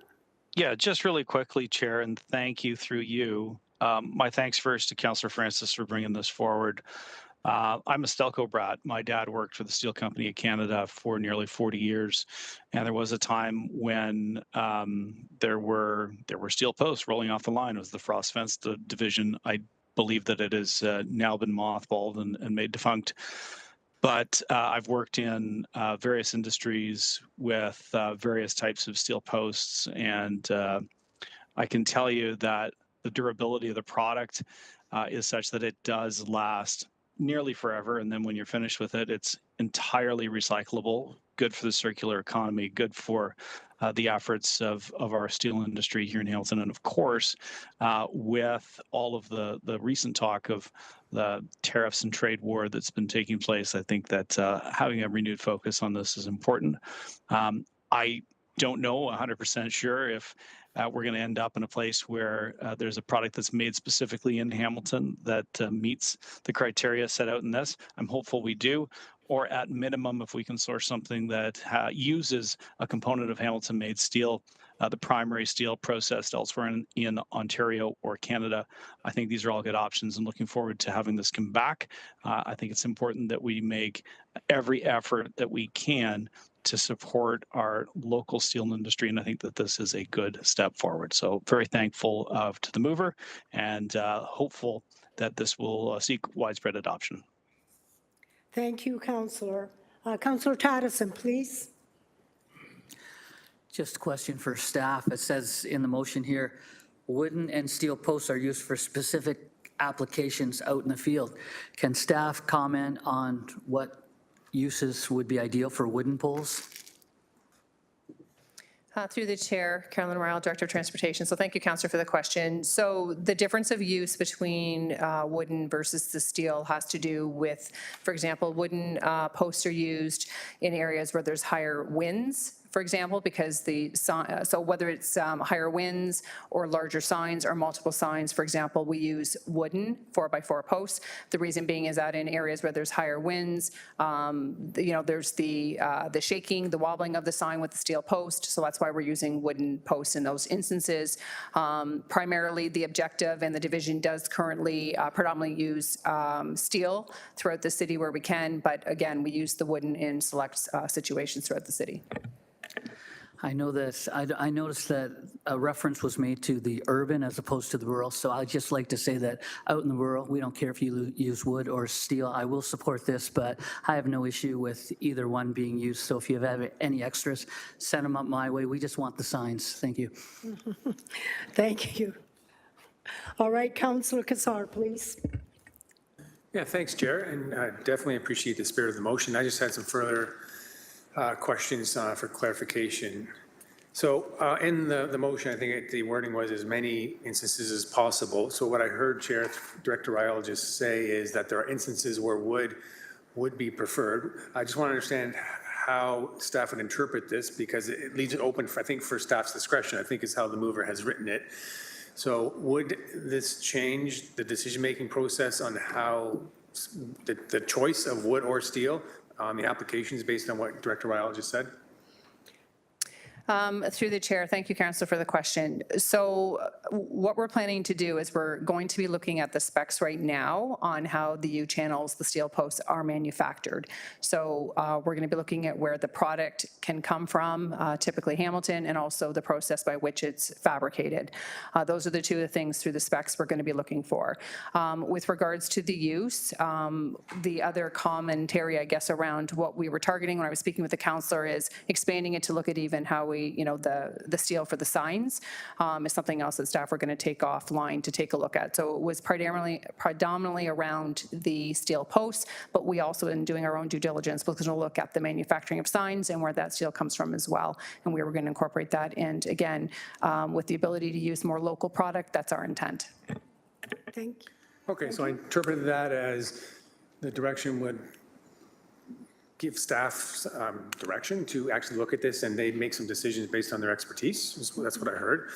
Yeah, just really quickly, Chair, and thank you through you. My thanks first to Councillor Francis for bringing this forward. I'm a Stelco brat. My dad worked for the Steel Company of Canada for nearly 40 years, and there was a time when there were steel posts rolling off the line. It was the Frost Fence division. I believe that it has now been mothballed and made defunct. But I've worked in various industries with various types of steel posts, and I can tell you that the durability of the product is such that it does last nearly forever. And then when you're finished with it, it's entirely recyclable, good for the circular economy, good for the efforts of our steel industry here in Hamilton. And of course, with all of the recent talk of the tariffs and trade war that's been taking place, I think that having a renewed focus on this is important. I don't know 100% sure if we're going to end up in a place where there's a product that's made specifically in Hamilton that meets the criteria set out in this. I'm hopeful we do, or at minimum, if we can source something that uses a component of Hamilton-made steel, the primary steel processed elsewhere in Ontario or Canada. I think these are all good options, and looking forward to having this come back. I think it's important that we make every effort that we can to support our local steel industry, and I think that this is a good step forward. So very thankful to the mover, and hopeful that this will seek widespread adoption. Thank you, Councillor. Councillor Tattison, please. Just a question for staff. It says in the motion here, wooden and steel posts are used for specific applications out in the field. Can staff comment on what uses would be ideal for wooden poles? Through the chair, Carolyn Ryle, Director of Transportation. So thank you, Councillor, for the question. So the difference of use between wooden versus the steel has to do with, for example, wooden posts are used in areas where there's higher winds, for example, because so whether it's higher winds or larger signs or multiple signs, for example, we use wooden 4x4 posts. The reason being is that in areas where there's higher winds, there's the shaking, the wobbling of the sign with the steel post. So that's why we're using wooden posts in those instances. Primarily, the objective and the division does currently predominantly use steel throughout the city where we can, but again, we use the wooden in select situations throughout the city. I know this. I noticed that a reference was made to the urban as opposed to the rural. So I'd just like to say that out in the rural, we don't care if you use wood or steel. I will support this, but I have no issue with either one being used. So if you have any extras, send them up my way. We just want the signs. Thank you. Thank you. All right, Councillor Kassar, please. Yeah, thanks, Chair, and I definitely appreciate the spirit of the motion. I just had some further questions for clarification. So in the motion, I think the wording was as many instances as possible. So what I heard Chair Director Ryle just say is that there are instances where wood would be preferred. I just want to understand how staff would interpret this, because it leaves it open, for staff's discretion, I think is how the mover has written it. So would this change the decision-making process on how the choice of wood or steel on the applications based on what Director Ryle just said? Through the chair, thank you, Councillor, for the question. So what we're planning to do is we're going to be looking at the specs right now on how the U-channels, the steel posts, are manufactured. So we're going to be looking at where the product can come from, typically Hamilton, and also the process by which it's fabricated. Those are the two of the things through the specs we're going to be looking for. With regards to the use, the other commentary, I guess, around what we were targeting when I was speaking with the councillor is expanding it to look at even how we, the steel for the signs is something else that staff are going to take offline to take a look at. So it was predominantly around the steel posts, but we also, in doing our own due diligence, was going to look at the manufacturing of signs and where that steel comes from as well. And we were going to incorporate that. And again, with the ability to use more local product, that's our intent. Thank you. Okay, so I interpreted that as the direction would give staff direction to actually look at this and they make some decisions based on their expertise. That's what I heard.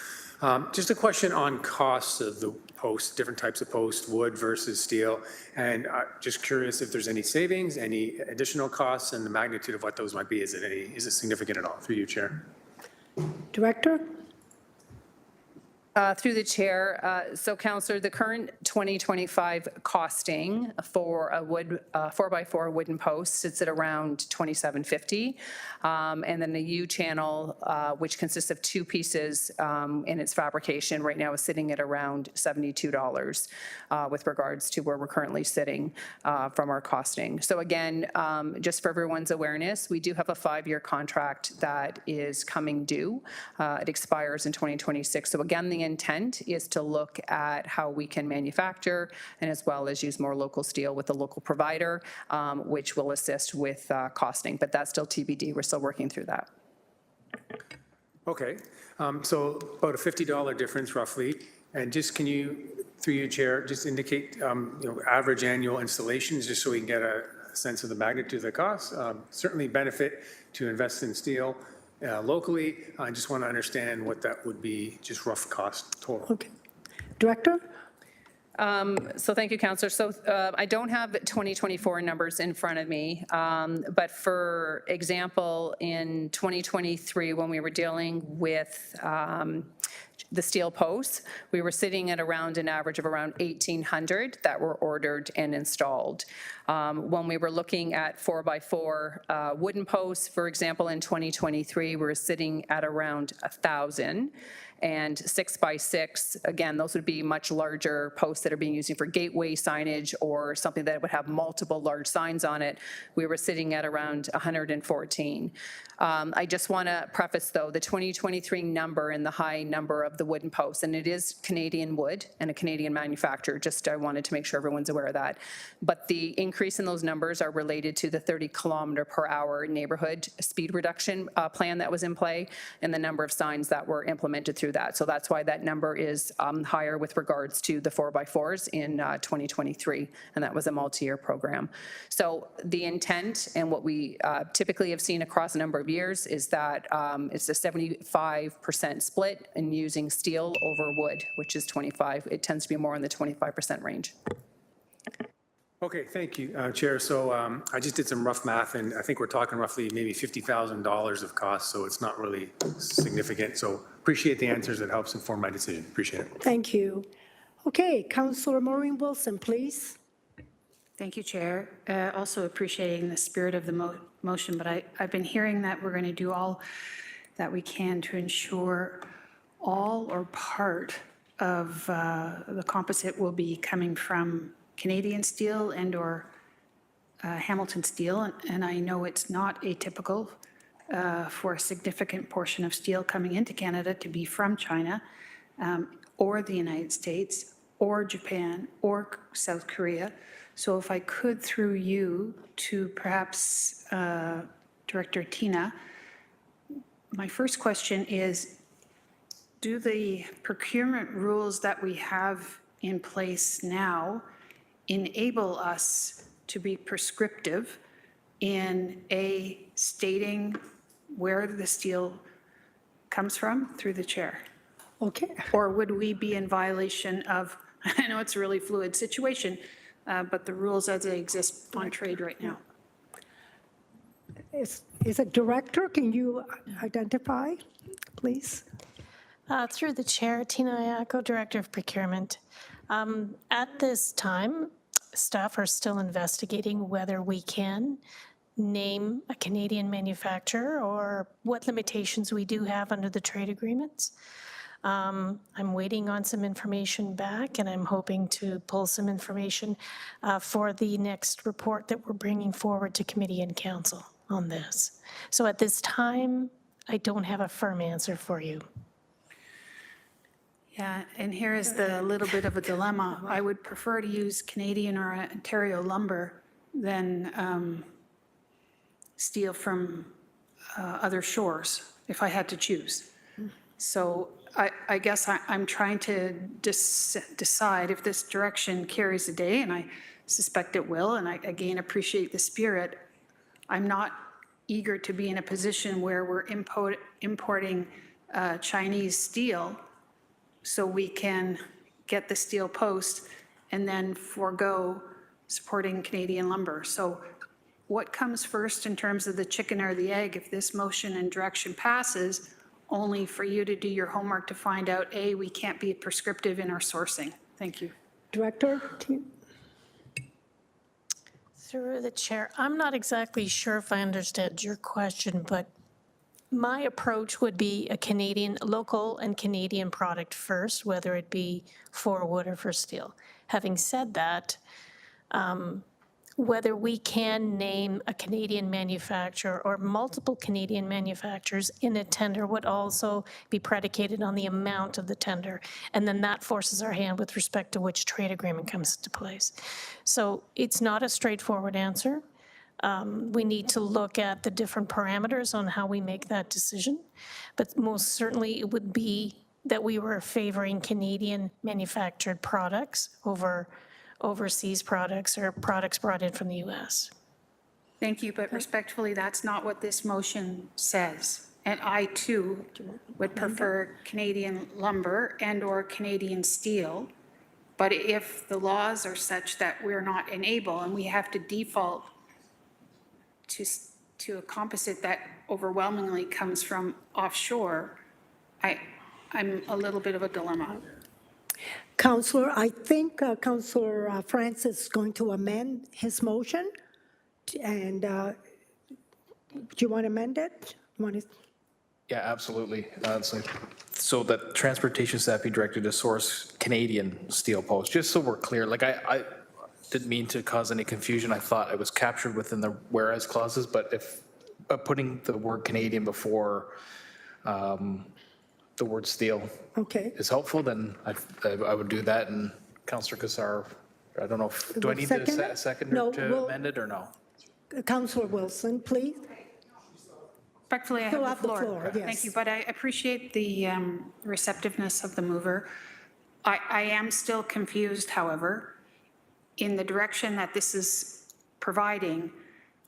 Just a question on costs of the posts, different types of posts, wood versus steel. And just curious if there's any savings, any additional costs, and the magnitude of what those might be. Is it significant at all? Through you, Chair. Director? Through the chair, so Councillor, the current 2025 costing for a wood 4x4 wooden post sits at around $2,750, and then the U channel, which consists of two pieces in its fabrication, right now is sitting at around $72 with regards to where we're currently sitting from our costing. So again, just for everyone's awareness, we do have a 5-year contract that is coming due. It expires in 2026. So again, the intent is to look at how we can manufacture and as well as use more local steel with the local provider, which will assist with costing, but that's still TBD. We're still working through that. Okay, so about a $50 difference roughly. And just can you, through you, Chair, just indicate average annual installations, just so we can get a sense of the magnitude of the cost? Certainly benefit to invest in steel locally. I just want to understand what that would be, just rough cost total. Okay. Director? So thank you, Councillor. So I don't have 2024 numbers in front of me, but for example, in 2023, when we were dealing with the steel posts, we were sitting at around an average of around 1,800 that were ordered and installed. When we were looking at 4x4 wooden posts, for example, in 2023, we were sitting at around 1,000. And 6x6, again, those would be much larger posts that are being used for gateway signage or something that would have multiple large signs on it. We were sitting at around 114. I just want to preface, though, the 2023 number and the high number of the wooden posts, and it is Canadian wood and a Canadian manufacturer, just I wanted to make sure everyone's aware of that. But the increase in those numbers are related to the 30-kilometer-per-hour neighborhood speed reduction plan that was in play and the number of signs that were implemented through that. So that's why that number is higher with regards to the 4x4s in 2023, and that was a multi-year program. So the intent and what we typically have seen across a number of years is that it's a 75% split in using steel over wood, which is 25. It tends to be more in the 25% range. Okay, thank you, Chair. So I just did some rough math, and I think we're talking roughly maybe $50,000 of cost, so it's not really significant. So appreciate the answers. It helps inform my decision. Appreciate it. Thank you. Okay, Councillor Maureen Wilson, please. Thank you, Chair. Also appreciating the spirit of the motion, but I've been hearing that we're going to do all that we can to ensure all or part of the composite will be coming from Canadian steel and or Hamilton steel. And I know it's not atypical for a significant portion of steel coming into Canada to be from China or the United States or Japan or South Korea. So if I could, through you, to perhaps Director Tina, my first question is, do the procurement rules that we have in place now enable us to be prescriptive in stating where the steel comes from, through the chair? Okay. Or would we be in violation of, I know it's a really fluid situation, but the rules as they exist on trade right now? Is it Director? Can you identify, please? Through the chair, Tina Ayako, Director of Procurement. At this time, staff are still investigating whether we can name a Canadian manufacturer or what limitations we do have under the trade agreements. I'm waiting on some information back, and I'm hoping to pull some information for the next report that we're bringing forward to committee and council on this. So at this time, I don't have a firm answer for you. Yeah, and here is the little bit of a dilemma. I would prefer to use Canadian or Ontario lumber than steel from other shores, if I had to choose. So I guess I'm trying to decide if this direction carries the day, and I suspect it will, and I again appreciate the spirit. I'm not eager to be in a position where we're importing Chinese steel so we can get the steel post and then forego supporting Canadian lumber. So what comes first in terms of the chicken or the egg if this motion and direction passes, only for you to do your homework to find out, A, we can't be prescriptive in our sourcing? Thank you. Director? Through the chair, I'm not exactly sure if I understand your question, but my approach would be a Canadian, local and Canadian product first, whether it be for wood or for steel. Having said that, whether we can name a Canadian manufacturer or multiple Canadian manufacturers in a tender would also be predicated on the amount of the tender. And then that forces our hand with respect to which trade agreement comes into place. So it's not a straightforward answer. We need to look at the different parameters on how we make that decision. But most certainly it would be that we were favoring Canadian manufactured products over overseas products or products brought in from the US. Thank you, but respectfully, that's not what this motion says. And I too would prefer Canadian lumber and/or Canadian steel. But if the laws are such that we're not enabled and we have to default to a composite that overwhelmingly comes from offshore, I'm a little bit of a dilemma. Councillor, I think Councillor Francis is going to amend his motion. And do you want to amend it? Yeah, absolutely. So that transportation staff be directed to source Canadian steel posts, just so we're clear. Like I didn't mean to cause any confusion. I thought it was captured within the whereas clauses, but if putting the word Canadian before the word steel is helpful, then I would do that. And Councillor Cassar, I don't know, do I need to second to amend it or no? Councillor Wilson, please. Respectfully, I have the floor. Yes. Thank you, but I appreciate the receptiveness of the mover. I am still confused, however, in the direction that this is providing,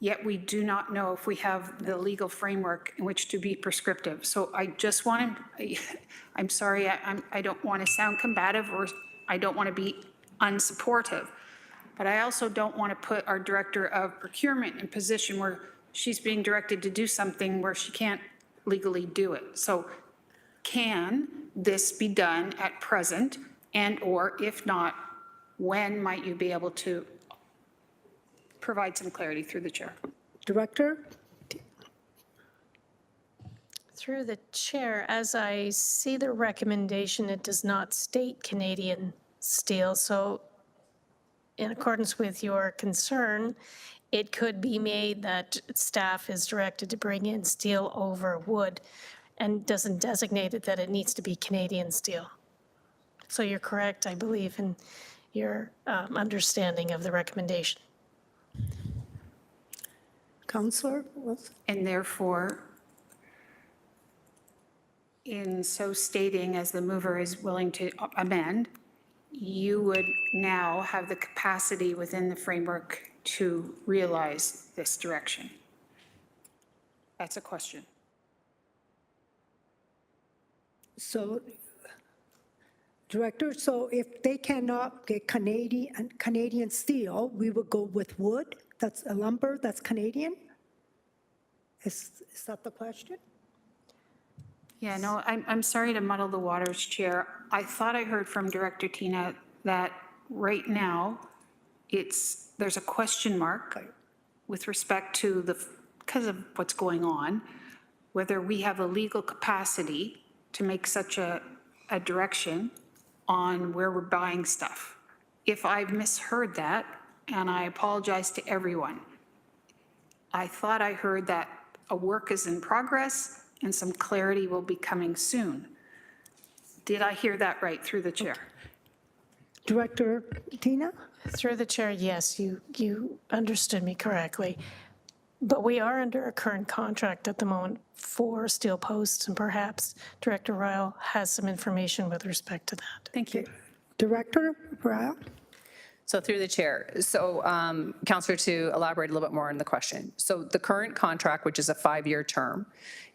yet we do not know if we have the legal framework in which to be prescriptive. So I just want to, I'm sorry, I don't want to sound combative or I don't want to be unsupportive, but I also don't want to put our Director of Procurement in a position where she's being directed to do something where she can't legally do it. So can this be done at present? And or if not, when might you be able to provide some clarity through the chair? Director? Through the chair, as I see the recommendation, it does not state Canadian steel. So in accordance with your concern, it could be made that staff is directed to bring in steel over wood and doesn't designate it that it needs to be Canadian steel. So you're correct, I believe, in your understanding of the recommendation. Councillor Wilson? And therefore, in so stating, as the mover is willing to amend, you would now have the capacity within the framework to realize this direction? That's a question. So, Director, so if they cannot get Canadian steel, we would go with wood? That's a lumber that's Canadian? Is that the question? Yeah, no, I'm sorry to muddle the waters, Chair. I thought I heard from Director Tina that right now there's a question mark with respect to because of what's going on, whether we have a legal capacity to make such a direction on where we're buying stuff. If I've misheard that, and I apologize to everyone, I thought I heard that a work is in progress and some clarity will be coming soon. Did I hear that right through the chair? Director Tina? Through the chair, yes, you understood me correctly. But we are under a current contract at the moment for steel posts, and perhaps Director Ryle has some information with respect to that. Thank you. Director Ryle? So through the chair, so Councillor, to elaborate a little bit more on the question. So the current contract, which is a 5-year term,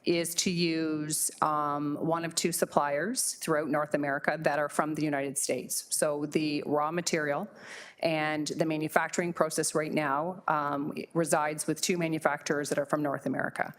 is to use one of 2 suppliers throughout North America that are from the United States. So the raw material and the manufacturing process right now resides with 2 manufacturers that are from North America.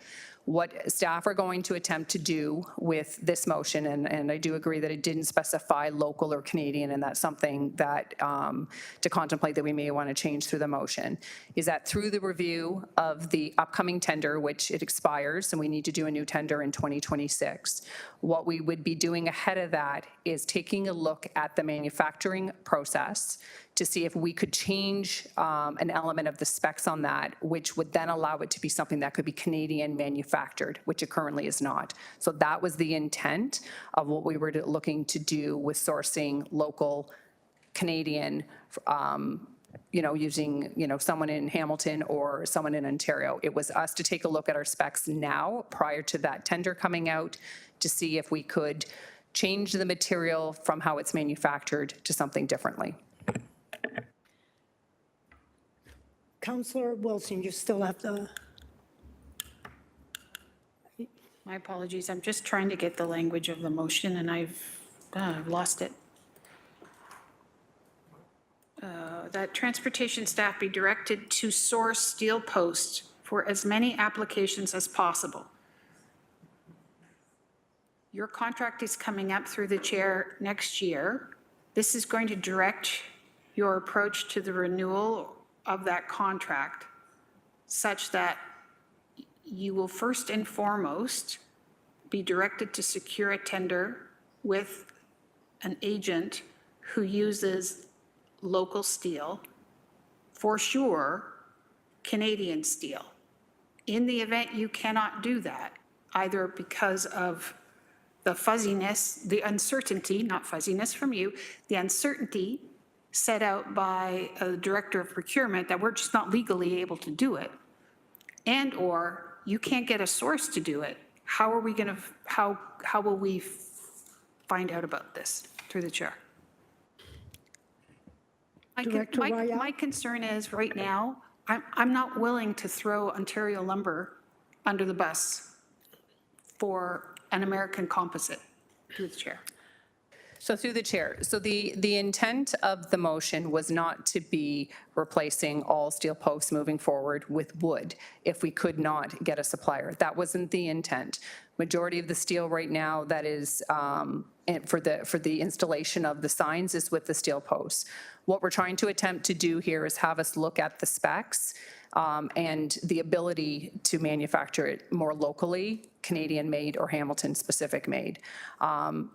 What staff are going to attempt to do with this motion, and I do agree that it didn't specify local or Canadian, and that's something that to contemplate that we may want to change through the motion, is that through the review of the upcoming tender, which it expires, and we need to do a new tender in 2026, what we would be doing ahead of that is taking a look at the manufacturing process to see if we could change an element of the specs on that, which would then allow it to be something that could be Canadian manufactured, which it currently is not. So that was the intent of what we were looking to do with sourcing local Canadian, using, someone in Hamilton or someone in Ontario. It was us to take a look at our specs now, prior to that tender coming out, to see if we could change the material from how it's manufactured to something differently. Councillor Wilson, you still have the, My apologies, I'm just trying to get the language of the motion, and I've lost it. That transportation staff be directed to source steel posts for as many applications as possible. Your contract is coming up through the chair next year. This is going to direct your approach to the renewal of that contract such that you will first and foremost be directed to secure a tender with an agent who uses local steel, for sure, Canadian steel. In the event you cannot do that, either because of the fuzziness, the uncertainty, not fuzziness from you, the uncertainty set out by a director of procurement that we're just not legally able to do it, and/or you can't get a source to do it, how are we going to, how will we find out about this? Through the chair. Director Ryan? My concern is right now, I'm not willing to throw Ontario Lumber under the bus for an American composite. Through the chair. So through the chair, so the intent of the motion was not to be replacing all steel posts moving forward with wood if we could not get a supplier. That wasn't the intent. Majority of the steel right now that is for the installation of the signs is with the steel posts. What we're trying to attempt to do here is have us look at the specs and the ability to manufacture it more locally, Canadian made or Hamilton specific made.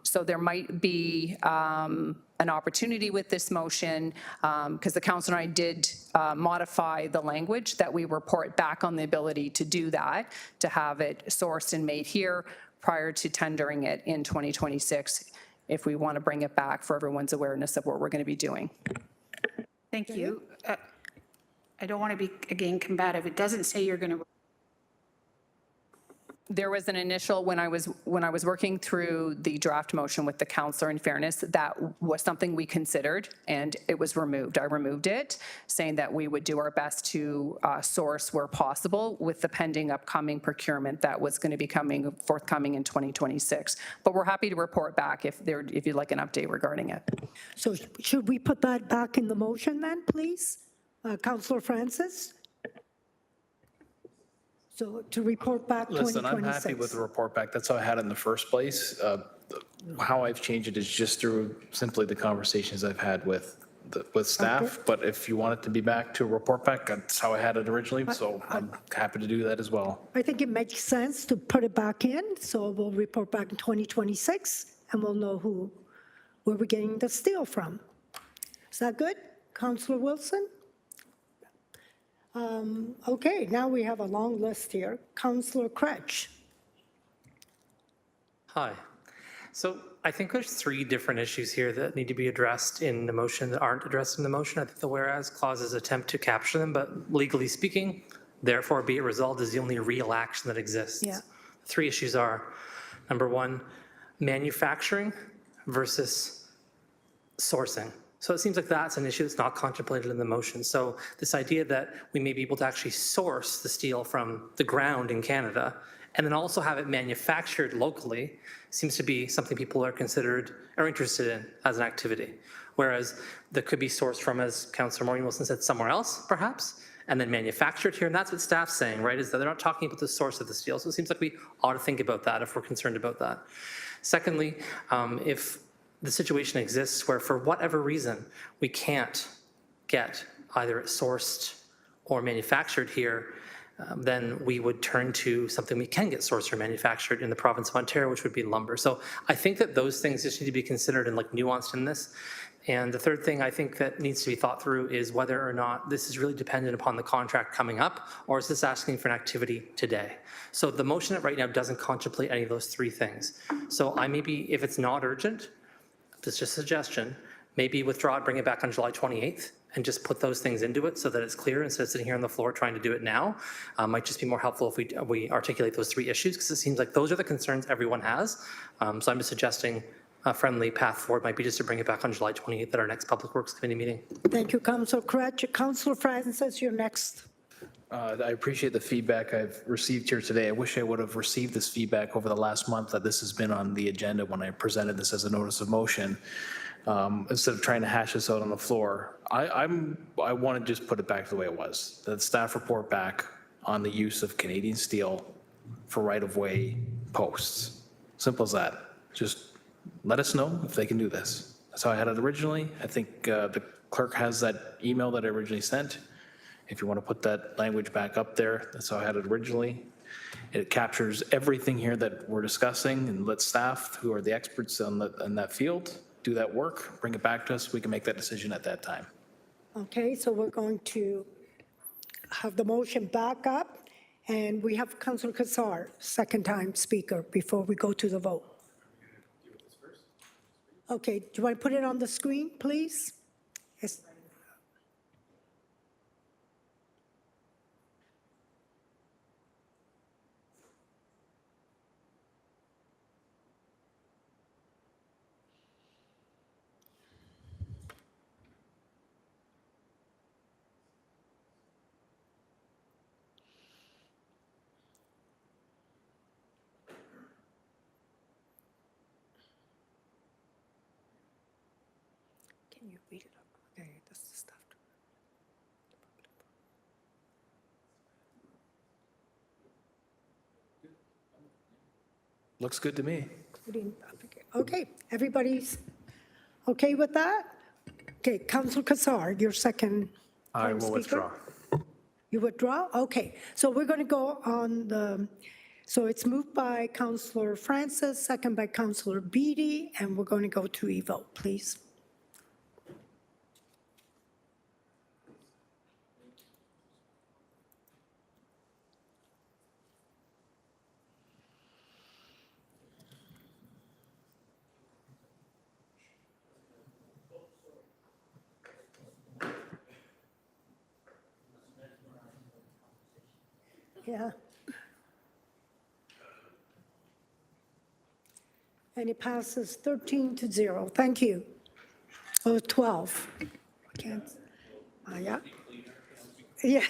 So there might be an opportunity with this motion, because the council and I did modify the language that we report back on the ability to do that, to have it sourced and made here prior to tendering it in 2026, if we want to bring it back for everyone's awareness of what we're going to be doing. Thank you. I don't want to be, again, combative. It doesn't say you're going to. There was an initial, when I was working through the draft motion with the councillor, in fairness, that was something we considered, and it was removed. I removed it, saying that we would do our best to source where possible with the pending upcoming procurement that was going to be forthcoming in 2026. But we're happy to report back if you'd like an update regarding it. so should we put that back in the motion then, please? Councillor Francis? So to report back 2026. Listen, I'm happy with the report back. That's how I had it in the first place. How I've changed it is just through simply the conversations I've had with staff. Okay. But if you want it to be back to a report back, that's how I had it originally. So I'm happy to do that as well. I think it makes sense to put it back in, so we'll report back in 2026, and we'll know where we're getting the steel from. Is that good, Councillor Wilson? Okay, now we have a long list here. Councillor Kretsch. Hi. So I think there's 3 different issues here that need to be addressed in the motion that aren't addressed in the motion. I think the whereas clauses attempt to capture them, but legally speaking, therefore be it resolved is the only real action that exists. Yeah. 3 issues are, number 1, manufacturing versus sourcing. So it seems like that's an issue that's not contemplated in the motion. So this idea that we may be able to actually source the steel from the ground in Canada and then also have it manufactured locally seems to be something people are interested in as an activity. Whereas that could be sourced from, as Councillor Maureen Wilson said, somewhere else, perhaps, and then manufactured here. And that's what staff's saying, right, is that they're not talking about the source of the steel. So it seems like we ought to think about that if we're concerned about that. Secondly, if the situation exists where for whatever reason we can't get either it sourced or manufactured here, then we would turn to something we can get sourced or manufactured in the province of Ontario, which would be lumber. So I think that those things just need to be considered and like nuanced in this. And the third thing I think that needs to be thought through is whether or not this is really dependent upon the contract coming up, or is this asking for an activity today? So the motion right now doesn't contemplate any of those three things. So I maybe, if it's not urgent, this is just a suggestion, maybe withdraw it, bring it back on July 28th, and just put those things into it so that it's clear instead of sitting here on the floor trying to do it now. Might just be more helpful if we articulate those three issues, because it seems like those are the concerns everyone has. So I'm just suggesting a friendly path forward might be just to bring it back on July 28th at our next Public Works Committee meeting. Thank you, Councillor Cratchit. Councillor Francis, you're next. I appreciate the feedback I've received here today. I wish I would have received this feedback over the last month that this has been on the agenda when I presented this as a notice of motion, instead of trying to hash this out on the floor. I want to just put it back the way it was. The staff report back on the use of Canadian steel for right-of-way posts. Simple as that. Just let us know if they can do this. That's how I had it originally. I think the clerk has that email that I originally sent. If you want to put that language back up there, that's how I had it originally. It captures everything here that we're discussing, and let staff, who are the experts in that field, do that work, bring it back to us. We can make that decision at that time. Okay, so we're going to have the motion back up, and we have Councillor Kassar, second-time speaker, before we go to the vote. Okay, do you want to put it on the screen, please? Yes. Can you read it up? Okay, that's the stuff. Looks good to me. Okay, everybody's okay with that? Okay, Councillor Kassar, your second. I will withdraw. You withdraw? Okay, so we're going to go on the, so it's moved by Councillor Francis, second by Councillor Beatty, and we're going to go to e-vote, please. Yeah. And it passes 13-0. Thank you. Oh, 12. I can't. Yeah. Yeah.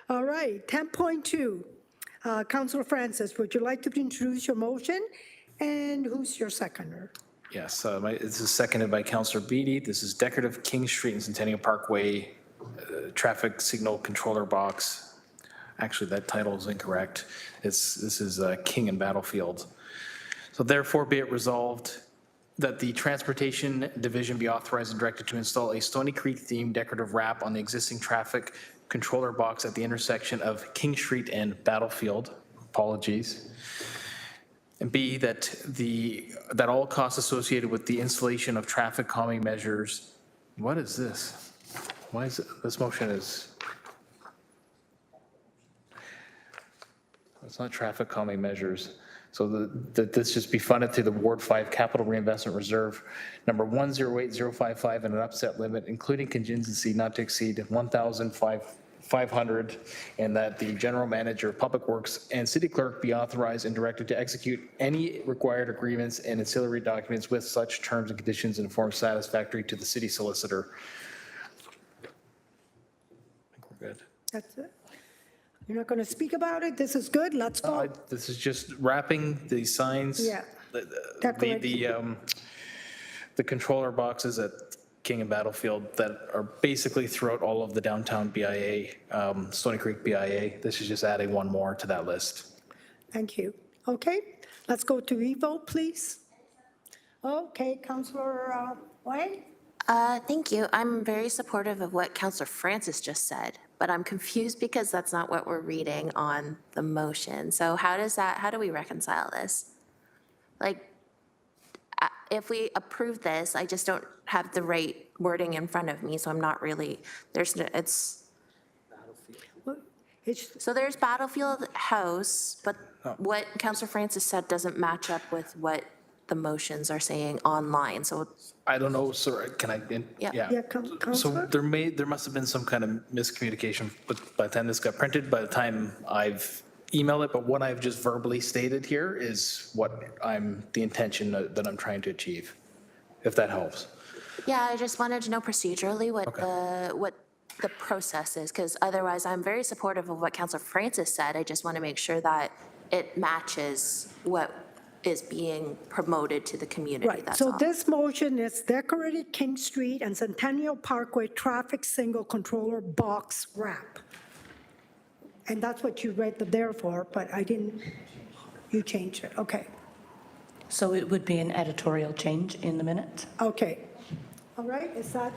All right, 10.2. Councillor Francis, would you like to introduce your motion? And who's your seconder? Yes, this is seconded by Councillor Beatty. This is decorative King Street and Centennial Parkway traffic signal controller box. Actually, that title is incorrect. This is King and Battlefield. So therefore be it resolved that the Transportation Division be authorized and directed to install a Stony Creek themed decorative wrap on the existing traffic controller box at the intersection of King Street and Battlefield. Apologies. And B, that all costs associated with the installation of traffic calming measures. What is this? Why is it, this motion is, it's not traffic calming measures. So that this just be funded through the Ward 5 Capital Reinvestment Reserve, number 108055, and an upset limit, including contingency not to exceed $1,500 500, and that the general manager of Public Works and city clerk be authorized and directed to execute any required agreements and ancillary documents with such terms and conditions in form satisfactory to the city solicitor. I think we're good. That's it. You're not going to speak about it? This is good, let's go. This is just wrapping the signs. Yeah. The controller boxes at King and Battlefield that are basically throughout all of the downtown BIA, Stony Creek BIA. This is just adding one more to that list. Thank you. Okay, let's go to Evo, please. Okay, Councillor Wang? Thank you. I'm very supportive of what Councillor Francis just said, but I'm confused because that's not what we're reading on the motion. So how do we reconcile this? Like, if we approve this, I just don't have the right wording in front of me, so I'm not really, so there's Battlefield House, but what Councillor Francis said doesn't match up with what the motions are saying online, so. I don't know, sir, can I? Yeah. Yeah, So Councillor? there must have been some kind of miscommunication, but by the time this got printed, by the time I've emailed it, but what I've just verbally stated here is what the intention that I'm trying to achieve, if that helps. Yeah, I just wanted to know procedurally what the process is, because otherwise I'm very supportive of what Councillor Francis said. I just want to make sure that it matches what is being promoted to the community, Right, that's so all. this motion is decorated King Street and Centennial Parkway traffic single controller box wrap. And that's what you read the there for, but I didn't, you changed it, okay. So it would be an editorial change in the minute? Okay, all right, is that,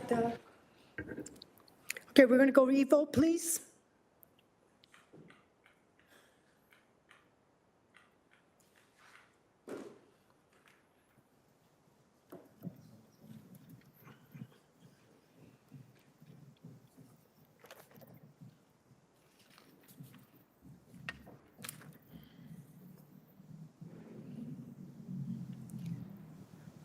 okay, we're going to go Evo, please.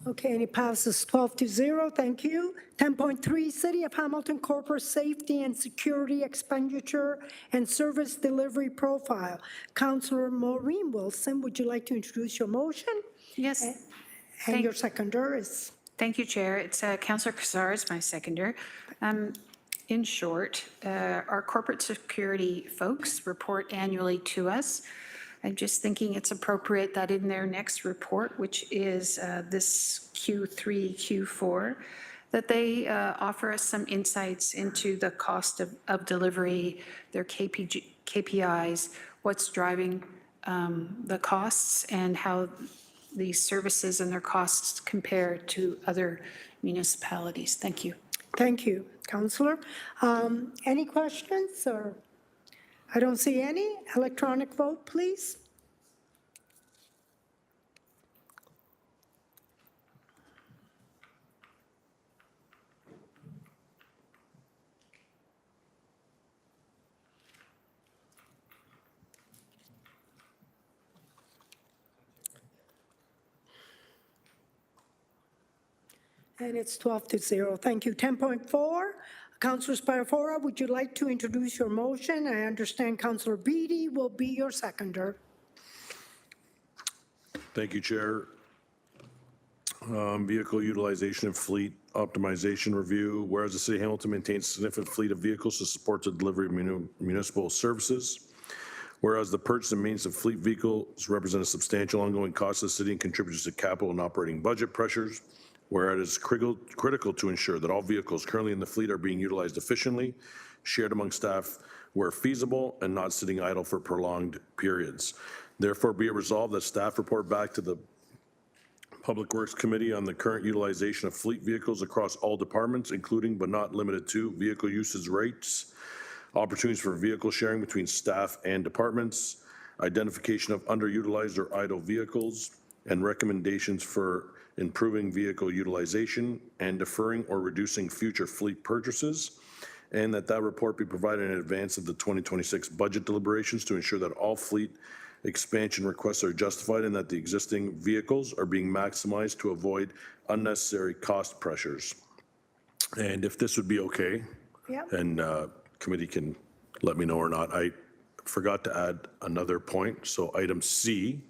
Okay, and it passes 12-0, thank you. 10.3, City of Hamilton Corporate Safety and Security Expenditure and Service Delivery Profile. Councillor Maureen Wilson, would you like to introduce your motion? Yes. And your seconder is? Thank you, Chair. It's Councillor Cassars, my seconder. In short, our corporate security folks report annually to us. I'm just thinking it's appropriate that in their next report, which is this Q3, Q4, that they offer us some insights into the cost of delivery, their KPIs, what's driving the costs, and how these services and their costs compare to other municipalities. Thank you. Thank you, Councillor. Any questions or? I don't see any. Electronic vote, please. And it's 12-0. Thank you. 10.4, Councillor Spatafora, would you like to introduce your motion? I understand Councillor Beatty will be your seconder. Thank you, Chair. Vehicle utilization and fleet optimization review. Whereas the City of Hamilton maintains a significant fleet of vehicles to support the delivery of municipal services. Whereas the purchase and maintenance of fleet vehicles represent a substantial ongoing cost to the city and contributes to capital and operating budget pressures. Whereas it is critical to ensure that all vehicles currently in the fleet are being utilized efficiently, shared among staff where feasible, and not sitting idle for prolonged periods. Therefore, be it resolved that staff report back to the Public Works Committee on the current utilization of fleet vehicles across all departments, including but not limited to vehicle usage rates, opportunities for vehicle sharing between staff and departments, identification of underutilized or idle vehicles, and recommendations for improving vehicle utilization and deferring or reducing future fleet purchases, and that report be provided in advance of the 2026 budget deliberations to ensure that all fleet expansion requests are justified and that the existing vehicles are being maximized to avoid unnecessary cost pressures. And if this would be okay, Yep. and committee can let me know or not. I forgot to add another point. So item C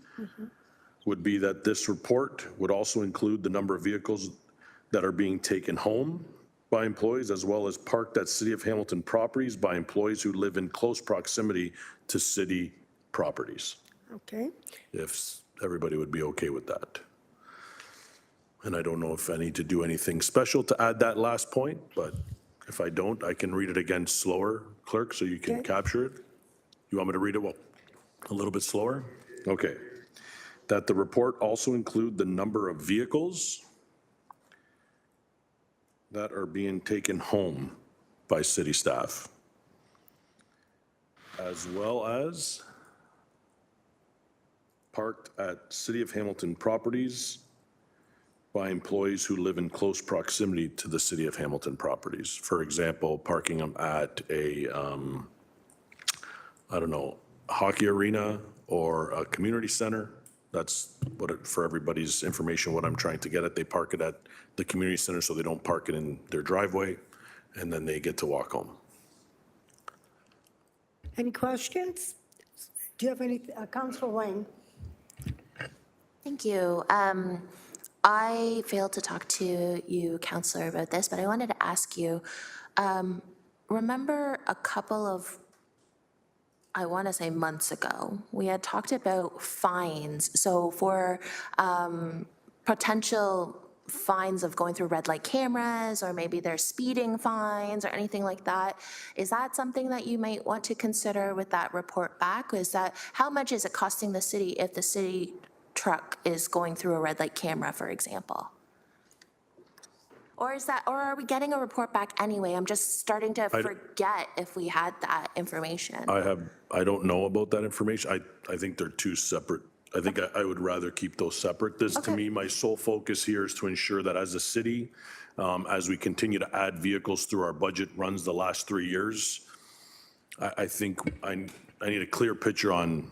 would be that this report would also include the number of vehicles that are being taken home by employees, as well as parked at City of Hamilton properties by employees who live in close proximity to city properties, Okay, if everybody would be okay with that. And I don't know if I need to do anything special to add that last point, but if I don't, I can read it again slower, clerk, so you can Okay. capture it. You want me to read it, well, a little bit slower? Okay. That the report also include the number of vehicles that are being taken home by city staff, as well as parked at City of Hamilton properties by employees who live in close proximity to the City of Hamilton properties. For example, parking them at a, I don't know, hockey arena or a community center. That's what, for everybody's information, what I'm trying to get at. They park it at the community center so they don't park it in their driveway, and then they get to walk home. any questions? Do you have any, Councilor Wayne? Thank you. I failed to talk to you, Counselor, about this, but I wanted to ask you, remember a couple of, I want to say months ago, we had talked about fines. So for potential fines of going through red light cameras, or maybe there's speeding fines or anything like that, is that something that you might want to consider with that report back? Is that, how much is it costing the city if the city truck is going through a red light camera, for example? Or is that, or are we getting a report back anyway? I'm just starting to forget if we had that information. I don't know about that information. I think they're two separate. I think I would rather keep those separate. This, to me, my sole focus here is to ensure that as a city, as we continue to add vehicles through our budget runs the last 3 years, I think I need a clear picture on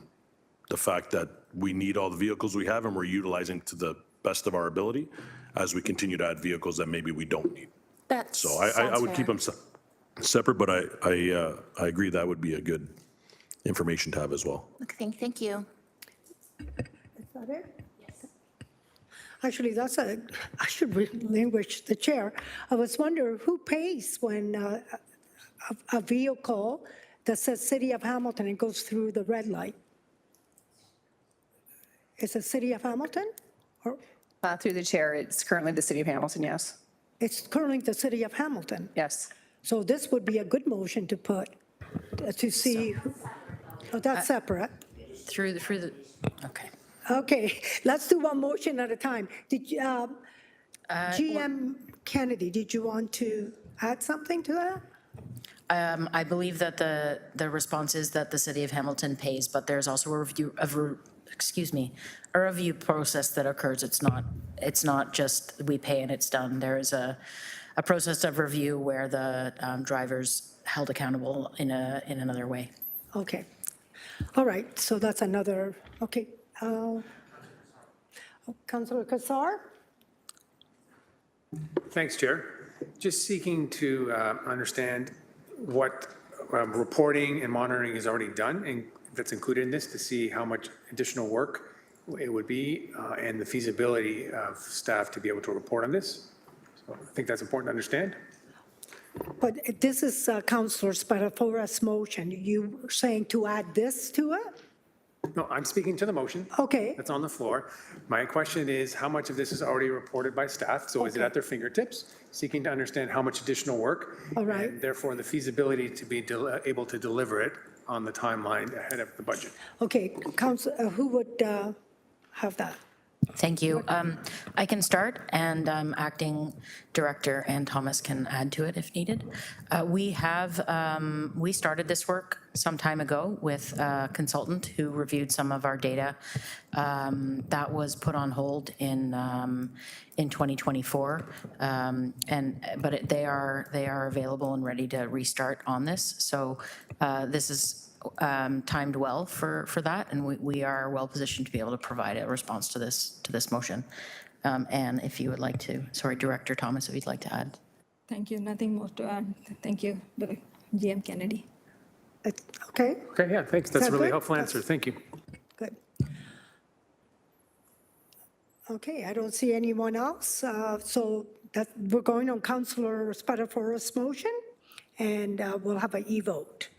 the fact that we need all the vehicles we have and we're utilizing to the best of our ability as we continue to add vehicles that maybe we don't need. So I would keep them separate, but I agree that would be a good information to have as well. Okay, thank you. Is that it? Yes. Actually, I should relinquish the chair. I was wondering who pays when a vehicle that says City of Hamilton and goes through the red light? Is it City of Hamilton? Or Through the chair, it's currently the City of Hamilton, yes. it's currently the City of Hamilton? Yes. So this would be a good motion to put, to see, oh, that's separate. Through the, okay. Okay, let's do one motion at a time. Did you, GM Kennedy, did you want to add something to that? I believe that the response is that the City of Hamilton pays, but there's also a review, a review process that occurs. It's not just we pay and it's done. There is a process of review where the driver's held accountable in another way. Okay. All right, so that's another, okay. Councilor Kassar? Thanks, Chair. Just seeking to understand what reporting and monitoring is already done and that's included in this to see how much additional work it would be and the feasibility of staff to be able to report on this. So I think that's important to understand. But this is Councilor Spatafora's motion. You were saying to add this to it? No, I'm speaking to the motion. Okay. That's on the floor. My question is, how much of this is already reported by staff? So is it at their fingertips? Seeking to understand how much additional work. All right. And therefore, the feasibility to be able to deliver it on the timeline ahead of the budget. Okay, Council, who would have that? Thank you. I can start, and Acting Director Ann Thomas can add to it if needed. We started this work some time ago with a consultant who reviewed some of our data. That was put on hold in 2024, but they are available and ready to restart on this. So this is timed well for that, and we are well positioned to be able to provide a response to this motion. And if you would like to, sorry, Director Thomas, if you'd like to add. Thank you. Nothing more to add. Thank you, GM Kennedy. Okay, Okay, yeah, thanks. That's Is a that really good? helpful answer. Thank you. good. Okay, I don't see anyone else, so that, we're going on Councillor Spatafora's motion, and we'll have an e-vote.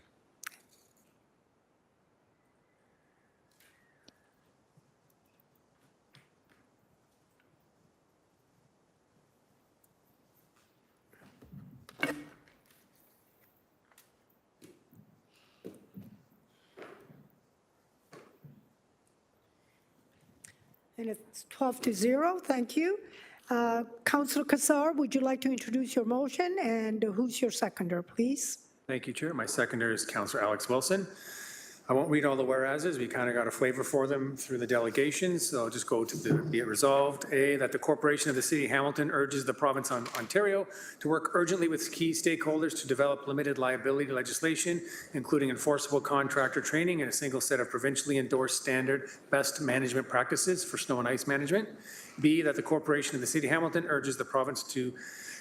And it's 12-0, thank you. Councillor Kassar, would you like to introduce your motion, and who's your seconder, please? Thank you, Chair. My seconder is Councillor Alex Wilson. I won't read all the whereases. We kind of got a flavor for them through the delegations, so I'll just go to the be it resolved. A, that the Corporation of the City of Hamilton urges the province of Ontario to work urgently with key stakeholders to develop limited liability legislation, including enforceable contractor training and a single set of provincially endorsed standard best management practices for snow and ice management. B, that the Corporation of the City of Hamilton urges the province to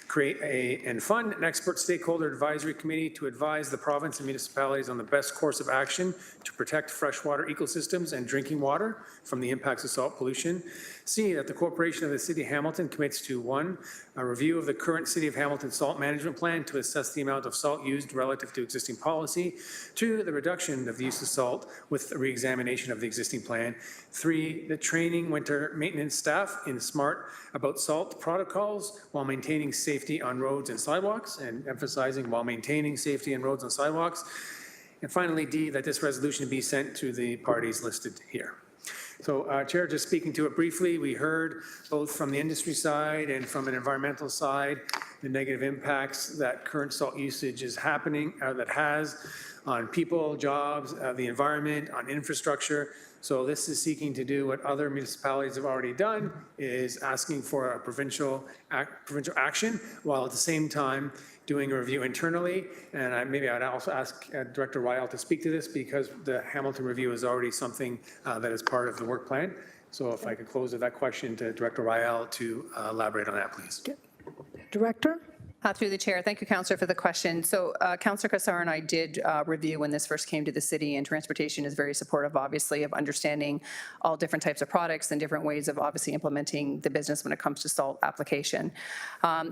create and fund an expert stakeholder advisory committee to advise the province and municipalities on the best course of action to protect freshwater ecosystems and drinking water from the impacts of salt pollution. C, that the Corporation of the City of Hamilton commits to 1, a review of the current City of Hamilton salt management plan to assess the amount of salt used relative to existing policy. 2, the reduction of the use of salt with the re-examination of the existing plan. 3, the training winter maintenance staff in SMART about salt protocols while maintaining safety on roads and sidewalks, and emphasizing while maintaining safety on roads and sidewalks. And finally, D, that this resolution be sent to the parties listed here. So, Chair, just speaking to it briefly, we heard both from the industry side and from an environmental side the negative impacts that current salt usage is happening, that has on people, jobs, the environment, on infrastructure. So this is seeking to do what other municipalities have already done, is asking for a provincial action, while at the same time doing a review internally. And maybe I'd also ask Director Ryall to speak to this, because the Hamilton review is already something that is part of the work plan. So if I could close with that question to Director Ryall to elaborate on that, please. Director? Through the chair, thank you, Councillor, for the question. So Councillor Kassar and I did review when this first came to the city, and transportation is very supportive, obviously, of understanding all different types of products and different ways of obviously implementing the business when it comes to salt application.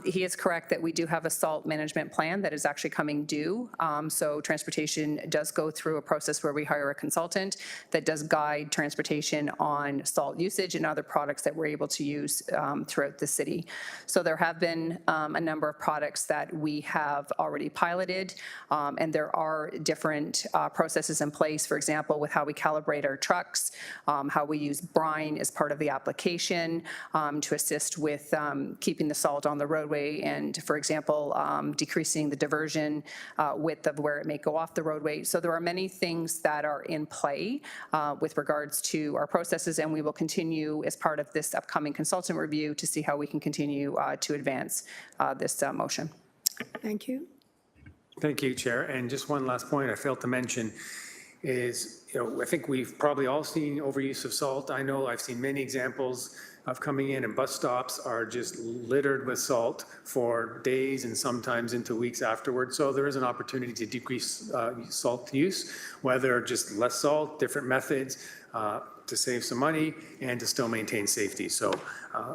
He is correct that we do have a salt management plan that is actually coming due. So transportation does go through a process where we hire a consultant that does guide transportation on salt usage and other products that we're able to use throughout the city. So there have been a number of products that we have already piloted, and there are different processes in place, for example, with how we calibrate our trucks, how we use brine as part of the application to assist with keeping the salt on the roadway and, for example, decreasing the diversion width of where it may go off the roadway. So there are many things that are in play with regards to our processes, and we will continue as part of this upcoming consultant review to see how we can continue to advance this motion. Thank you. Thank you, Chair. And just one last point I failed to mention is, I think we've probably all seen overuse of salt. I know I've seen many examples of coming in and bus stops are just littered with salt for days and sometimes into weeks afterwards. So there is an opportunity to decrease salt use, whether just less salt, different methods, to save some money and to still maintain safety. So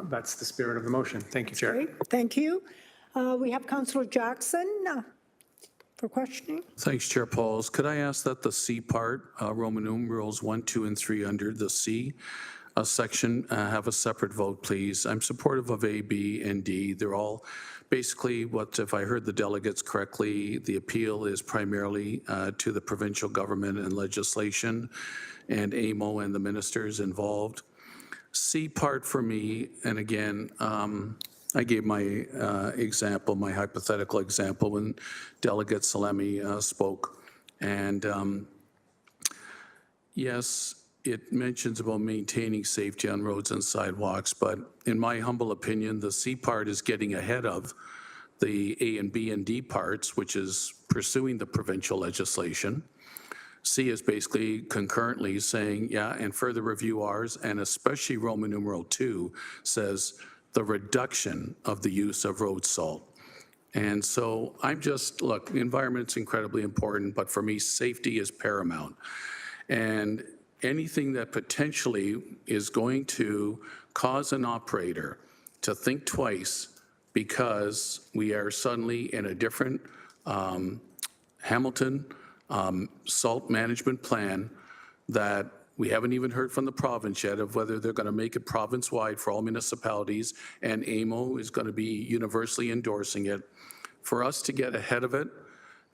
that's the spirit of the motion. Thank you, Chair. Great, thank you. We have Councillor Jackson for questioning. Thanks, Chair Pauls. Could I ask that the C part, Roman numerals 1, 2, and 3 under the C section, have a separate vote, please? I'm supportive of A, B, and D. They're all basically what, if I heard the delegates correctly, the appeal is primarily to the provincial government and legislation and AMO and the ministers involved. C part for me, and again, I gave my example, my hypothetical example when Delegate Salemi spoke. And yes, it mentions about maintaining safety on roads and sidewalks, but in my humble opinion, the C part is getting ahead of the A and B and D parts, which is pursuing the provincial legislation. C is basically concurrently saying, yeah, and further review ours, and especially Roman numeral 2 says the reduction of the use of road salt. And so I'm just, look, the environment's incredibly important, but for me, safety is paramount. And anything that potentially is going to cause an operator to think twice because we are suddenly in a different Hamilton salt management plan that we haven't even heard from the province yet of whether they're going to make it province-wide for all municipalities, and AMO is going to be universally endorsing it. For us to get ahead of it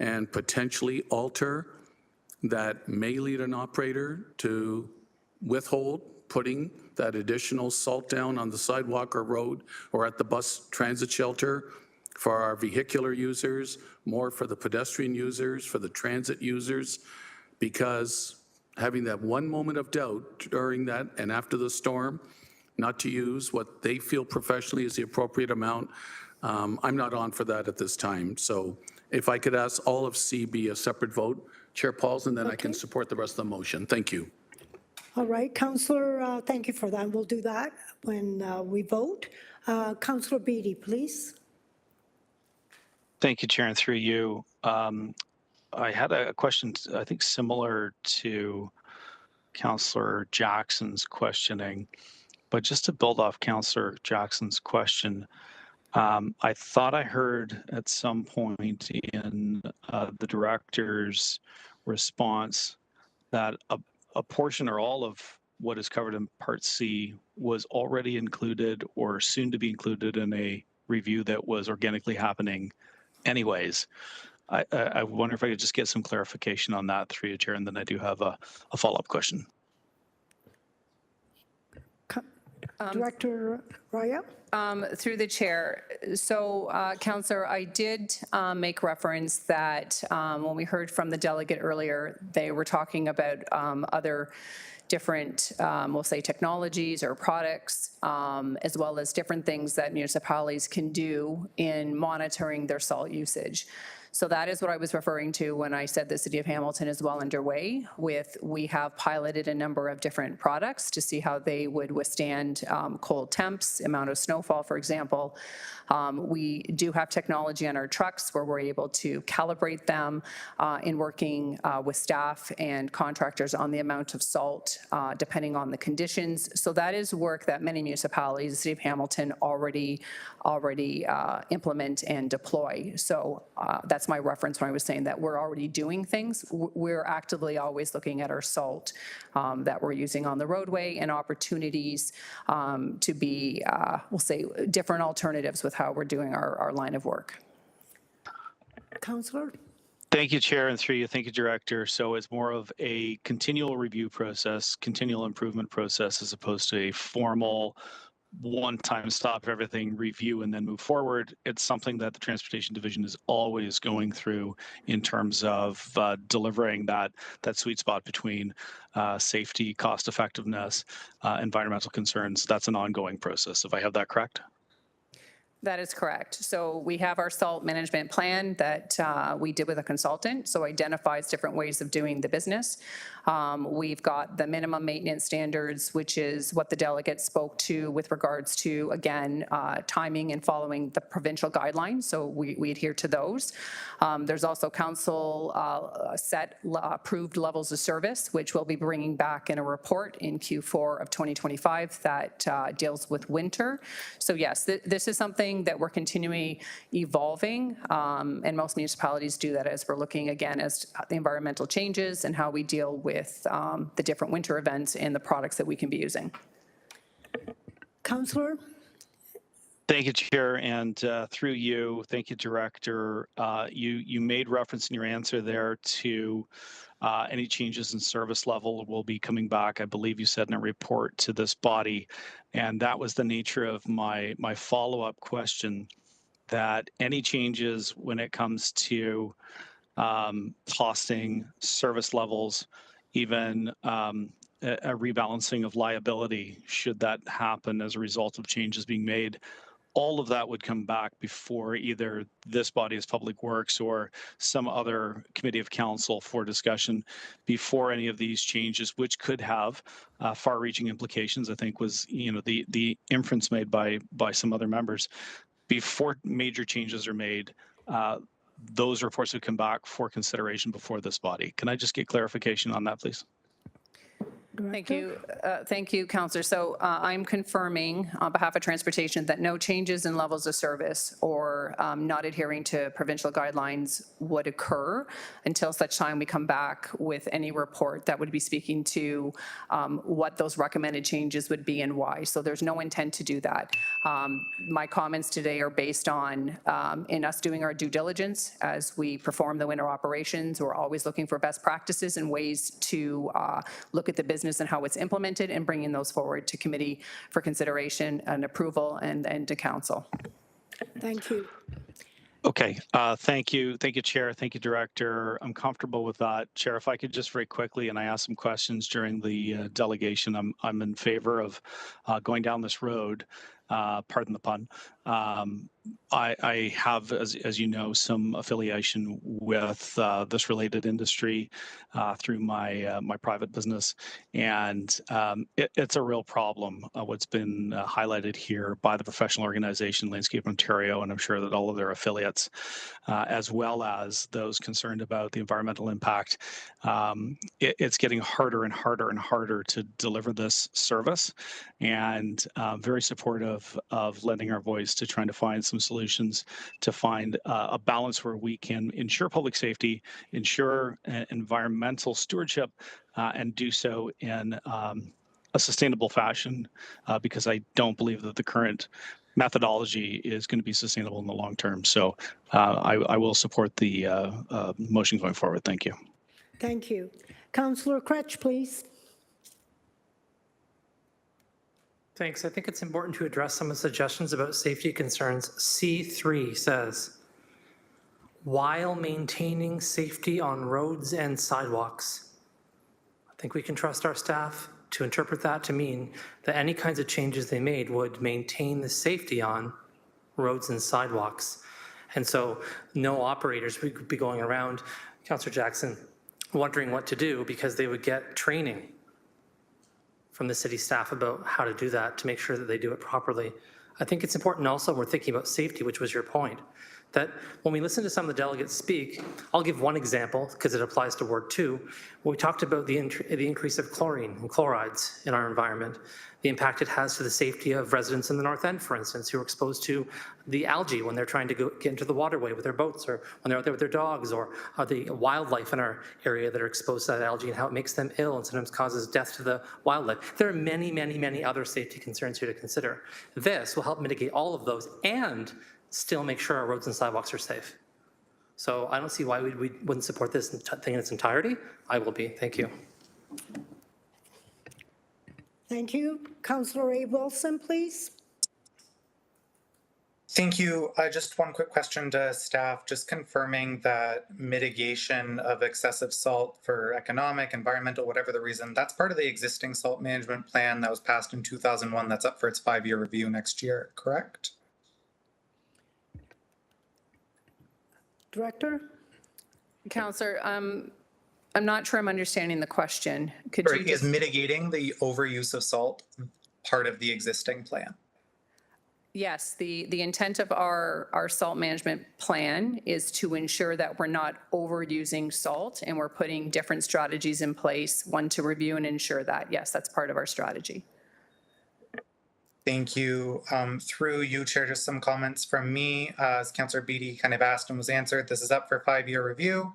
and potentially alter that may lead an operator to withhold putting that additional salt down on the sidewalk or road or at the bus transit shelter for our vehicular users, more for the pedestrian users, for the transit users, because having that one moment of doubt during that and after the storm, not to use what they feel professionally is the appropriate amount, I'm not on for that at this time. So if I could ask all of C be a separate vote, Chair Pauls, and then I can support the rest of the motion. Thank you. All right, Councillor, thank you for that. We'll do that when we vote. Councillor Beatty, please. Thank you, Chair, and through you. I had a question, I think, similar to Councillor Jackson's questioning, but just to build off Councillor Jackson's question, I thought I heard at some point in the director's response that a portion or all of what is covered in Part C was already included or soon to be included in a review that was organically happening anyways. I wonder if I could just get some clarification on that through you, Chair, and then I do have a follow-up question. Director Raya? Through the chair. So, Councillor, I did make reference that when we heard from the delegate earlier, they were talking about other different, we'll say, technologies or products, as well as different things that municipalities can do in monitoring their salt usage. So that is what I was referring to when I said the City of Hamilton is well underway with, we have piloted a number of different products to see how they would withstand cold temps, amount of snowfall, for example. We do have technology on our trucks where we're able to calibrate them in working with staff and contractors on the amount of salt, depending on the conditions. So that is work that many municipalities, the City of Hamilton, already implement and deploy. So that's my reference when I was saying that we're already doing things. We're actively always looking at our salt that we're using on the roadway and opportunities to be, we'll say, different alternatives with how we're doing our line of work. Councillor? Thank you, Chair, and through you, thank you, Director. So it's more of a continual review process, continual improvement process, as opposed to a formal one-time stop everything, review, and then move forward. It's something that the Transportation Division is always going through in terms of delivering that sweet spot between safety, cost effectiveness, environmental concerns. That's an ongoing process, if I have that correct. That is correct. So we have our salt management plan that we did with a consultant, so identifies different ways of doing the business. We've got the minimum maintenance standards, which is what the delegate spoke to with regards to, again, timing and following the provincial guidelines, so we adhere to those. There's also council set approved levels of service, which we'll be bringing back in a report in Q4 of 2025 that deals with winter. So yes, this is something that we're continually evolving, and most municipalities do that as we're looking again as the environmental changes and how we deal with the different winter events and the products that we can be using. Councillor? Thank you, Chair, and through you, thank you, Director. You made reference in your answer there to any changes in service level will be coming back, I believe you said, in a report to this body, and that was the nature of my follow-up question, that any changes when it comes to costing, service levels, even a rebalancing of liability, should that happen as a result of changes being made, all of that would come back before either this body as Public Works or some other committee of council for discussion before any of these changes, which could have far-reaching implications, I think was the inference made by some other members. before major changes are made, those reports would come back for consideration before this body. Can I just get clarification on that, please? Thank you. Thank you, Councillor. So I'm confirming on behalf of Transportation that no changes in levels of service or not adhering to provincial guidelines would occur until such time we come back with any report that would be speaking to what those recommended changes would be and why. So there's no intent to do that. My comments today are based on in us doing our due diligence as we perform the winter operations. We're always looking for best practices and ways to look at the business and how it's implemented and bringing those forward to committee for consideration and approval and to council. Thank you. Okay, thank you. Thank you, Chair. Thank you, Director. I'm comfortable with that. Chair, if I could just very quickly, and I asked some questions during the delegation, I'm in favor of going down this road, pardon the pun. I have, as you know, some affiliation with this related industry through my private business, and it's a real problem. What's been highlighted here by the professional organization Landscape Ontario, and I'm sure that all of their affiliates, as well as those concerned about the environmental impact, it's getting harder and harder and harder to deliver this service, and very supportive of lending our voice to trying to find some solutions to find a balance where we can ensure public safety, ensure environmental stewardship, and do so in a sustainable fashion, because I don't believe that the current methodology is going to be sustainable in the long term. So I will support the motion going forward. Thank you. Thank you. Councillor Cretch, please. Thanks. I think it's important to address some of the suggestions about safety concerns. C3 says, while maintaining safety on roads and sidewalks. I think we can trust our staff to interpret that to mean that any kinds of changes they made would maintain the safety on roads and sidewalks. And so no operators would be going around, Councillor Jackson, wondering what to do because they would get training from the city staff about how to do that to make sure that they do it properly. I think it's important also we're thinking about safety, which was your point, that when we listen to some of the delegates speak, I'll give one example because it applies to Ward 2. When we talked about the increase of chlorine and chlorides in our environment, the impact it has to the safety of residents in the North End, for instance, who are exposed to the algae when they're trying to get into the waterway with their boats, or when they're out there with their dogs, or the wildlife in our area that are exposed to that algae and how it makes them ill and sometimes causes death to the wildlife. There are many, many, many other safety concerns here to consider. This will help mitigate all of those and still make sure our roads and sidewalks are safe. So I don't see why we wouldn't support this thing in its entirety. I will be. Thank you. Thank you. Councillor Ray Wilson, please. Thank you. Just one quick question to staff, just confirming that mitigation of excessive salt for economic, environmental, whatever the reason, that's part of the existing salt management plan that was passed in 2001 that's up for its 5-year review next year, correct? Director? Councillor, I'm not sure I'm understanding the question. Could Sorry, you just... Is mitigating the overuse of salt part of the existing plan? Yes, the intent of our salt management plan is to ensure that we're not overusing salt, and we're putting different strategies in place, one to review and ensure that. Yes, that's part of our strategy. Thank you. Through you, Chair, just some comments from me. As Councillor Beattie kind of asked and was answered, this is up for 5-year review.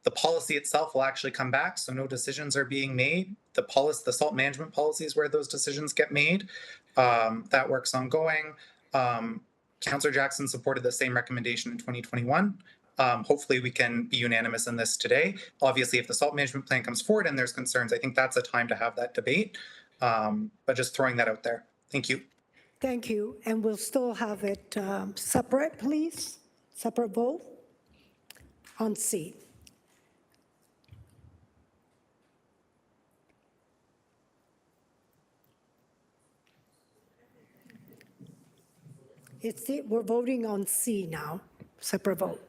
The policy itself will actually come back, so no decisions are being made. The salt management policy is where those decisions get made. That work's ongoing. Councillor Jackson supported the same recommendation in 2021. Hopefully we can be unanimous in this today. Obviously, if the salt management plan comes forward and there's concerns, I think that's a time to have that debate. But just throwing that out there. Thank you. Thank you. And we'll still have it separate, please. Separate vote on C. We're voting on C now, separate vote.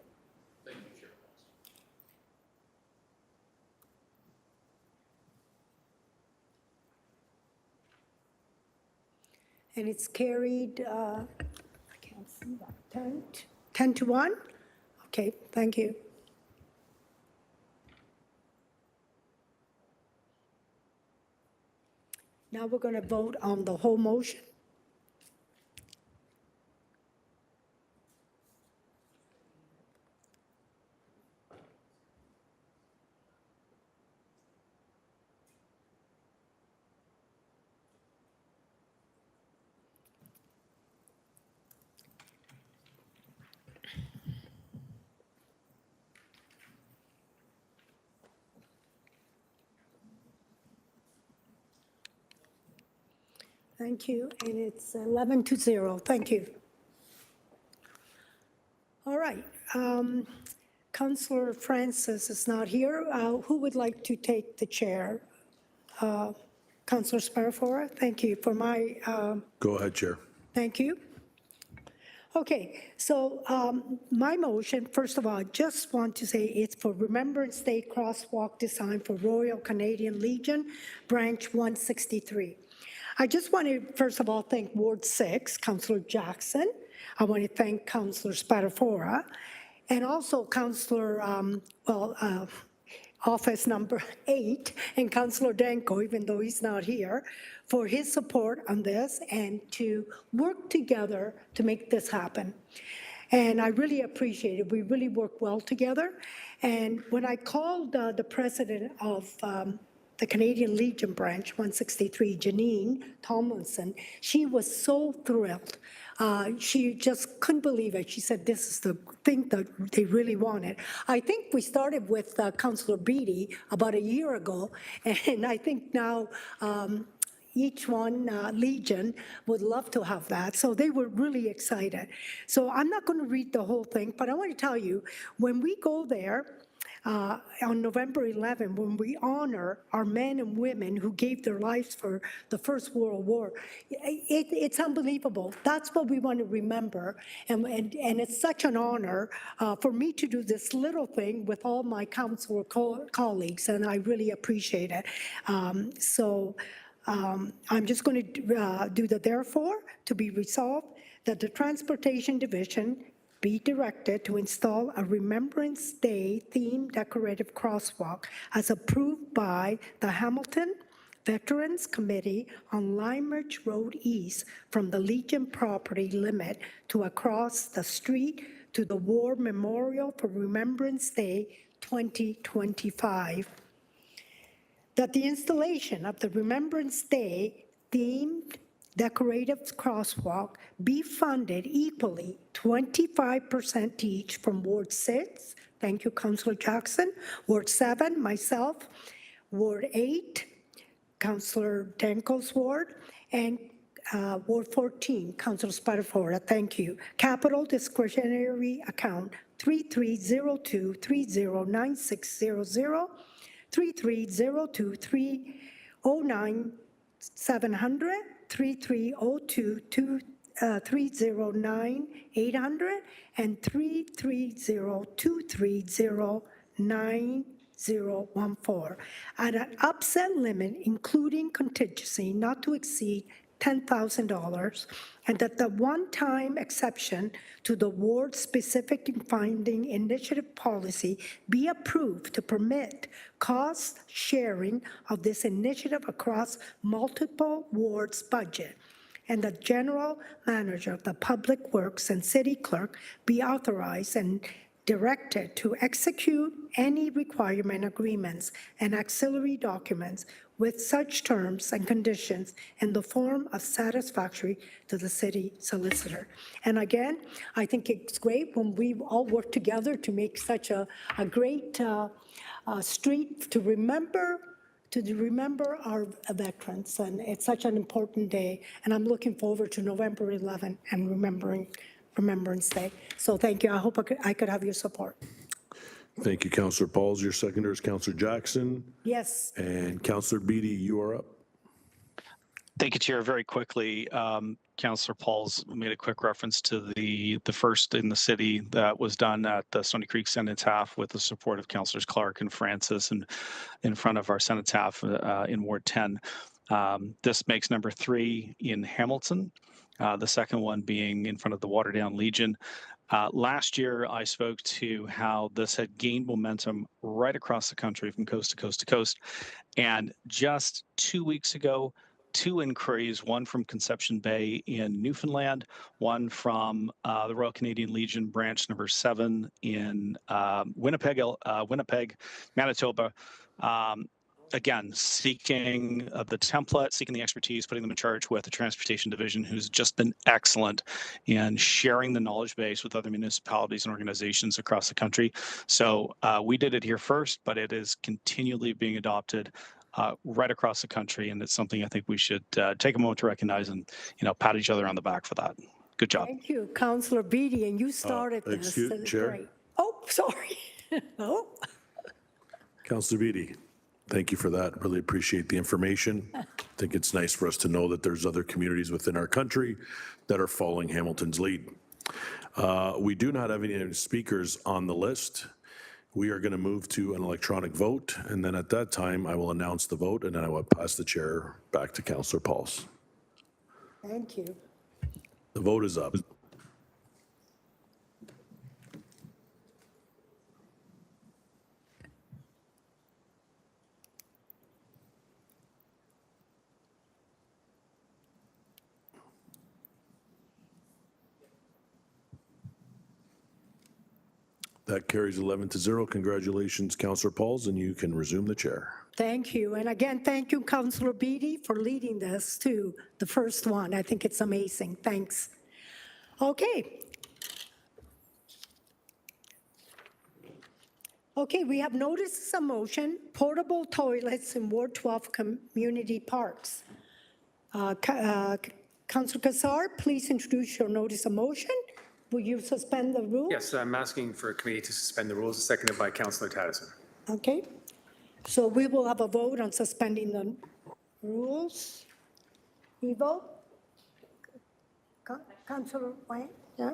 And it's carried, I can't see. 10 to 1? Okay, thank you. Now we're going to vote on the whole motion. Thank you, and it's 11 to 0. Thank you. All right. Councillor Francis is not here. Who would like to take the chair? Councillor Spadafora, thank you for my, Go ahead, Chair. thank you. Okay, so my motion, first of all, I just want to say it's for Remembrance Day crosswalk design for Royal Canadian Legion, Branch 163. I just want to, first of all, thank Ward 6, Councillor Jackson. I want to thank Councillor Spadafora, and also Councillor, Office number 8, and Councillor Danko, even though he's not here, for his support on this and to work together to make this happen. And I really appreciate it. We really work well together. And when I called the president of the Canadian Legion Branch 163, Janine Tomlinson, she was so thrilled. She just couldn't believe it. She said, this is the thing that they really wanted. I think we started with Councillor Beatty about a year ago, and I think now each one, Legion, would love to have that. So they were really excited. So I'm not going to read the whole thing, but I want to tell you, when we go there, on November 11, when we honor our men and women who gave their lives for the First World War, it's unbelievable. That's what we want to remember. And it's such an honor for me to do this little thing with all my council colleagues, and I really appreciate it. I'm just going to do the therefore to be resolved that the Transportation Division be directed to install a Remembrance Day themed decorative crosswalk as approved by the Hamilton Veterans Committee on Limeridge Road East from the Legion property limit to across the street to the War Memorial for Remembrance Day 2025. That the installation of the Remembrance Day themed decorative crosswalk be funded equally, 25% each from Ward 6, thank you, Councillor Jackson, Ward 7, myself, Ward 8, Councillor Danko's ward, and Ward 14, Councillor Spadafora, thank you. Capital discretionary account 3302309600, 3302309700, 3302-309-800, and 330-230-9014, at an upset limit, including contingency, not to exceed $10,000, and that the one-time exception to the ward-specific funding initiative policy be approved to permit cost sharing of this initiative across multiple wards' budget, and the general manager of the Public Works and city clerk be authorized and directed to execute any requirement agreements and auxiliary documents with such terms and conditions in the form of satisfactory to the city solicitor. And again, I think it's great when we all work together to make such a great street to remember our veterans. And it's such an important day. And I'm looking forward to November 11 and Remembrance Day. So thank you. I hope I could have your support. Thank you, Councillor Pauls. Your seconder is Councillor Jackson. Yes. And Councillor Beatty, you are up. Thank you, Chair. Very quickly, Councillor Pauls made a quick reference to the first in the city that was done at the Stony Creek Cenotaph with the support of Councillors Clark and Francis and in front of our Cenotaph in Ward 10. This makes number 3 in Hamilton, the second one being in front of the Waterdown Legion. Last year, I spoke to how this had gained momentum right across the country from coast to coast to coast. And just 2 weeks ago, 2 inquiries, one from Conception Bay in Newfoundland, one from the Royal Canadian Legion branch number 7 in Winnipeg, Manitoba. Again, seeking the template, seeking the expertise, putting them in charge with the Transportation Division, who's just been excellent in sharing the knowledge base with other municipalities and organizations across the country. So we did it here first, but it is continually being adopted right across the country, and it's something I think we should take a moment to recognize and, pat each other on the back for that. Good job. Thank you, Councillor Beatty, and you started this. excuse- It's Chair? great. Oh, sorry. No. Councillor Beatty, thank you for that. Really appreciate the information. I think it's nice for us to know that there's other communities within our country that are following Hamilton's lead. We do not have any speakers on the list. We are going to move to an electronic vote, and then at that time, I will announce the vote, and then I will pass the chair back to Councillor Pauls. Thank you. The vote is up. That carries 11-0. Congratulations, Councillor Pauls, and you can resume the chair. Thank you. And again, thank you, Councillor Beatty, for leading this to the first one. I think it's amazing. Thanks. Okay. Okay, we have noticed a motion, portable toilets in Ward 12 community parks. Councillor Kassar, please introduce your notice of motion. Will you suspend the rules? Yes, I'm asking for a committee to suspend the rules, seconded by Councillor Tattison. Okay. So we will have a vote on suspending the rules. Evo? Councillor Wayne? Yeah?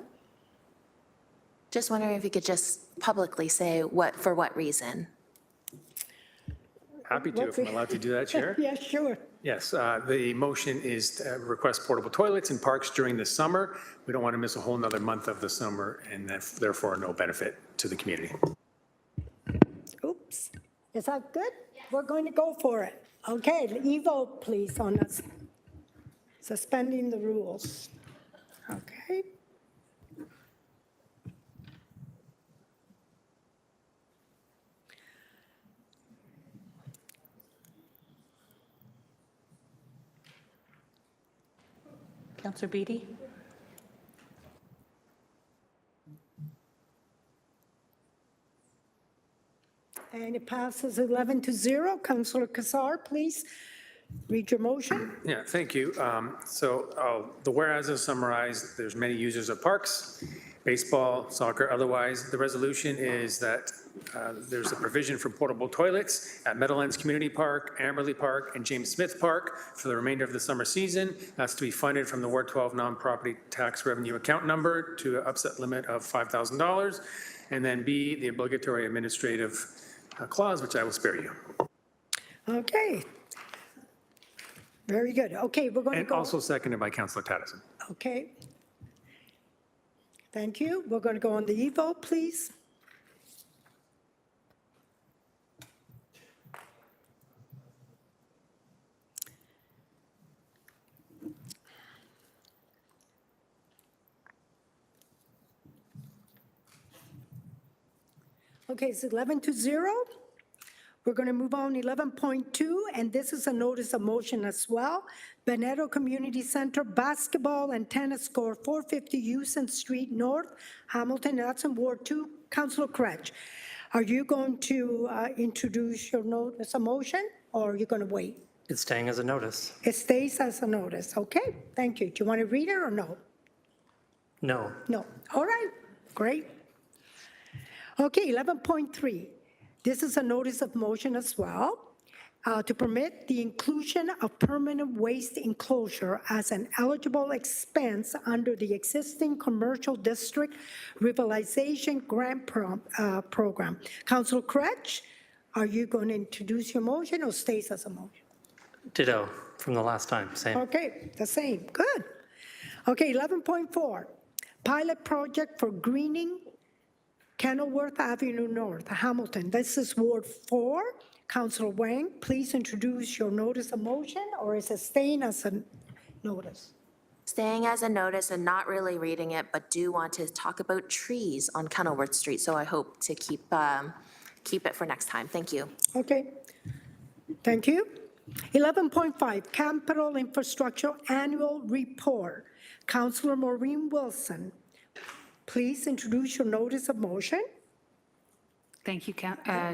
Just wondering if you could just publicly say for what reason? Happy to, if I'm allowed to do that, Chair. Yeah, sure. Yes, the motion is to request portable toilets in parks during the summer. We don't want to miss a whole nother month of the summer, and therefore no benefit to the community. Oops. Is that good? We're going to go for it. Okay, Evo, please, on us. Suspending the rules. Okay. Councillor Beatty? And it passes 11-0. Councillor Kassar, please read your motion. Yeah, thank you. The whereas is summarized. There's many users of parks, baseball, soccer, otherwise. The resolution is that there's a provision for portable toilets at Meadowlands Community Park, Amberley Park, and James Smith Park for the remainder of the summer season. That's to be funded from the Ward 12 non-property tax revenue account number to an upset limit of $5,000. And then B, the obligatory administrative clause, which I will spare you. Okay. Very good. Okay, we're going to And go. also seconded by Councillor Tattison. Okay. Thank you. We're going to go on the Evo, please. Okay, it's 11-0. We're going to move on 11.2, and this is a notice of motion as well. Veneto Community Center basketball and tennis court, 450 Houston Street North, Hamilton, that's in Ward 2. Councillor Kretsch, are you going to introduce your notice of motion, or are you going to wait? It's staying as a notice. It stays as a notice. Okay, thank you. Do you want to read it or no? No. No. All right, great. Okay, 11.3. This is a notice of motion as well, to permit the inclusion of permanent waste enclosure as an eligible expense under the existing commercial district revitalization grant program. Councilor Kretsch, are you going to introduce your motion or stays as a motion? Ditto from the last time, same. Okay, the same, good. Okay, 11.4, pilot project for greening Kenilworth Avenue North, Hamilton. This is Ward 4. Councillor Wang, please introduce your notice of motion, or is it staying as a notice? Staying as a notice and not really reading it, but do want to talk about trees on Kenilworth Street, so I hope to keep it for next time. Thank you. Okay, thank you. 11.5, Capital Infrastructure Annual Report. Councillor Maureen Wilson, please introduce your notice of motion. Thank you,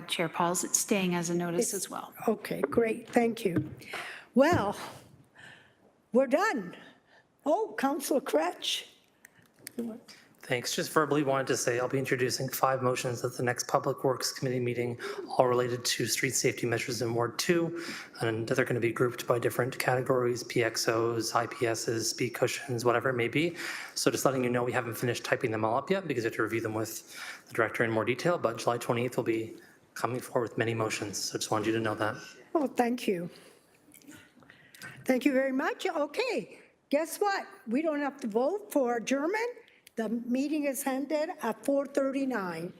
Chair Pauls. It's staying as a notice as well. Okay, great, thank you. Well, we're done. Oh, Councillor Kretsch. Thanks. Just verbally wanted to say I'll be introducing 5 motions at the next Public Works Committee meeting, all related to street safety measures in Ward 2, and they're going to be grouped by different categories, PXOs, IPSs, speed cushions, whatever it may be. So just letting you know, we haven't finished typing them all up yet because we have to review them with the director in more detail, but July 28th will be coming forward with many motions. So just wanted you to know that. Oh, thank you. Thank you very much. Okay, guess what? We don't have to vote for adjournment. The meeting is ended at 4:39.